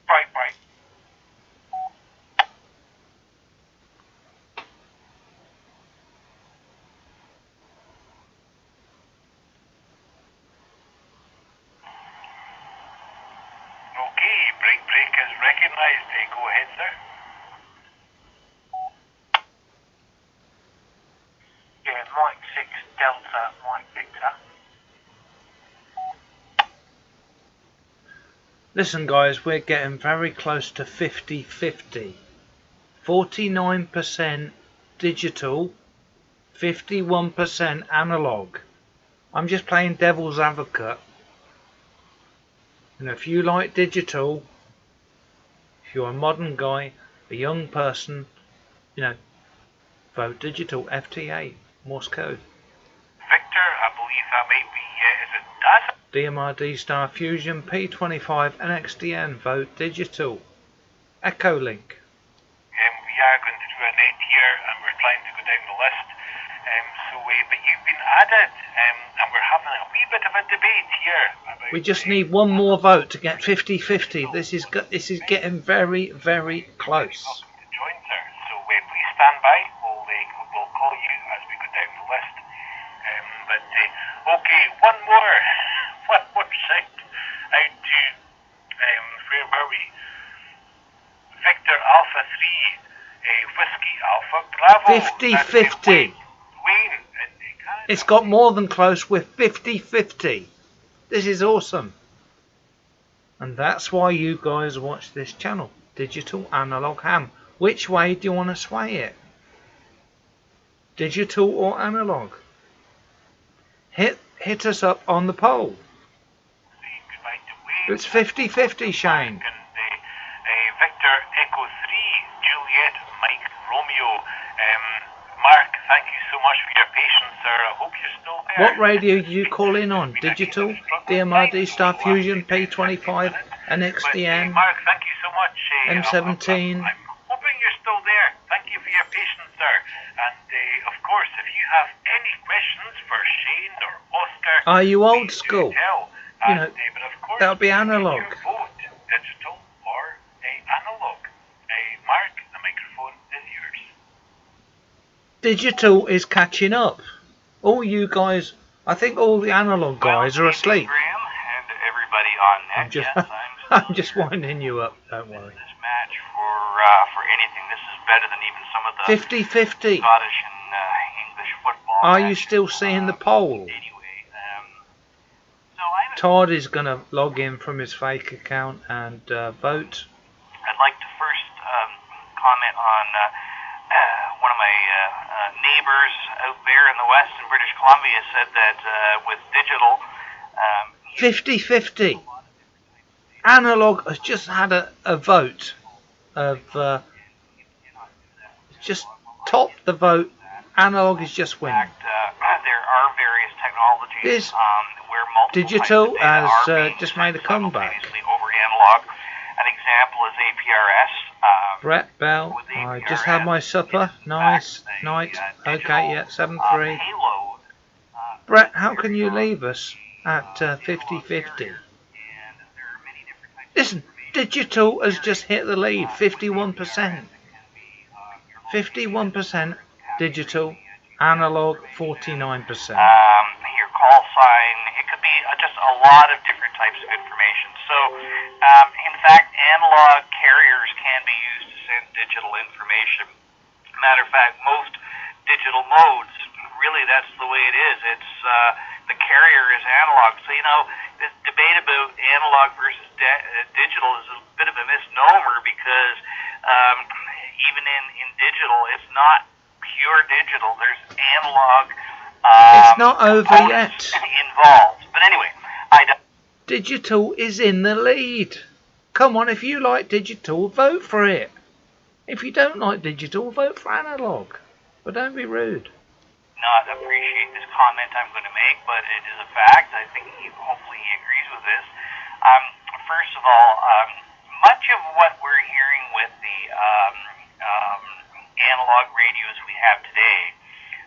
Bye. Okay, break is recognised. Go ahead, sir. Yeah, Mike 6 Delta, Mike Victor. Listen guys, we're getting very close to 50-50. 49% digital, 51% analog. I'm just playing devil's advocate. And if you like digital, if you're a modern guy, a young person, vote digital, FTA, Morse code. Victor, I believe that might be, is it DAS? DMRD Star Fusion P25 NXDN, vote digital. Echo Link. We are going to do a net here, and we're trying to go down the list. But you've been added, and we're having a wee bit of a debate here. We just need one more vote to get 50-50. This is getting very, very close. Welcome to join, sir. So please stand by. We'll call you as we go down the list. Okay, one more site out to where were we? Victor Alpha 3 Whiskey Alpha Bravo. 50-50. It's got more than close with 50-50. This is awesome. And that's why you guys watch this channel. Digital, analog, ham. Which way do you want to sway it? Digital or analog? Hit us up on the poll. It's 50-50, Shane. Victor Echo 3 Juliet Mike Romeo. Mark, thank you so much for your patience, sir. I hope you're still there. What radio do you call in on? Digital, DMRD, Star Fusion, P25, NXDN, Mark, thank you so much. M17. I'm hoping you're still there. Thank you for your patience, sir. And of course, if you have any questions for Shane or Oscar, are you old school? But of course, that'll be analog. Your vote, digital or analog. Mark, the microphone is yours. Digital is catching up. All you guys, I think all the analog guys are asleep. And everybody on net. I'm just winding you up, don't worry. This match for anything, this is better than even some of the 50-50. Scottish and English football. Are you still seeing the poll? Todd is going to log in from his fake account and vote. I'd like to first comment on one of my neighbors out there in the west in British Columbia said that with digital 50-50. Analog has just had a vote of just topped the vote. Analog is just winning. There are various technologies where multiple digital has just made a comeback. Over analog. An example is APRS. Brett Bell, I just had my supper. Nice night. Okay, yeah, 7-3. Brett, how can you leave us at 50-50? Listen, digital has just hit the lead, 51%. 51% digital, analog 49%. Your call sign, it could be just a lot of different types of information. So, in fact, analog carriers can be used to send digital information. Matter of fact, most digital modes, really that's the way it is. It's the carrier you know, this debate about analog versus digital is a bit of a misnomer because even in digital, it's not pure digital. There's analog. It's not over yet. Involved. But anyway, digital is in the lead. Come on, if you like digital, vote for it. If you don't like digital, vote for analog. But don't be rude. Not appreciate this comment I'm going to make, but it is a fact. I think hopefully he agrees with this. First of all, much of what we're hearing with the analog radios we have today,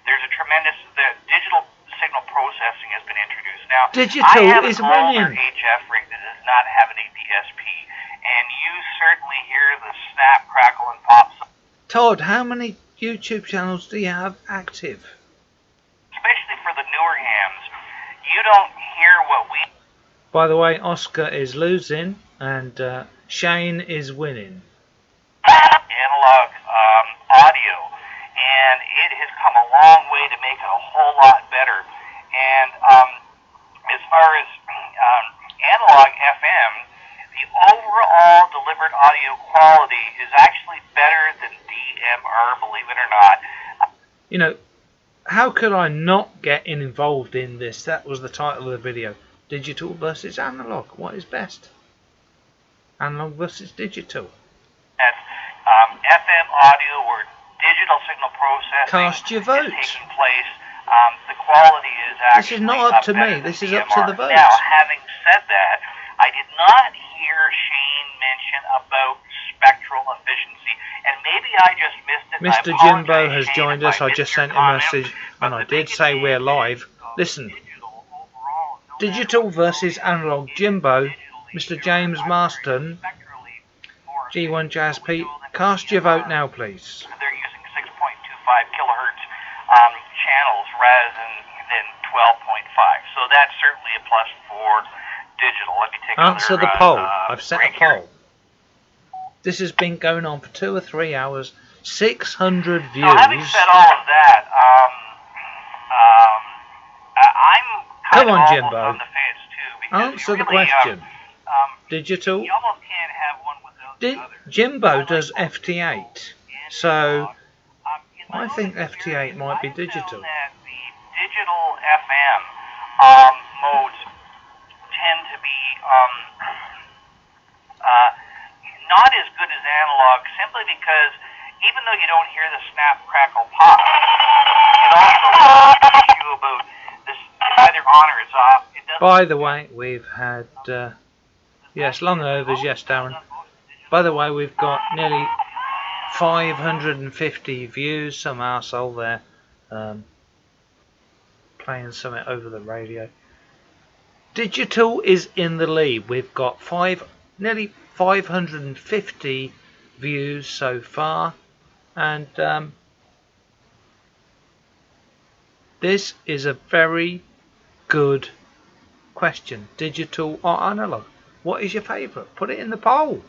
there's a tremendous digital signal processing has been introduced. Now, digital I have is an older winning. HF rig that does not have an APSP, and you certainly hear the snap, crackle, and pop. Todd, how many YouTube channels do you have active? Especially for the newer hams, you don't hear what we... By the way, Oscar is losing and Shane is winning. Analog audio, and it has come a long way to make it a whole lot better. And as far as analog FM, the overall delivered audio quality is actually better than DMR, believe it or not. You know, how could I not get involved in this? That was the title of the video. Digital versus analog. What is best? Analog versus digital. FM audio or digital signal processing Cast your vote. is taking place. The quality is actually this is not up to me. This is up to the votes. Now, having said that, I did not hear Shane mention about spectral efficiency, and maybe I just missed it. Mr. Jimbo has joined us. I just sent a message, and I did say we're live. Listen. Digital versus analog. Jimbo, Mr. James Marston, G1 Jazz Pete, cast your vote now, please. They're using 6.25 kilohertz channels rather than 12.5, so that's certainly a plus for digital. Let me take answer the poll. I've set a poll. This has been going on for 2 or 3 hours. 600 views. So having said all of that, I'm come on, Jimbo. on the fence too. Answer really, the question. Digital. You almost can't have one without the other. Jimbo does FT8, so I think FT8 might be digital. That the digital FM modes tend to be not as good as analog, simply because even though you don't hear the snap, crackle, pop, it also tells you about this. It's either on or it's off. By the way, we've had yes, long overs, yes, Darren. By the way, we've got nearly 550 views. Some arsehole there playing something over the radio. Digital is in the lead. We've got nearly 550 views so far, and this is a very good question. Digital or analog? What is your favourite? Put it in the poll.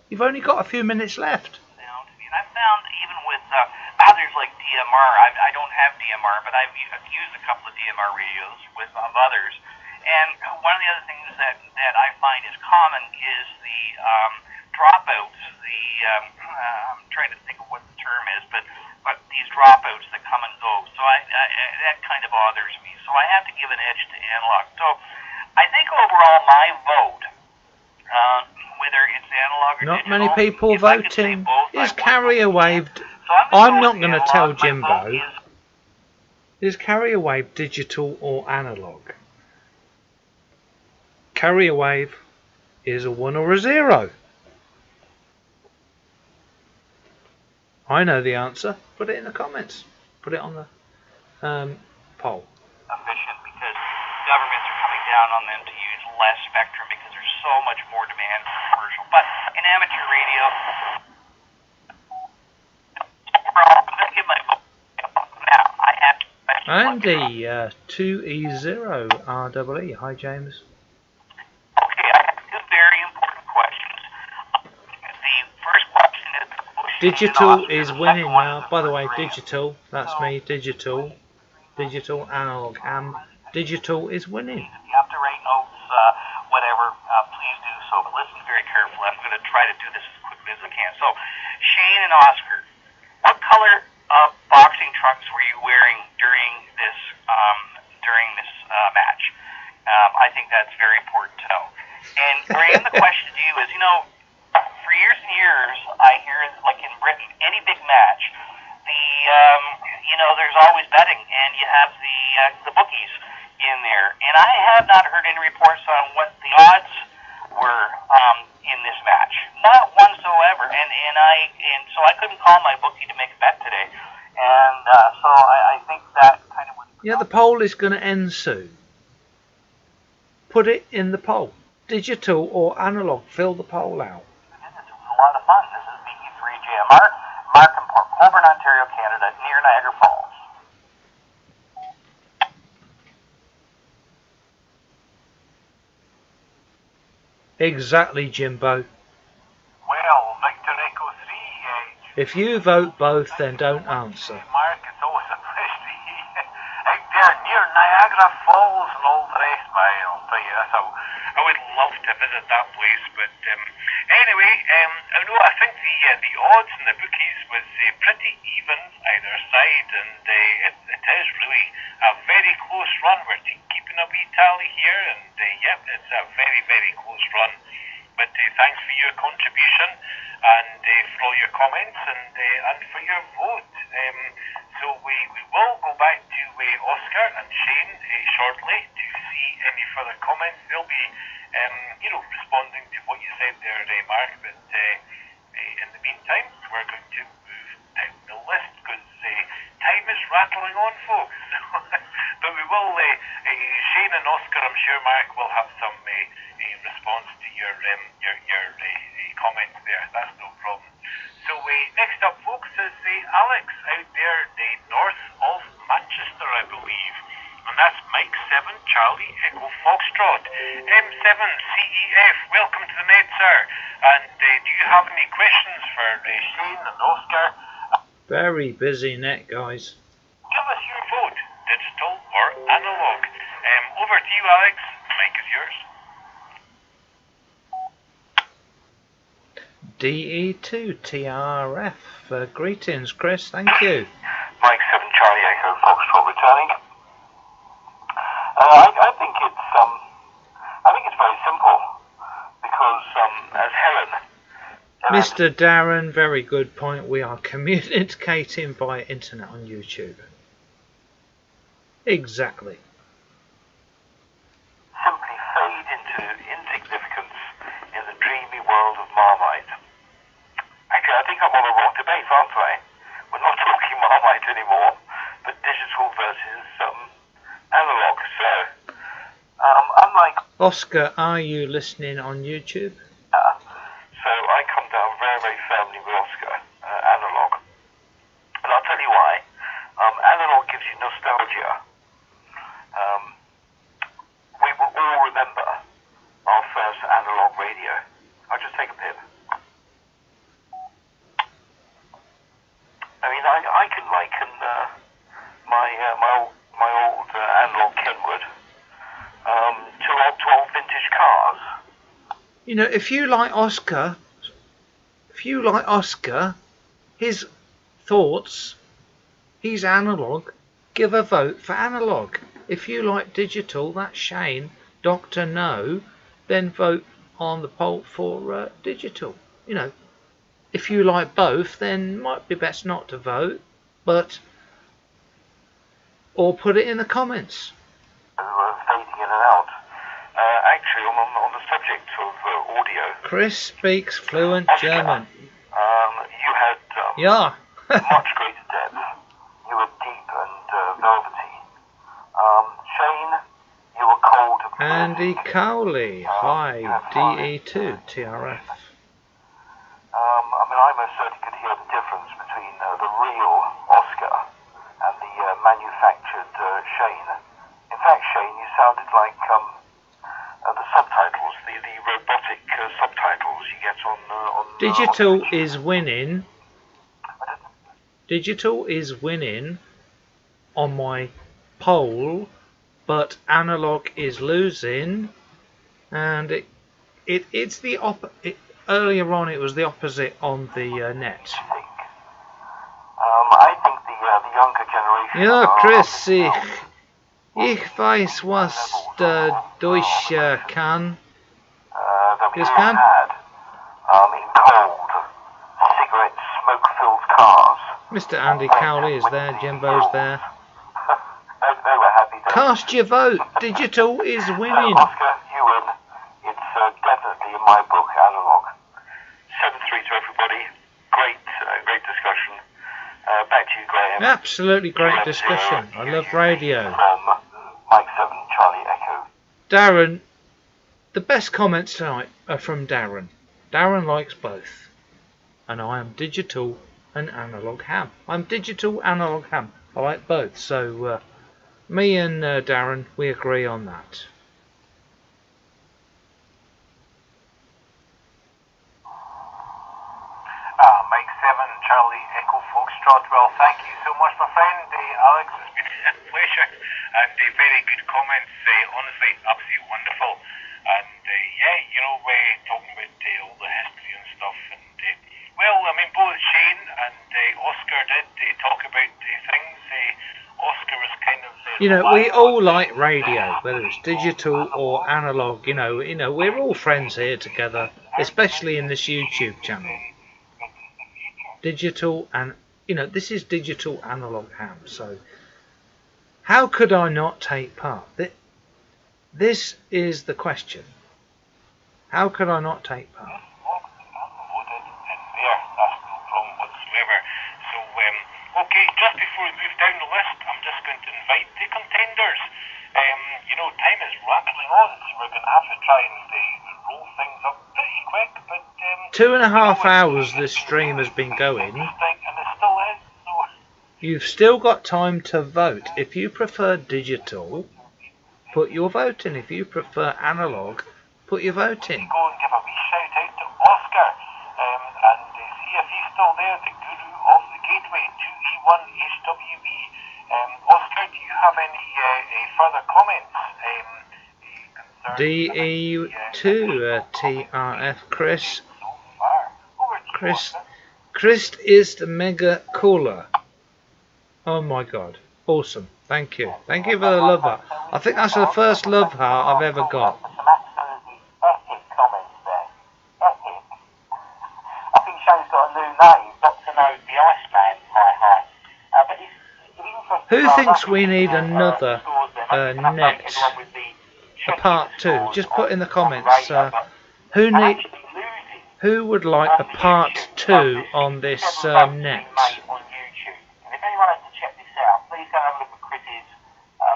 You've only got a few minutes left. I found even with others like DMR, I don't have DMR, but I've used a couple of DMR radios of others. And one of the other things that I find is common is the dropouts. I'm trying to think of what the term is, but these dropouts that come and go. So that kind of bothers me. So I have to give an edge to analog. So I think overall my vote, whether it's analog or not digital, many people voting. Is carrier wave? I'm not going to tell Jimbo. Is carrier wave digital or analog? Carrier wave is a 1 or a 0. I know the answer. Put it in the comments. Put it on the poll. Efficient because governments are coming down on them to use less spectrum because there's so much more demand for commercial. But in amateur radio, I'm going to give my vote. Now, I have to... Andy, 2E0 REE. Hi, James. Okay, I have two very important questions. The first question is... Digital is winning now. By the way, digital, that's me, digital, analog, digital is winning. You have to rate so, but listen very carefully. I'm going to try to do this as quickly as I can. So, Shane and Oscar, what color of boxing trunks were you wearing during this match? I think that's very important to know. And Graham, the question to you is, for years and years, I hear, like in Britain, any big match, there's always betting, and you have the bookies in there. And I have not heard any reports on what the odds were in this match. Not whatsoever. And so I couldn't call my bookie to make a bet today. And so I think that kind of was... Yeah, the poll is going to end soon. Put it in the poll. Digital or analog, fill the poll out. It was a lot of fun. This is BE3JMR, Mark in Port Colborne, Ontario, Canada, near Niagara Falls. Exactly, Jimbo. Well, Victor Echo 3, If you vote both, then don't answer. Mark, it's always a place to be. Out there near Niagara Falls and all the rest, I'll tell you this. I would love to visit that place, but anyway, I think the odds in the bookies was pretty even either side, and it is really a very close run. We're keeping a wee tally here, and it's a very, very close run. But thanks for your contribution and for all your comments and for your vote. So we will go back to Oscar and Shane shortly to see any further comments. They'll be, responding to what you said there, Mark. But in the meantime, we're going to move down the list because time is rattling on, folks. But we will, Shane and Oscar, I'm sure Mark will have some response to your comments there. That's no problem. So next up, folks, is Alex out there north of Manchester, I believe. And that's Mike 7 Charlie Echo Foxtrot. M7 CEF, welcome to the net, sir. And do you have any questions for Shane and Oscar? Very busy net, guys. Give us your vote, digital or analog. Over to you, Alex. Mike is yours. DE2 TRF. Greetings, Chris. Thank you. Mike 7 Charlie Echo Foxtrot returning. I think it's very simple because as Helen, Mr. Darren, very good point. We are communicating by internet on YouTube. Exactly. Simply fade into insignificance in the dreamy world of Marmite. Actually, I think I'm on a wrong debate, aren't I? We're not talking Marmite anymore, but digital versus analog. So, unlike Oscar, are you listening on YouTube? so I come down very, very firmly with Oscar, analog. And I'll tell you why. Analog gives you nostalgia. We will all remember our first analog radio. I'll just take a pip. I mean, I can liken my old analog Kenwood to old vintage cars. If you like Oscar, his thoughts, he's analog, give a vote for analog. If you like digital, that's Shane, Dr. No, then vote on the poll for digital. If you like both, then might be best not to vote, or put it in the comments. Fading in and out. Actually, on the subject of audio, Chris speaks fluent German. You had Yeah. much greater depth. You were deep and velvety. Shane, you were cold and Andy Cowley. Hi, DE2 TRF. I mean, I most certainly could hear the difference between the real Oscar and the manufactured Shane. In fact, Shane, you sounded like the subtitles, the robotic subtitles you get on Digital is winning. Digital is winning on my poll, but analog is losing, and it's the earlier on it was the opposite on the net. I think the younger generation. Ja, Chris, ich weiß, was Deutsch kann. That we Yes, can. had in cold, cigarette smoke-filled cars. Mr. Andy Cowley is there, Jimbo's there. They were happy days. Cast your vote. Digital is winning. Oscar, you win. It's definitely in my book, Analogue. 7-3 to everybody. Great discussion. Back to you, Graham. Absolutely great discussion. I love radio. From Mike 7, Charlie Echo. Darren, the best comments tonight are from Darren. Darren likes both. And I am digital and analog ham. I'm digital, analog ham. I like both. So me and Darren, we agree on that. Mike 7, Charlie Echo Foxtrot. Well, thank you so much, my friend. Alex, it's been a pleasure. And very good comments. Honestly, absolutely wonderful. And talking about all the history and stuff. And both Shane and Oscar did talk about things. Oscar was kind of. You know, we all like radio, whether it's digital or analog. You know, we're all friends here together, especially in this YouTube channel. Digital and this is digital analog ham. So how could I not take part? This is the question. How could I not take part? That's no problem whatsoever. So, okay, just before we move down the list, I'm just going to invite the contenders. Time is rattling on, so we're going to have to try and roll things up pretty quick. But 2.5 hours this stream has been going. And it still is. So you've still got time to vote. If you prefer digital, put your vote in. If you prefer analog, put your vote in. Go and give a wee shout out to Oscar and see if he's still there, the guru of the gateway, 2E1HWB. Oscar, do you have any further comments? DE2 TRF Chris. Chris is the mega cooler. Oh my god. Awesome. Thank you. Thank you for the love heart. I think that's the first love heart I've ever got. Some absolutely epic comments there. Epic. I think Shane's got a new name, Dr. No the Iceman. Hi. But it's interesting. Who thinks we need another net? A part 2. Just put in the comments. Who would like a part 2 on this net? If anyone has to check this out, please go and have a look at Chris's.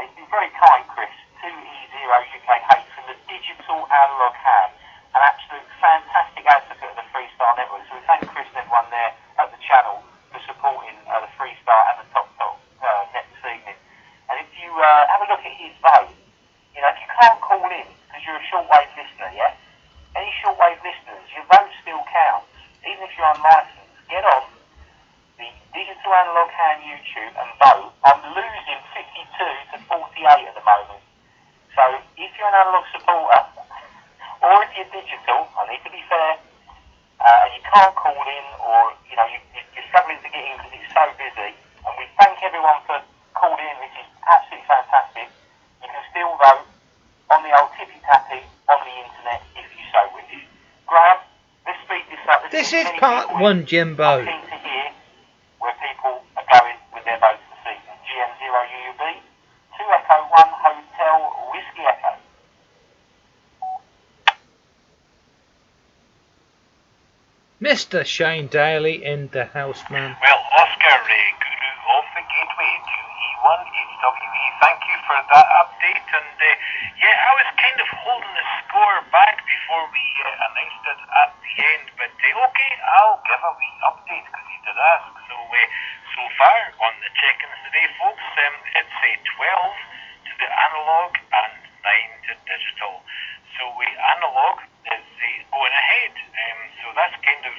He's been very kind, Chris. 2E0UKH from the Digital Analog Ham. An absolute fantastic advocate of the Freestyle Network. So we thank Chris and everyone there at the channel for supporting the Freestyle and the Top net this evening. And if you have a look at his vote, if you can't call in because you're a shortwave listener, yeah? Any shortwave listeners, your vote still counts. Even if you're unlicensed, get on the Digital Analog Ham YouTube and vote. I'm losing 52 to 48 at the moment. So if you're an analog supporter, or if you're digital, I need to be fair, and you can't call in, or you're struggling to get in because it's so busy, and we thank everyone for calling in, which is absolutely fantastic. You can still vote on the old tippy-tappy on the internet if you so wish. Graham, let's speed this up. This is part 1, Jimbo. I'm keen to hear where people are going with their votes this evening. GM0UUB, 2 Echo 1 Hotel Whiskey Echo. Mr. Shane Daly in the house, man. Well, Oscar, guru of the gateway, 2E1HWE, thank you for that update. And I was kind of holding the score back before we announced it at the end, but okay, I'll give a wee update because you did ask. So far on the check-ins today, folks, it's 12 to the analog and 9 to digital. So analog is going ahead. So that's kind of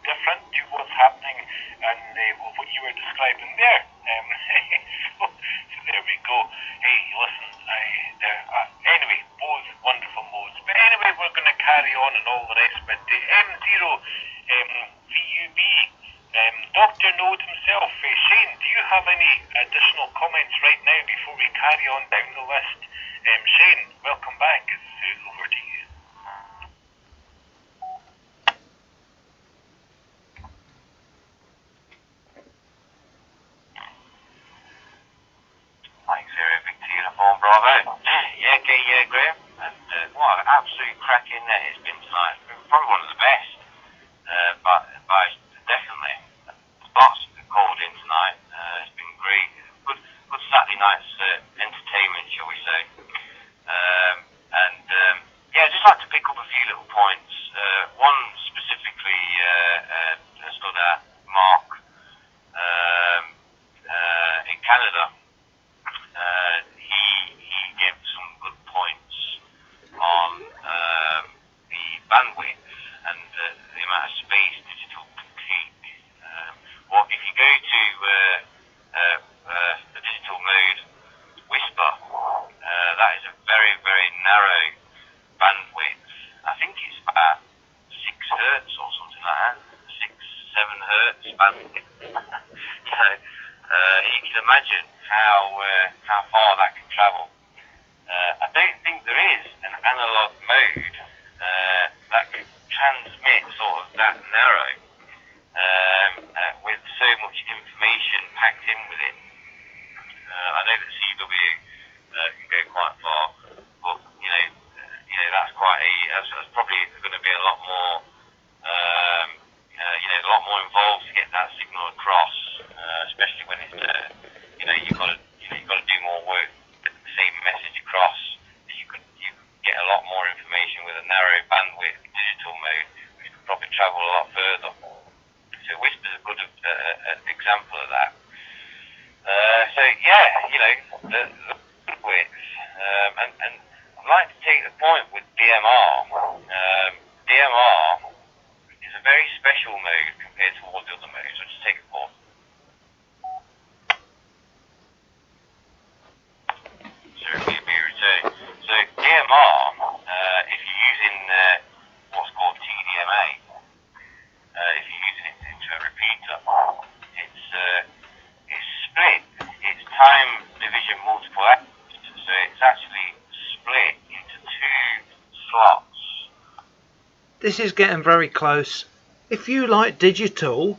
different to what's happening and what you were describing there. So there we go. Hey, listen, anyway, both wonderful modes. But anyway, we're going to carry on and all the rest. But M0 VUB, Dr. Node himself, Shane, do you have any additional comments right now before we carry on down the list? Shane, welcome back. It's over to you. Thanks, Victor Uniform Bravo. Yeah, Graham. And what an absolute cracking net it's been tonight. Probably one of the best. By definitely. Lots called in tonight. It's been great. Good Saturday night's entertainment, shall we say. Yeah, I'd just like to pick up a few little points. One specifically stood out, Mark in Canada. He gave some good points on the bandwidth and the amount of space digital can take. Well, if you go to the digital mode Whisper, that is a very, very narrow bandwidth. I think it's about 6 hertz or something like that. 6-7 hertz bandwidth. So you can imagine how far that can travel. I don't think there is an analog mode that can transmit sort of that narrow with so much information packed in with it. I know that CW can go quite far, but that's that's probably going to be a lot more a lot more involved to get that signal across, especially when it's you've got to do more work to get the same message across. You could get a lot more information with a narrow bandwidth digital mode, which could probably travel a lot further. So Whisper's a good example of that. So yeah, the bandwidth, and I'd like to take the point with DMR. DMR is a very special mode compared to all the other modes. I'll just take a pause. So it'll be returned. So DMR, if you're using what's called TDMA, if you're using it into a repeater, it's split. It's time division multiple access, so it's actually split into 2 slots. This is getting very close. If you like digital,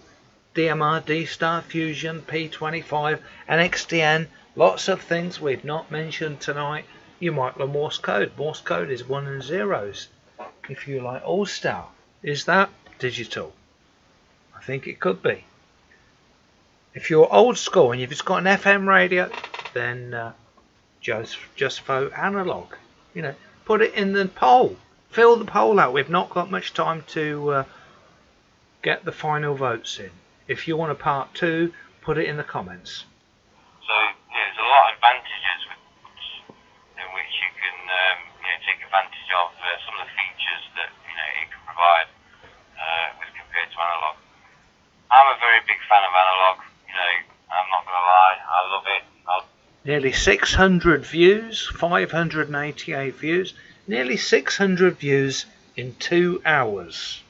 DMR, D-Star, Fusion, P25 and XDN, lots of things we've not mentioned tonight, you might like Morse code. Morse code is 1 and 0s. If you like All-Star, is that digital? I think it could be. If you're old school and if it's got an FM radio, then just vote analog. Put it in the poll. Fill the poll out. We've not got much time to get the final votes in. If you want a part 2, put it in the comments. So there's a lot of advantages in which you can take advantage of some of the features that it can provide with compared to analog. I'm a very big fan of analog. I'm not going to lie, I love it. Nearly 600 views, 588 views, nearly 600 views in 2 hours.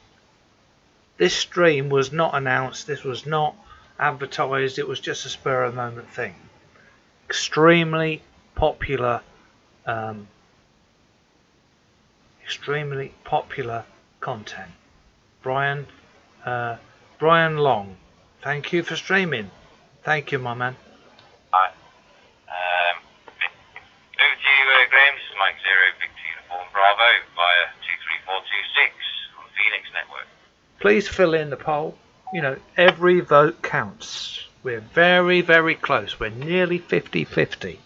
This stream was not announced, this was not advertised, it was just a spur of the moment thing. Extremely popular content. Brian Long, thank you for streaming. Thank you, my man. Hi. Over to you, Graham. This is Mike Zero, Victor Uniform Bravo via 23426 on the Phoenix Network. Please fill in the poll. Every vote counts. We're very, very close. We're nearly 50-50.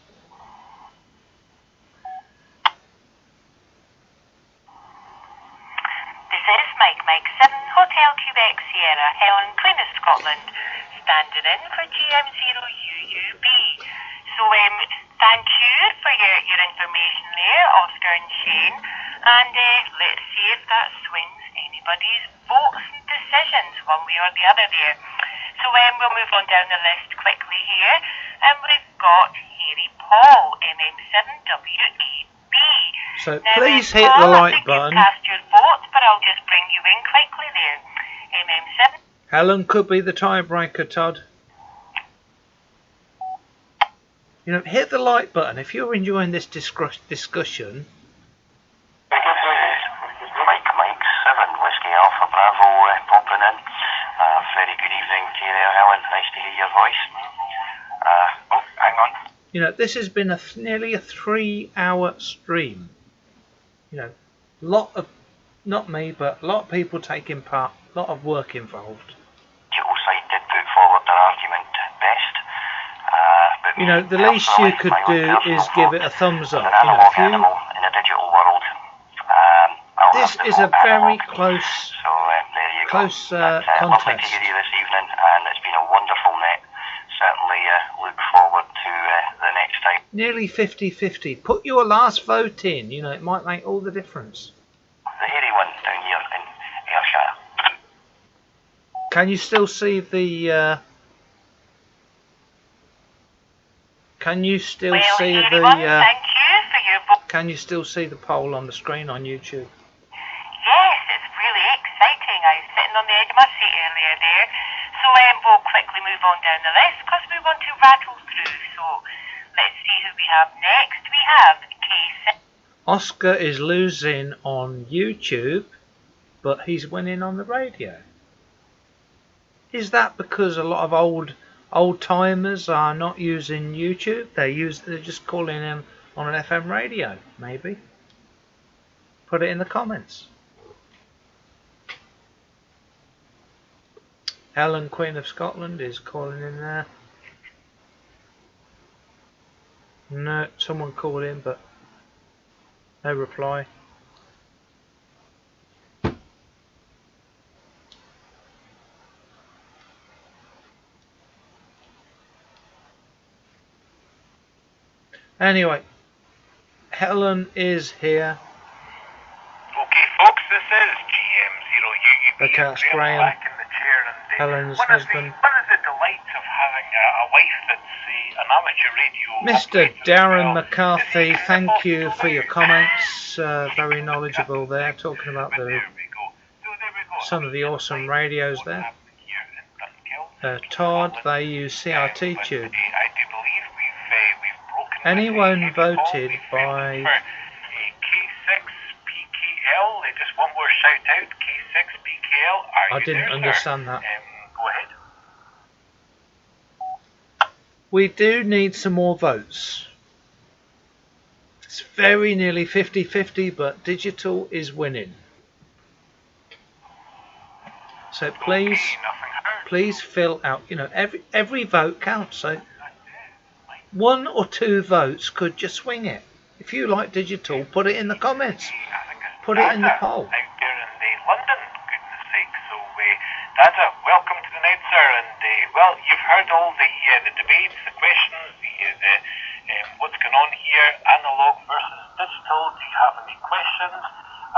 Mike 7, Hotel Quebec Sierra, Helen, Plymouth, Scotland, standing in for GM0UUB. So thank you for your information there, Oscar and Shane, and let's see if that swings anybody's votes and decisions one way or the other there. So we'll move on down the list quickly here, and we've got Harry Paul, MM7WEB. So now, please hit Paul, the like I think button. You've cast your vote, but I'll just bring you in quickly there. MM7. Helen could be the tiebreaker, Todd. You know, hit the like button if you're enjoying this discussion. Mike 7, Whiskey Alpha Bravo popping in. Very good evening to you there, Helen. Nice to hear your voice. Oh, hang on. You know, this has been nearly a 3-hour stream. You know, lot of, not me, but a lot of people taking part, a lot of work involved. Digital side did put forward their argument best. But you know, the least you could do is give it a thumbs up. You know, if you, in a digital world. this is a very close, contest. Lovely to hear you this evening, and it's been a wonderful night. Certainly look forward to the next time. Nearly 50-50. Put your last vote in. You know, it might make all the difference. The hairy one down here in Ayrshire. Can you still see the? Can you still see the? Thank you for your vote. Can you still see the poll on the screen on YouTube? Yes, it's really exciting. I was sitting on the edge of my seat earlier there. So we'll quickly move on down the list because we want to rattle through. So let's see who we have next. We have K6. Oscar is losing on YouTube, but he's winning on the radio. Is that because a lot of old timers are not using YouTube? They're just calling him on an FM radio, maybe. Put it in the comments. Helen, Queen of Scotland, is calling in there. No, someone called in, but no reply. Anyway, Helen is here. Okay, folks, this is GM0UUB. The Cat's Graham, back in the chair, and Helen's one husband. One of the delights of having a wife that's an amateur radio. Mr. Darren McCarthy, thank you for your comments. Very knowledgeable there, talking about some of the awesome radios there. Todd, they use CRT tube. Anyone voted by... K6PKL, just one more shout out, K6PKL. I didn't understand that. Go ahead. We do need some more votes. It's very nearly 50-50, but digital is winning. So please fill out. You know, every vote counts. So 1 or 2 votes could just swing it. If you like digital, put it in the comments. Put it in the poll. Out there in London, goodness sake. So, Dada, welcome to the night, sir. And well, you've heard all the debates, the questions, what's going on here, analog versus digital. Do you have any questions?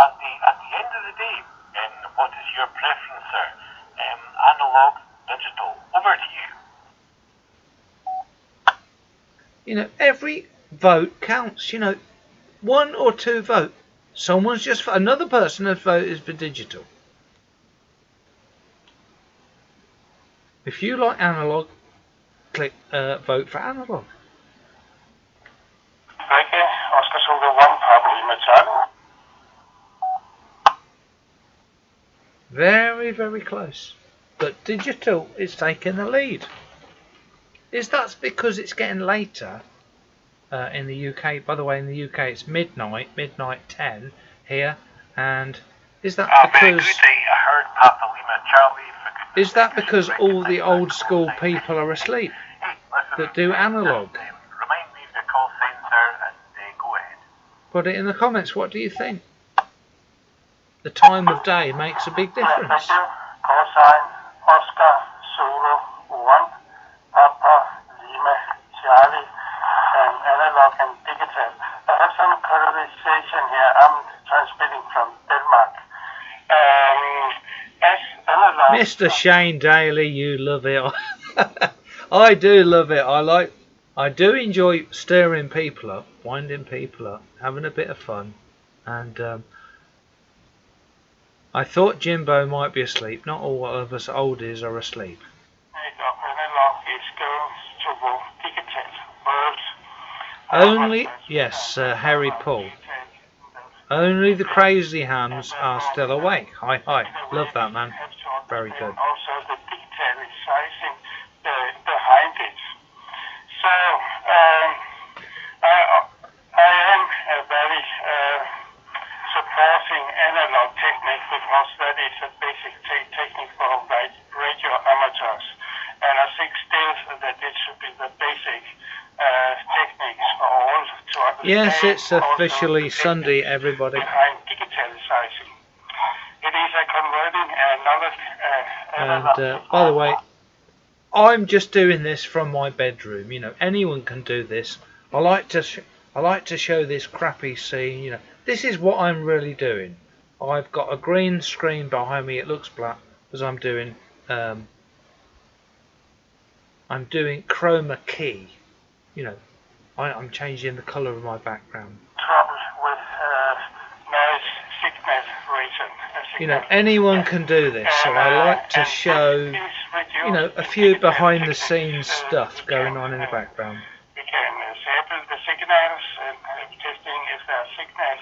At the end of the day, what is your preference, sir? Analog, digital. Over to you. You know, every vote counts. You know, 1 or 2 vote. Someone's just another person has voted for digital. If you like analog, click vote for analog. Okay, Oscar Silver 1, Papa Lima Charlie. Very, very close. But digital is taking the lead. Is that because it's getting later in the UK? By the way, in the UK it's midnight 10 here. And is that because... I heard Papa Lima Charlie. Is that because all the old school people are asleep that do analog? Remind me of the call centre and go ahead. Put it in the comments. What do you think? The time of day makes a big difference. Thank you. Call sign Oscar Solo 1, Papa Lima Charlie, and analog and digital. I have some clarification here. I'm transmitting from Denmark. Mr. Shane Daly, you love it. I do love it. I do enjoy stirring people up, winding people up, having a bit of fun, and I thought Jimbo might be asleep. Not all of us oldies are asleep. Analogue is going to digital world. Only, yes, Harry Paul. Only the crazy hams are still awake. Hi, hi. Love that, man. Very good. Also the digitalization behind it. So I am very supporting analog technique because that is a basic technique for radio amateurs, and I think still that it should be the basic techniques for all to understand. Yes, it's officially Sunday, everybody. Behind digitalization, it is a converting knowledge. And by the way, I'm just doing this from my bedroom. You know, anyone can do this. I like to show this crappy scene. You know, this is what I'm really doing. I've got a green screen behind me. It looks black because I'm doing chroma key. You know, I'm changing the colour of my background. Trouble with noise sickness reason. You know, anyone can do this, so I like to show, you know, a few behind the scenes stuff going on in the background. We can sample the signals and testing if there are signals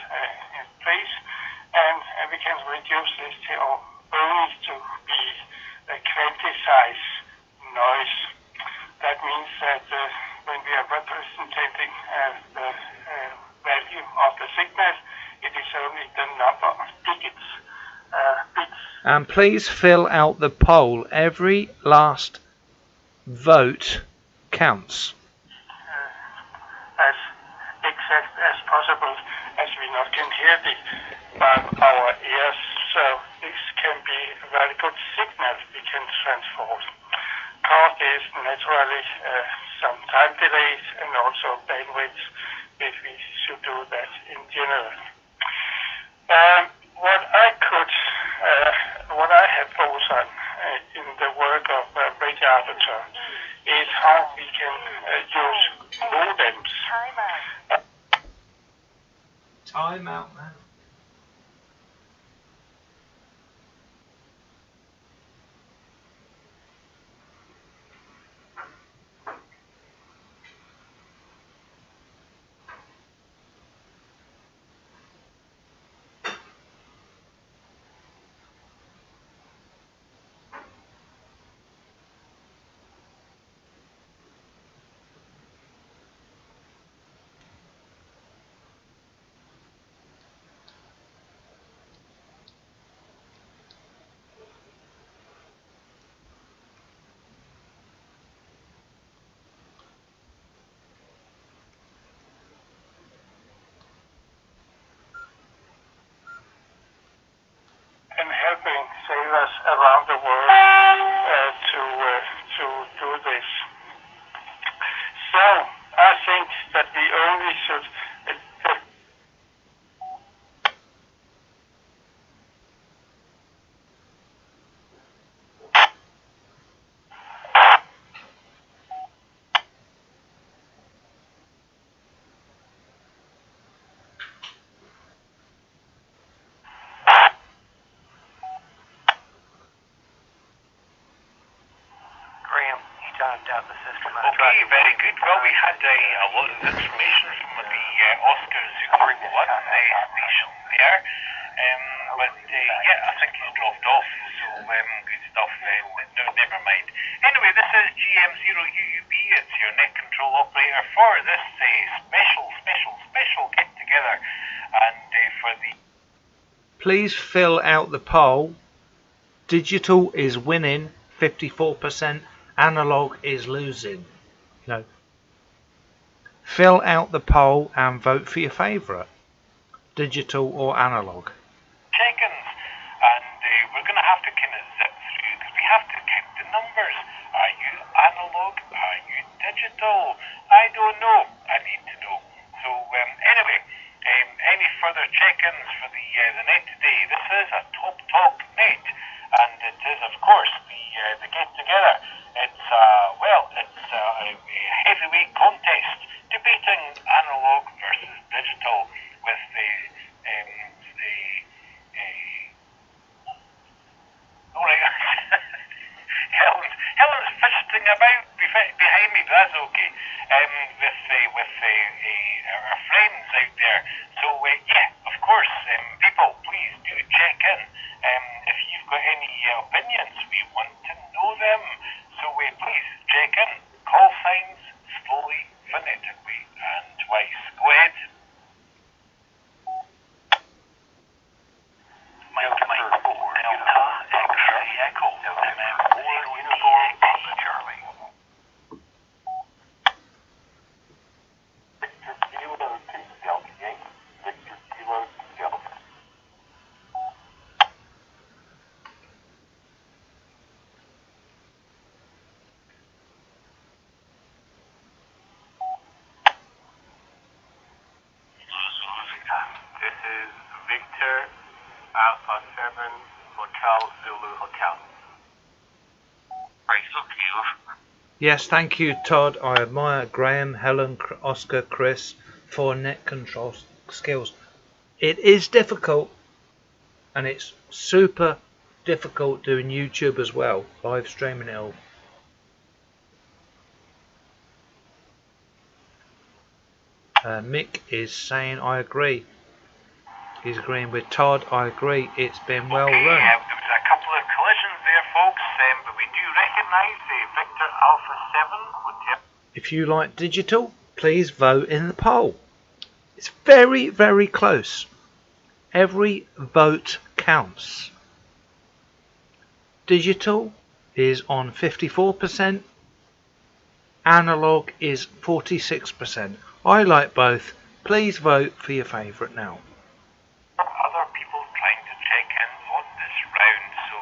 in place, and we can reduce this to only to be a quantize noise. That means that when we are representing the value of the signal, it is only the number of digits. And please fill out the poll. Every last vote counts. As exact as possible, as we not can hear it by our ears. So this can be a very good signal we can transport. Cause is naturally some time delays and also bandwidth if we should do that in general. What I have focused on in the work of radio amateur is how we can use modems. Time out, man. And helping sailors around the world to do this. So I think that we only should Okay, very good. Well, we had a lot of information from the Oscars Group 1 station there. But yeah, I think he's dropped off, so good stuff. No, never mind. Anyway, this is GM0UUB. It's your net control operator for this special get together. And for the... Please fill out the poll. Digital is winning 54%. Analog is losing. You know, fill out the poll and vote for your favourite, digital or analog. Seconds, and we're going to have to kind of zip through because we have to count the numbers. Are you analog? Are you digital? I don't know. I need to know. So anyway, any further check-ins for the net today? This is a top talk net, and it is of course the get together. It's a heavyweight contest debating analog versus digital with the opinions. We want to know them. So please check in. Call signs slowly, phonetically, and twice. Go ahead. Mike 4, Delta, X-ray, Echo, MM 4, Uniform, Papa Charlie. Victor Kilo 2, Delta Yankee. Victor Kilo 2, Delta. This is Victor Alpha 7 Hotel Zulu Hotel. Right, look, you. Yes, thank you, Todd. I admire Graham, Helen, Oscar, Chris for net control skills. It is difficult, and it's super difficult doing YouTube as well, live streaming it all. Mick is saying I agree. He's agreeing with Todd. I agree. It's been well run. There was a couple of collisions there, folks, but we do recognise Victor Alpha 7 Hotel. If you like digital, please vote in the poll. It's very, very close. Every vote counts. Digital is on 54%. Analog is 46%. I like both. Please vote for your favourite now. Other people trying to check in on this round. So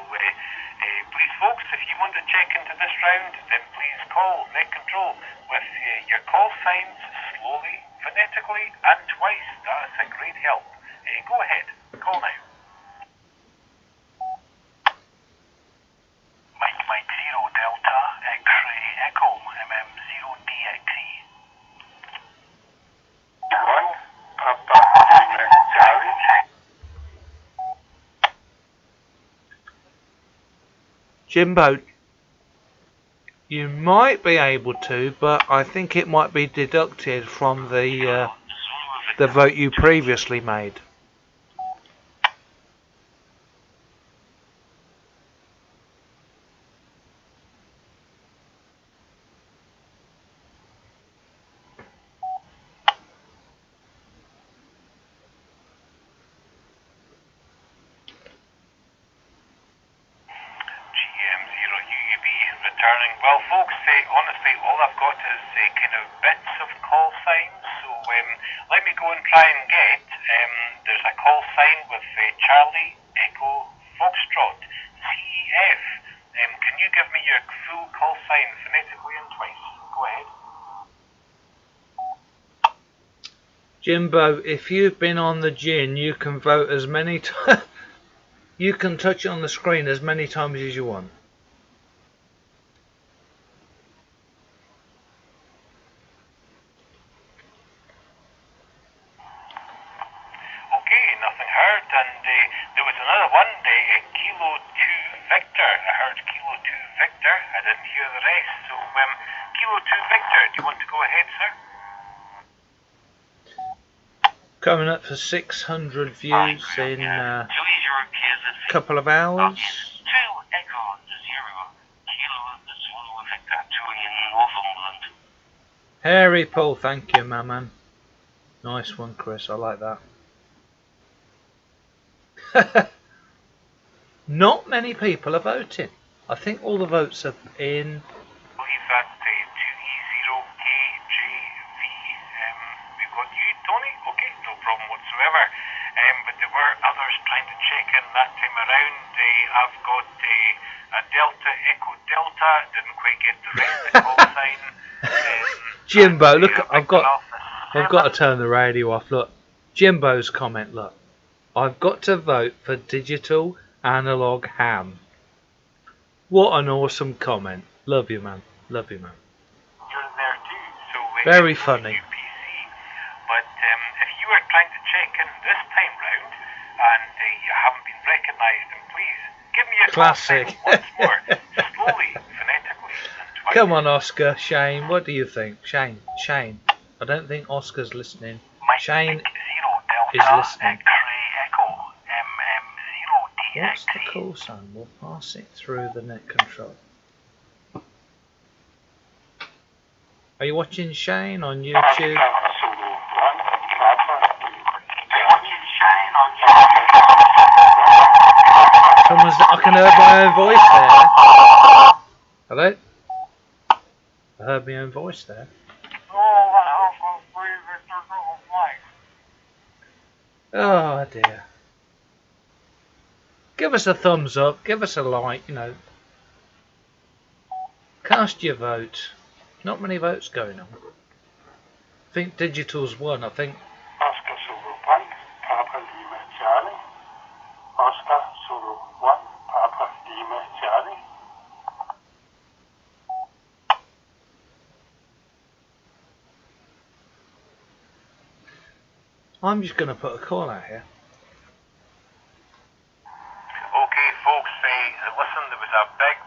please, folks, if you want to check into this round, then please call net control with your call signs slowly, phonetically, and twice. That's a great help. Go ahead. Call now. Mike 0 Delta X-ray Echo MM 0 DXE. 1 Papa Charlie. Jimbo, you might be able to, but I think it might be deducted from the vote you previously made. Returning. Well, folks, honestly, all I've got is kind of bits of call signs. So let me go and try and get. There's a call sign with Charlie Echo Foxtrot CEF. Can you give me your full call sign phonetically and twice? Go ahead. Jimbo, if you've been on the gin, you can vote as many times. You can touch it on the screen as many times as you want. Nothing heard, and there was another one, Kilo 2 Victor. I heard Kilo 2 Victor, I didn't hear the rest. So, Kilo 2 Victor, do you want to go ahead, sir? Coming up for 600 views in a couple of hours. 2 Echo 0 Kilo Zulu Victor 2 in Northumberland. Harry Paul, thank you, my man. Nice one, Chris. I like that. Not many people are voting. I think all the votes are in. I believe that's 2E0KJV. We've got you, Tony. Okay, no problem whatsoever. But there were others trying to check in that time around. I've got a Delta Echo Delta. Didn't quite get the rest of the call sign. Jimbo, look, I've got to turn the radio off. Look, Jimbo's comment. Look. I've got to vote for digital analog ham. What an awesome comment. Love you, man. Love you, man. You're there too. So very funny. But if you were trying to check in this time round and you haven't been recognised, then please give me a classic once more, slowly, phonetically, and twice. Come on, Oscar. Shane, what do you think? Shane. I don't think Oscar's listening. Shane is listening. What's the call sign? We'll pass it through the net control. Are you watching Shane on YouTube? I can hear my own voice there. Hello? I heard my own voice there. Oh dear. Give us a thumbs up, give us a like, you know. Cast your vote. Not many votes going on. I think Digital's won, I think. Oscar Zulu 1, Papa Lima Charlie. Oscar Zulu 1, Papa Lima Charlie. I'm just going to put a call out here. Okay, folks, listen, there was a big,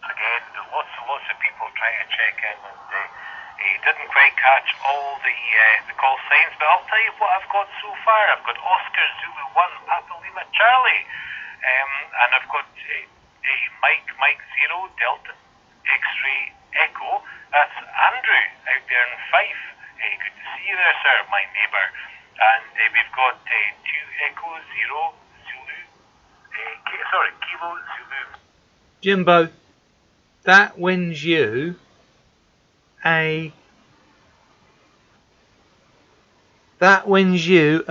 again, lots of people trying to check in, and didn't quite catch all the call signs, but I'll tell you what I've got so far. I've got Oscar Zulu 1, Papa Lima Charlie, and I've got Mike 0, Delta X-Ray Echo. That's Andrew out there in Fife. Good to see you there, sir, my neighbour. And we've got 2 Echo 0 Zulu, Kilo Zulu. Jimbo, that wins you a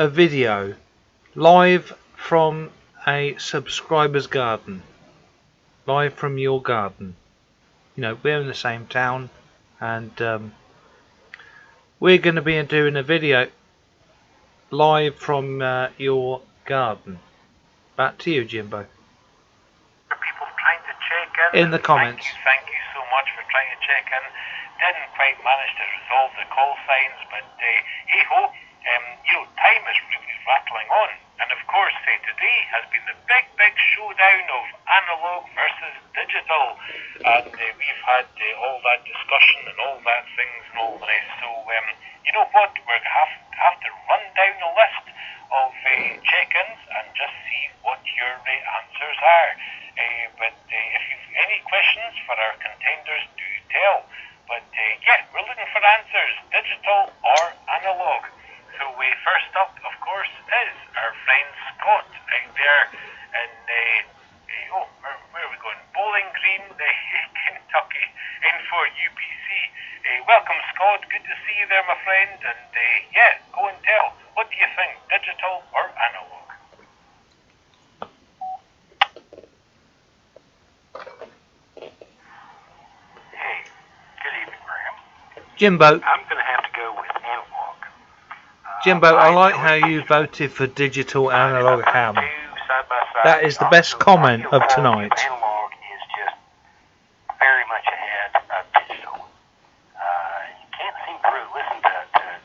video live from a subscriber's garden. Live from your garden. You know, we're in the same town, and we're going to be doing a video live from your garden. Back to you, Jimbo. People trying to check in the comments. Thank you so much for trying to check in. Didn't quite manage to resolve the call signs, but hey ho, time is really rattling on. And of course, today has been the big showdown of analog versus digital. And we've had all that discussion and all that things and all the rest. So, you know what? We're going to have to run down the list of check-ins and just see what your answers are. But if you've any questions for our contenders, do tell. But yeah, we're looking for answers, digital or analog. So first up, of course, is our friend Scott out there in, where are we going? Bowling Green, Kentucky, in for UBC. Welcome, Scott. Good to see you there, my friend. And yeah, go and tell. What do you think, digital or analog? Hey, good evening, Graham. Jimbo. I'm going to have to go with analog. Jimbo, I like how you voted for digital analog ham. That is the best comment of tonight. Analog is just very much ahead of digital. You can't seem to really listen to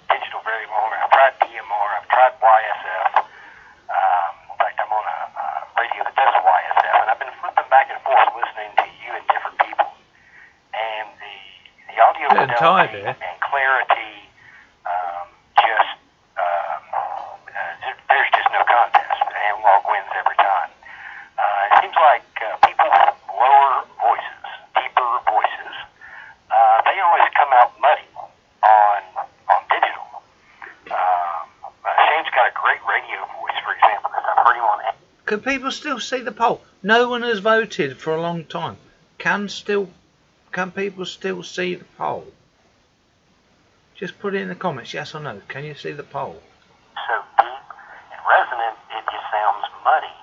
digital very long. I've tried DMR, I've tried YSF. In fact, I'm on a radio that does YSF, and I've been flipping back and forth listening to you and different people. And the audio fidelity and clarity there's just no contest. Analog wins every time. It seems like people with lower voices, deeper voices, they always come out muddy on digital. Shane's got a great radio voice, for example, because I've heard him on. Can people still see the poll? No one has voted for a long time. Can people still see the poll? Just put it in the comments, yes or no. Can you see the poll? So deep and resonant, it just sounds muddy.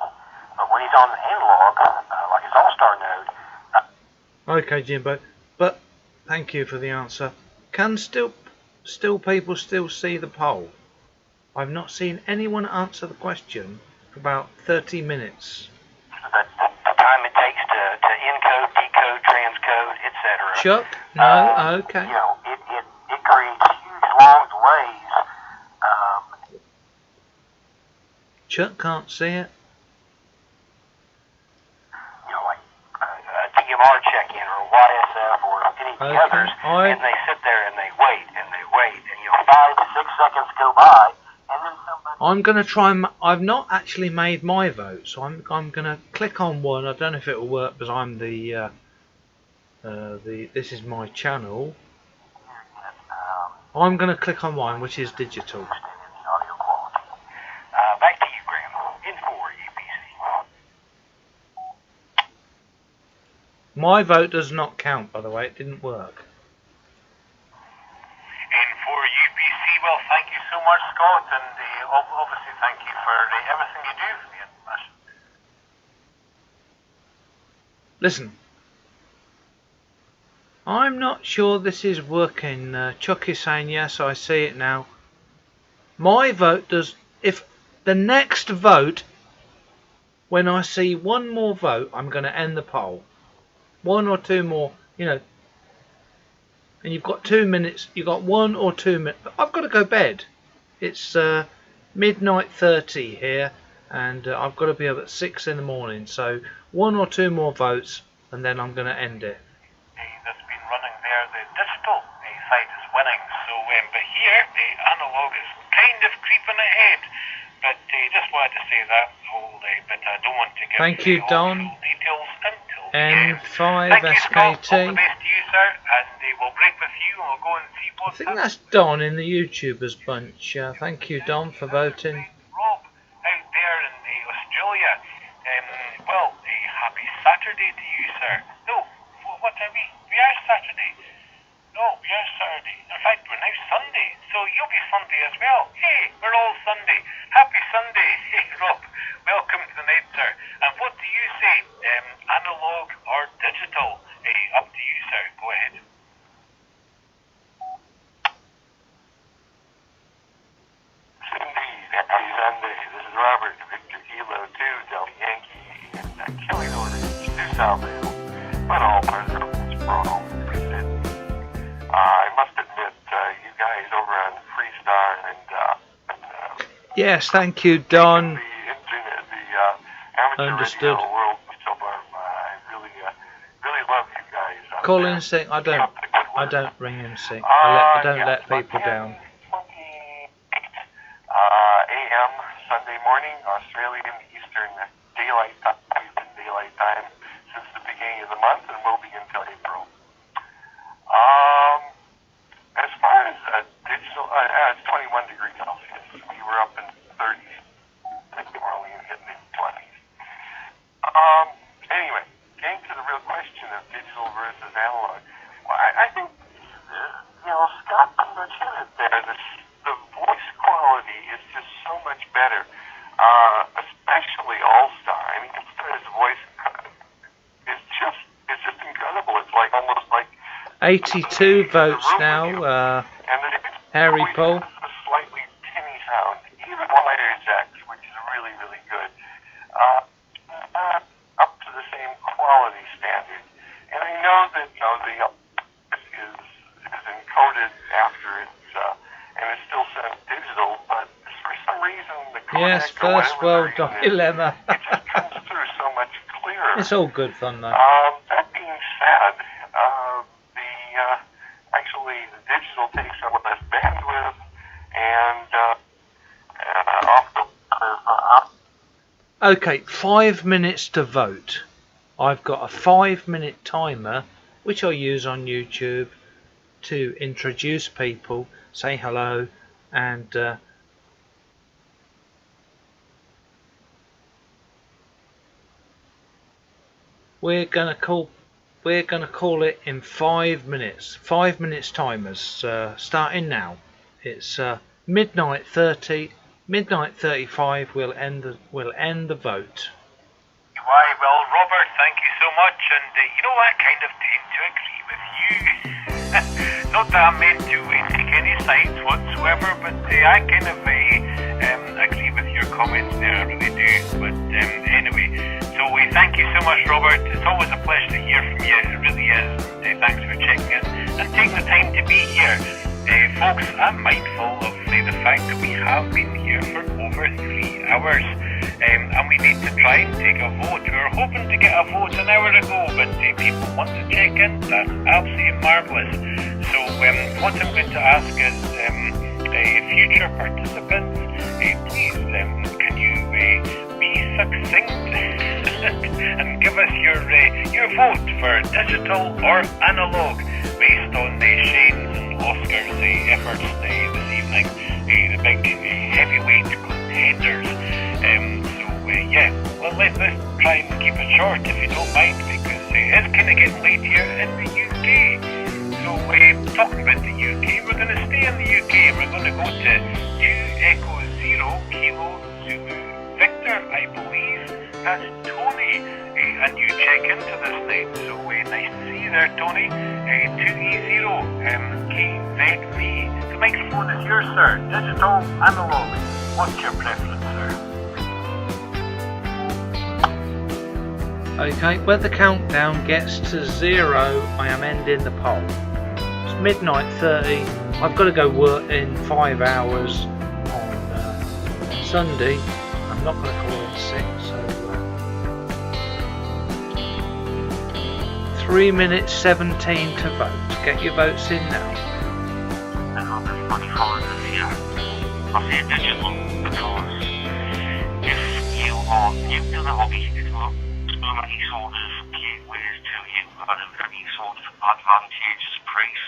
But when he's on an analog, like his all-star node. Okay, Jimbo. But thank you for the answer. Can still people still see the poll? I've not seen anyone answer the question for about 30 minutes. The time it takes to encode, decode, transcode, etc. Chuck? No? Okay. You know, it creates huge long delays. Chuck can't see it. You know, like a DMR check-in or a YSF or any of the others, and they sit there and they wait, and 5 to 6 seconds go by, and then somebody I'm going to try and... I've not actually made my vote, so I'm going to click on one. I don't know if it will work because I'm the this is my channel. I'm going to click on mine, which is digital. Back to you, Graham. In for UPC. My vote does not count, by the way. It didn't work. And for UPC, well, thank you so much, Scott, and obviously thank you for everything you do for the international. Listen. I'm not sure this is working. Chuck is saying yes, I see it now. My vote does... If the next vote, when I see one more vote, I'm going to end the poll. One or two more, you know. And you've got 2 minutes. You've got 1 or 2 minutes. I've got to go to bed. It's midnight 30 here, and I've got to be up at 6 in the morning. So 1 or 2 more votes, and then I'm going to end it. That's been running there. The digital side is winning. So, but here, Analogue is kind of creeping ahead. But just wanted to say that whole day. But I don't want to give Thank you, Don. details until N5 Thank you, Scott. SKT. All the best to you, sir. And we'll break with you, and we'll go and see I what's think that's Don in the YouTubers bunch. Thank you, Don, for voting. Rob, out there in Australia. Well, happy Saturday to you, sir. No, what are we? We are Saturday. No, we are Saturday. In fact, we're now Sunday. So you'll be Sunday as well. Hey, we're all Sunday. Happy Sunday. Hey, Rob, welcome to the night, sir. And what do you say? Analog or digital? Up to you, sir. Go ahead. Indeed, happy Sunday. This is Robert, Victor Kilo 2, Delta Yankee, and Kelly Northern, New South Wales, but all parts of this program. I must admit, you guys over on Freestar and Yes, thank you, Don. the internet, the amateur Understood. radio world so far, I really love you guys. Call in sick. I don't ring in sick. I don't let people down. 10:28 a.m. Sunday morning, Australian Eastern Daylight Time. We've been daylight time since the beginning of the month, and will be until April. As far as digital, it's 21 degrees Celsius. We were up in 30s. I think we're only hitting the 20s. Anyway, getting to the real question of digital versus analog. Well, I think, Scott pretty much hit it there. The voice quality is just so much better, especially All-Star. I mean, his voice is just incredible. It's like almost like 82 votes now. Harry Paul. A slightly tinny sound, even wider jacks, which is really, really good. Up to the same quality standard. And I know that the is encoded after it's and it's still sent digital, but for some reason the codec, Yes, first world dilemma. it just comes through so much clearer. It's all good fun though. That being said, actually the digital takes up less bandwidth and Okay, 5 minutes to vote. I've got a 5-minute timer which I use on YouTube to introduce people, say hello, and we're gonna call it in 5 minutes. 5 minutes timers starting now. It's midnight 30, midnight 35. We'll end the vote. Why, well, Robert, thank you so much, and I kind of tend to agree with you. Not that I'm meant to take any sides whatsoever, but I kind of agree with your comments there, I really do. But anyway, so thank you so much, Robert. It's always a pleasure to hear from you, it really is. Thanks for checking in and taking the time to be here. Folks, I'm mindful of the fact that we have been here for over 3 hours. And we need to try and take a vote. We were hoping to get a vote an hour ago, but people want to check in. That's absolutely marvellous. So what I'm going to ask is future participants, please, can you be succinct and give us your vote for digital or analog based on Shane's and Oscar's efforts this evening, the big heavyweight contenders. Yeah, well, let's try and keep it short if you don't mind, because it's kind of getting late here in the UK. So, talking about the UK, we're going to stay in the UK. We're going to go to 2 Echo 0 Kilo Zulu Victor, I believe. That's Tony, and you check into this night. So, nice to see you there, Tony. 2E0 KZV. The microphone is yours, sir. Digital, analog. What's your preference, sir? Okay, when the countdown gets to 0, I am ending the poll. It's midnight 30. I've got to go work in 5 hours on Sunday. I'm not going to call in sick, so 3 minutes 17 to vote. Get your votes in now. I hope everybody follows the digital, because if you are new to the hobby, so many sort of gateways to you at a very sort of advantageous price.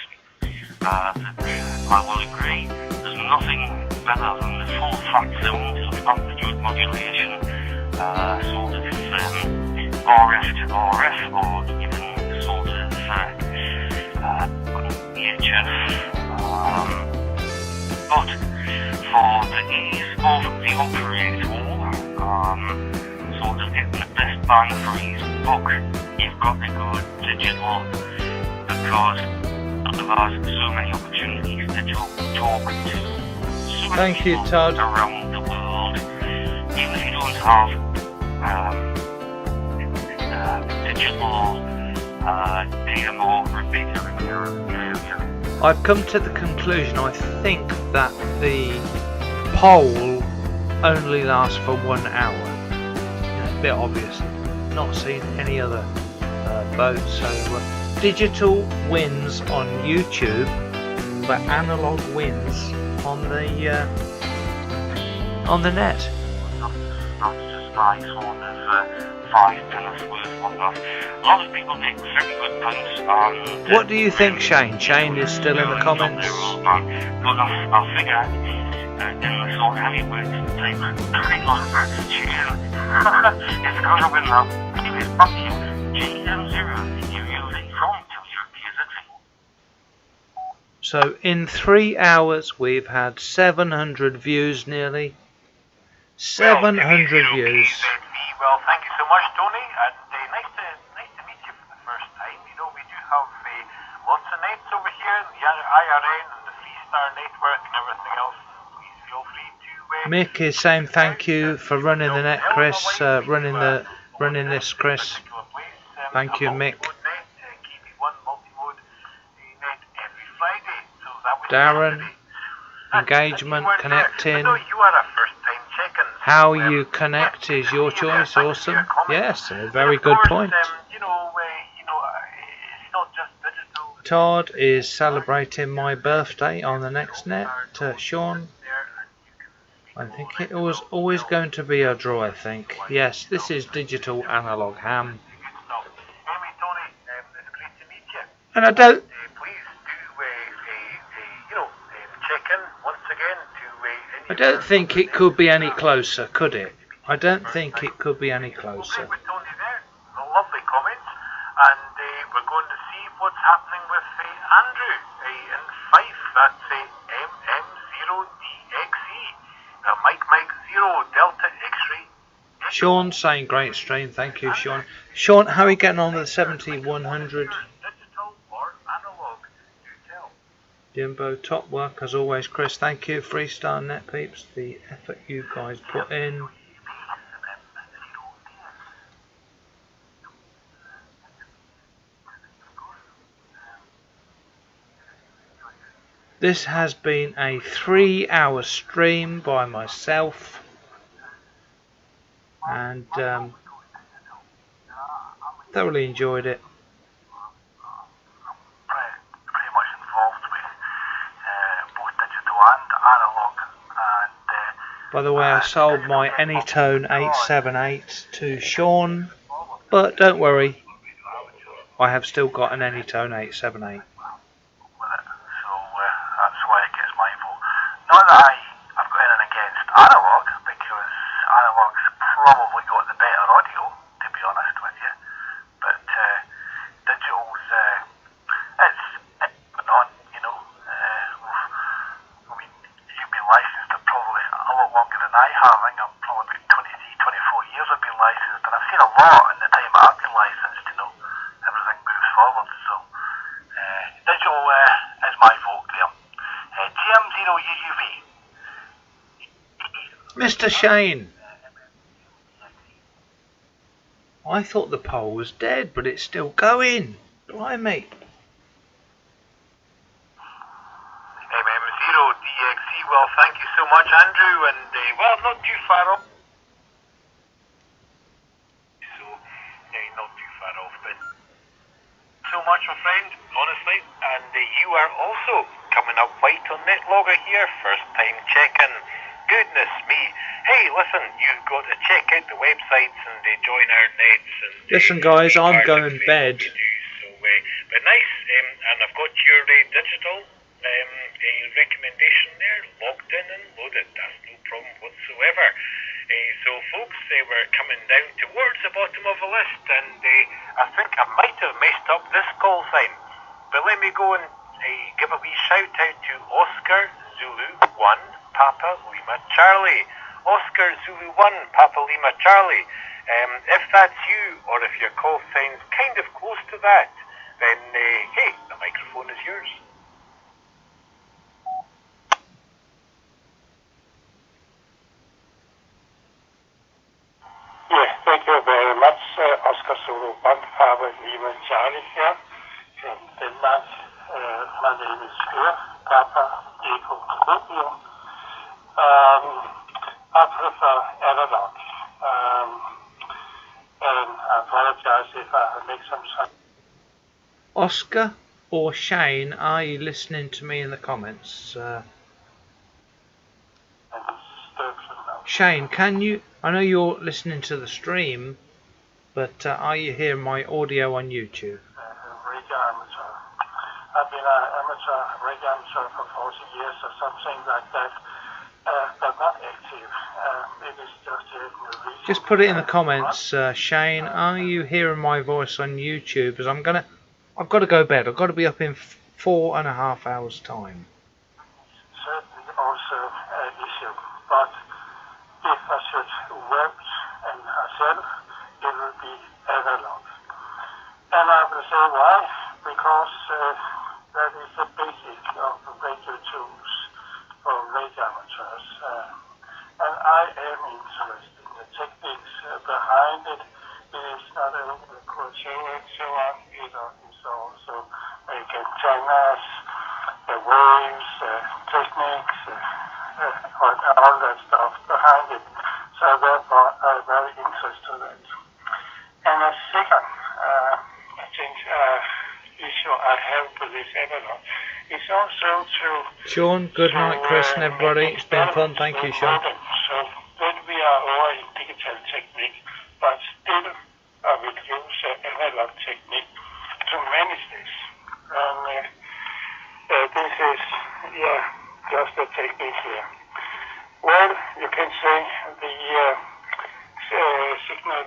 I will agree, there's nothing better than the full fat sounds of amplitude modulation, sort of RF to RF, or even sort of VHF. But for the ease of the operator, sort of getting the best bang for his buck, you've got to go digital, because otherwise so many opportunities to talk to so many people Todd. around the world. Even if you don't have digital DMO or bigger in your area. I've come to the conclusion, I think, that the poll only lasts for 1 hour. A bit obvious. Not seen any other votes. So digital wins on YouTube, but analog wins on the net. Not just by sort of 5 minutes worth of that. A lot of people make very good points. What do you think, Shane? Shane is still in the comments. But I'll figure in the sort of heavyweight type great lot of attitude. It's going to win that. Anyways, back to you. GM0, you're using from your KZV. So in 3 hours we've had 700 views nearly. 700 views. Well, thank you so much, Tony, and nice to meet you for the first time. You know, we do have lots of nights over here, the IRN and the Freestar Network and everything else. Please feel free to... Mick is saying thank you for running the net, Chris. Running this, Chris. Thank you, Mick. Darren, engagement, connecting. How you connect is your choice. Awesome. Yes, a very good point. Todd is celebrating my birthday on the next net. Sean, I think it was always going to be a draw, I think. Yes, this is digital analog ham. And I don't... I don't think it could be any closer, could it? I don't think it could be any closer. Lovely comments, and we're going to see what's happening with Andrew in Fife. That's MM0DXE, Mike 0 Delta X-ray. Sean saying great stream, thank you, Sean. Sean, how are you getting on with the 7100? Jimbo, top work as always, Chris. Thank you, Freestar Net Peeps. The effort you guys put in. This has been a 3-hour stream by myself, and thoroughly enjoyed it. Pretty much involved with both digital and analog, and By the way, I sold my Anytone 878 to Sean, but don't worry, I have still got an Anytone 878. So that's why it gets my vote. Not that I've got anything against Analogue, because Analogue's probably got the better audio, to be honest with you. But digital's it's not, you know. I mean, you've been licensed for probably a lot longer than I have. I think I'm probably about 23, 24 years I've been licensed, and I've seen a lot in the time I've been licensed, you know. Everything moves forward, so digital is my vote there. GM0UUV. Mr. Shane! I thought the poll was dead, but it's still going. Blimey. MM0DXC, well, thank you so much, Andrew, and well, not too far off. So, not too far off, but so much, my friend, honestly, and you are also coming up white on NetLogger here, first time checking. Goodness me. Hey, listen, you've got to check out the websites and join our nets. And Listen, guys, I'm going to bed. So, but nice, and I've got your digital recommendation there, logged in and loaded. That's no problem whatsoever. So, folks, we're coming down towards the bottom of the list, and I think I might have messed up this call sign. But let me go and give a wee shout out to Oscar Zulu 1 Papa Lima Charlie. Oscar Zulu 1 Papa Lima Charlie. If that's you, or if your call sign's kind of close to that, then hey, the microphone is yours. Yeah, thank you very much, Oscar Zulu 1 Papa Lima Charlie here from Denmark. My name is Hør Papa Echo Romeo. I prefer analog, and I apologize if I make some sense. Oscar or Shane, are you listening to me in the comments? Shane, can you... I know you're listening to the stream, but are you hearing my audio on YouTube? Radio amateur. I've been an amateur radio amateur for 40 years or something like that, but not active. It is just a reason. Just put it in the comments, Shane. Are you hearing my voice on YouTube? Because I've got to go to bed. I've got to be up in 4.5 hours time. Certainly also an issue, but if I should work and myself, it will be analog. And I will say why, because that is the basic of the radio tools for radio amateurs. And I am interested in the techniques behind it. It is not only the crochet and so on, it is also you can channels, the waves, techniques, and all that stuff behind it. So therefore I'm very interested in it. And a second, I think, issue I have with this analog is also to... Sean, good night, Chris and everybody. It's been fun. Thank you, Sean. So when we are over in digital technique, but still I will use analog technique to manage this. And this is, just a technique here. Well, you can say the signal,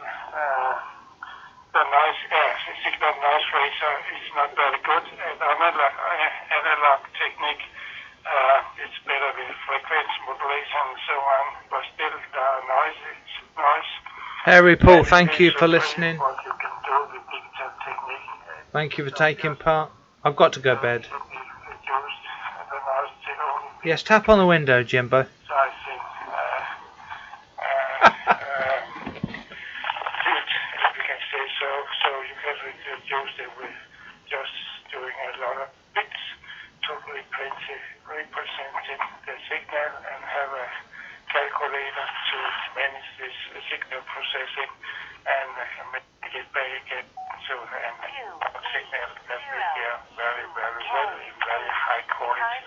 signal noise ratio is not very good, and analog technique it's better with frequency modulation and so on, but still there are noise. Harry Paul, thank you for listening. What you can do with digital technique. Thank you for taking part. I've got to go to bed. Yes, tap on the window, Jimbo. So I think good, if you can say so. So you can reduce it with just doing a lot of bits to representing the signal and have a calculator to manage this signal processing and make it back to a signal that we hear very, very well in very high quality.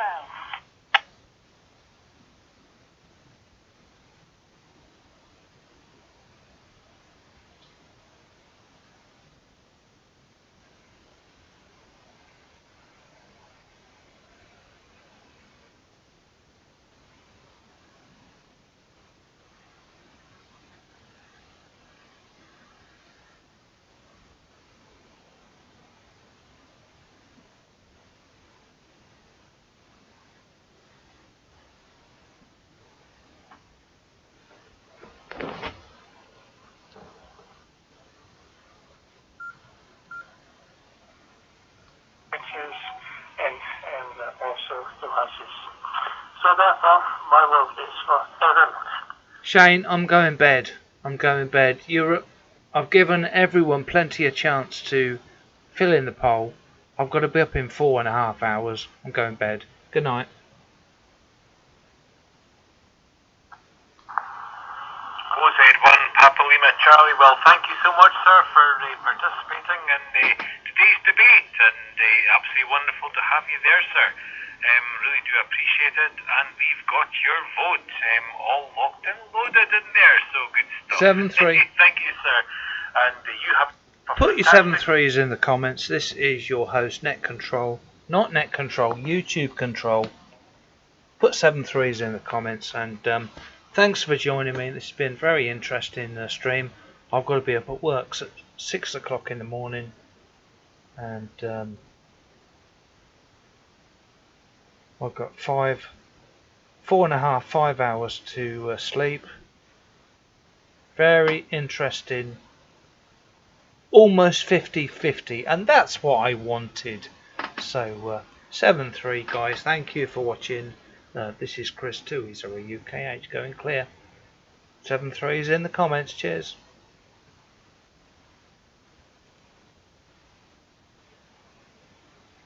sisters and also the lasses. So therefore, my love is for everyone. Shane, I'm going bed. I've given everyone plenty of chance to fill in the poll. I've got to be up in 4.5 hours. I'm going bed. Good night. OZ1 Papa Lima Charlie. Well, thank you so much, sir, for participating in today's debate, and absolutely wonderful to have you there, sir. Really do appreciate it, and we've got your vote all locked and loaded in there, so good stuff. 7-3. Thank you, sir. And you have Put your 7-3s in the comments. This is your host, Net Control. Not Net Control, YouTube Control. Put 7-3s in the comments, and thanks for joining me. This has been very interesting stream. I've got to be up at work at 6 o'clock in the morning, and I've got 4.5, 5 hours to sleep. Very interesting. Almost 50-50, and that's what I wanted. So 7-3, guys. Thank you for watching. This is Chris 2E0 UKH going clear. 7-3s in the comments. Cheers.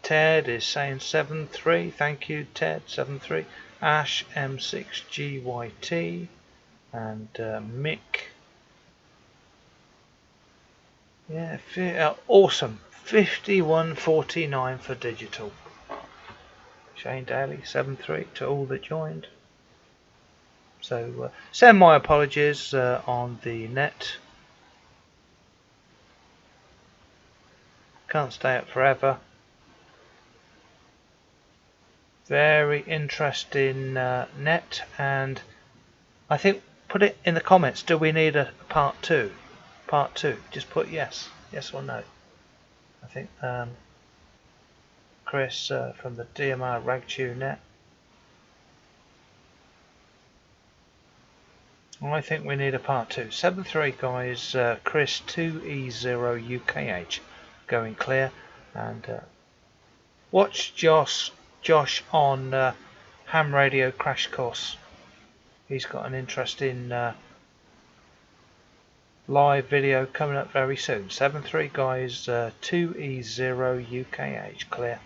Ted is saying 7-3. Thank you, Ted. 7-3. Ash M6GYT and Mick. Yeah, awesome. 51.49 for digital. Shane Daly 7-3 to all that joined. So send my apologies on the net. Can't stay up forever. Very interesting net, and I think put it in the comments. Do we need a part 2? Part 2. Just put yes or no. I think Chris from the DMR Ragtune net. I think we need a part 2. 7-3, guys. Chris 2E0 UKH going clear, and watch Josh on Ham Radio Crash Course. He's got an interesting live video coming up very soon. 7-3, guys. 2E0 UKH clear.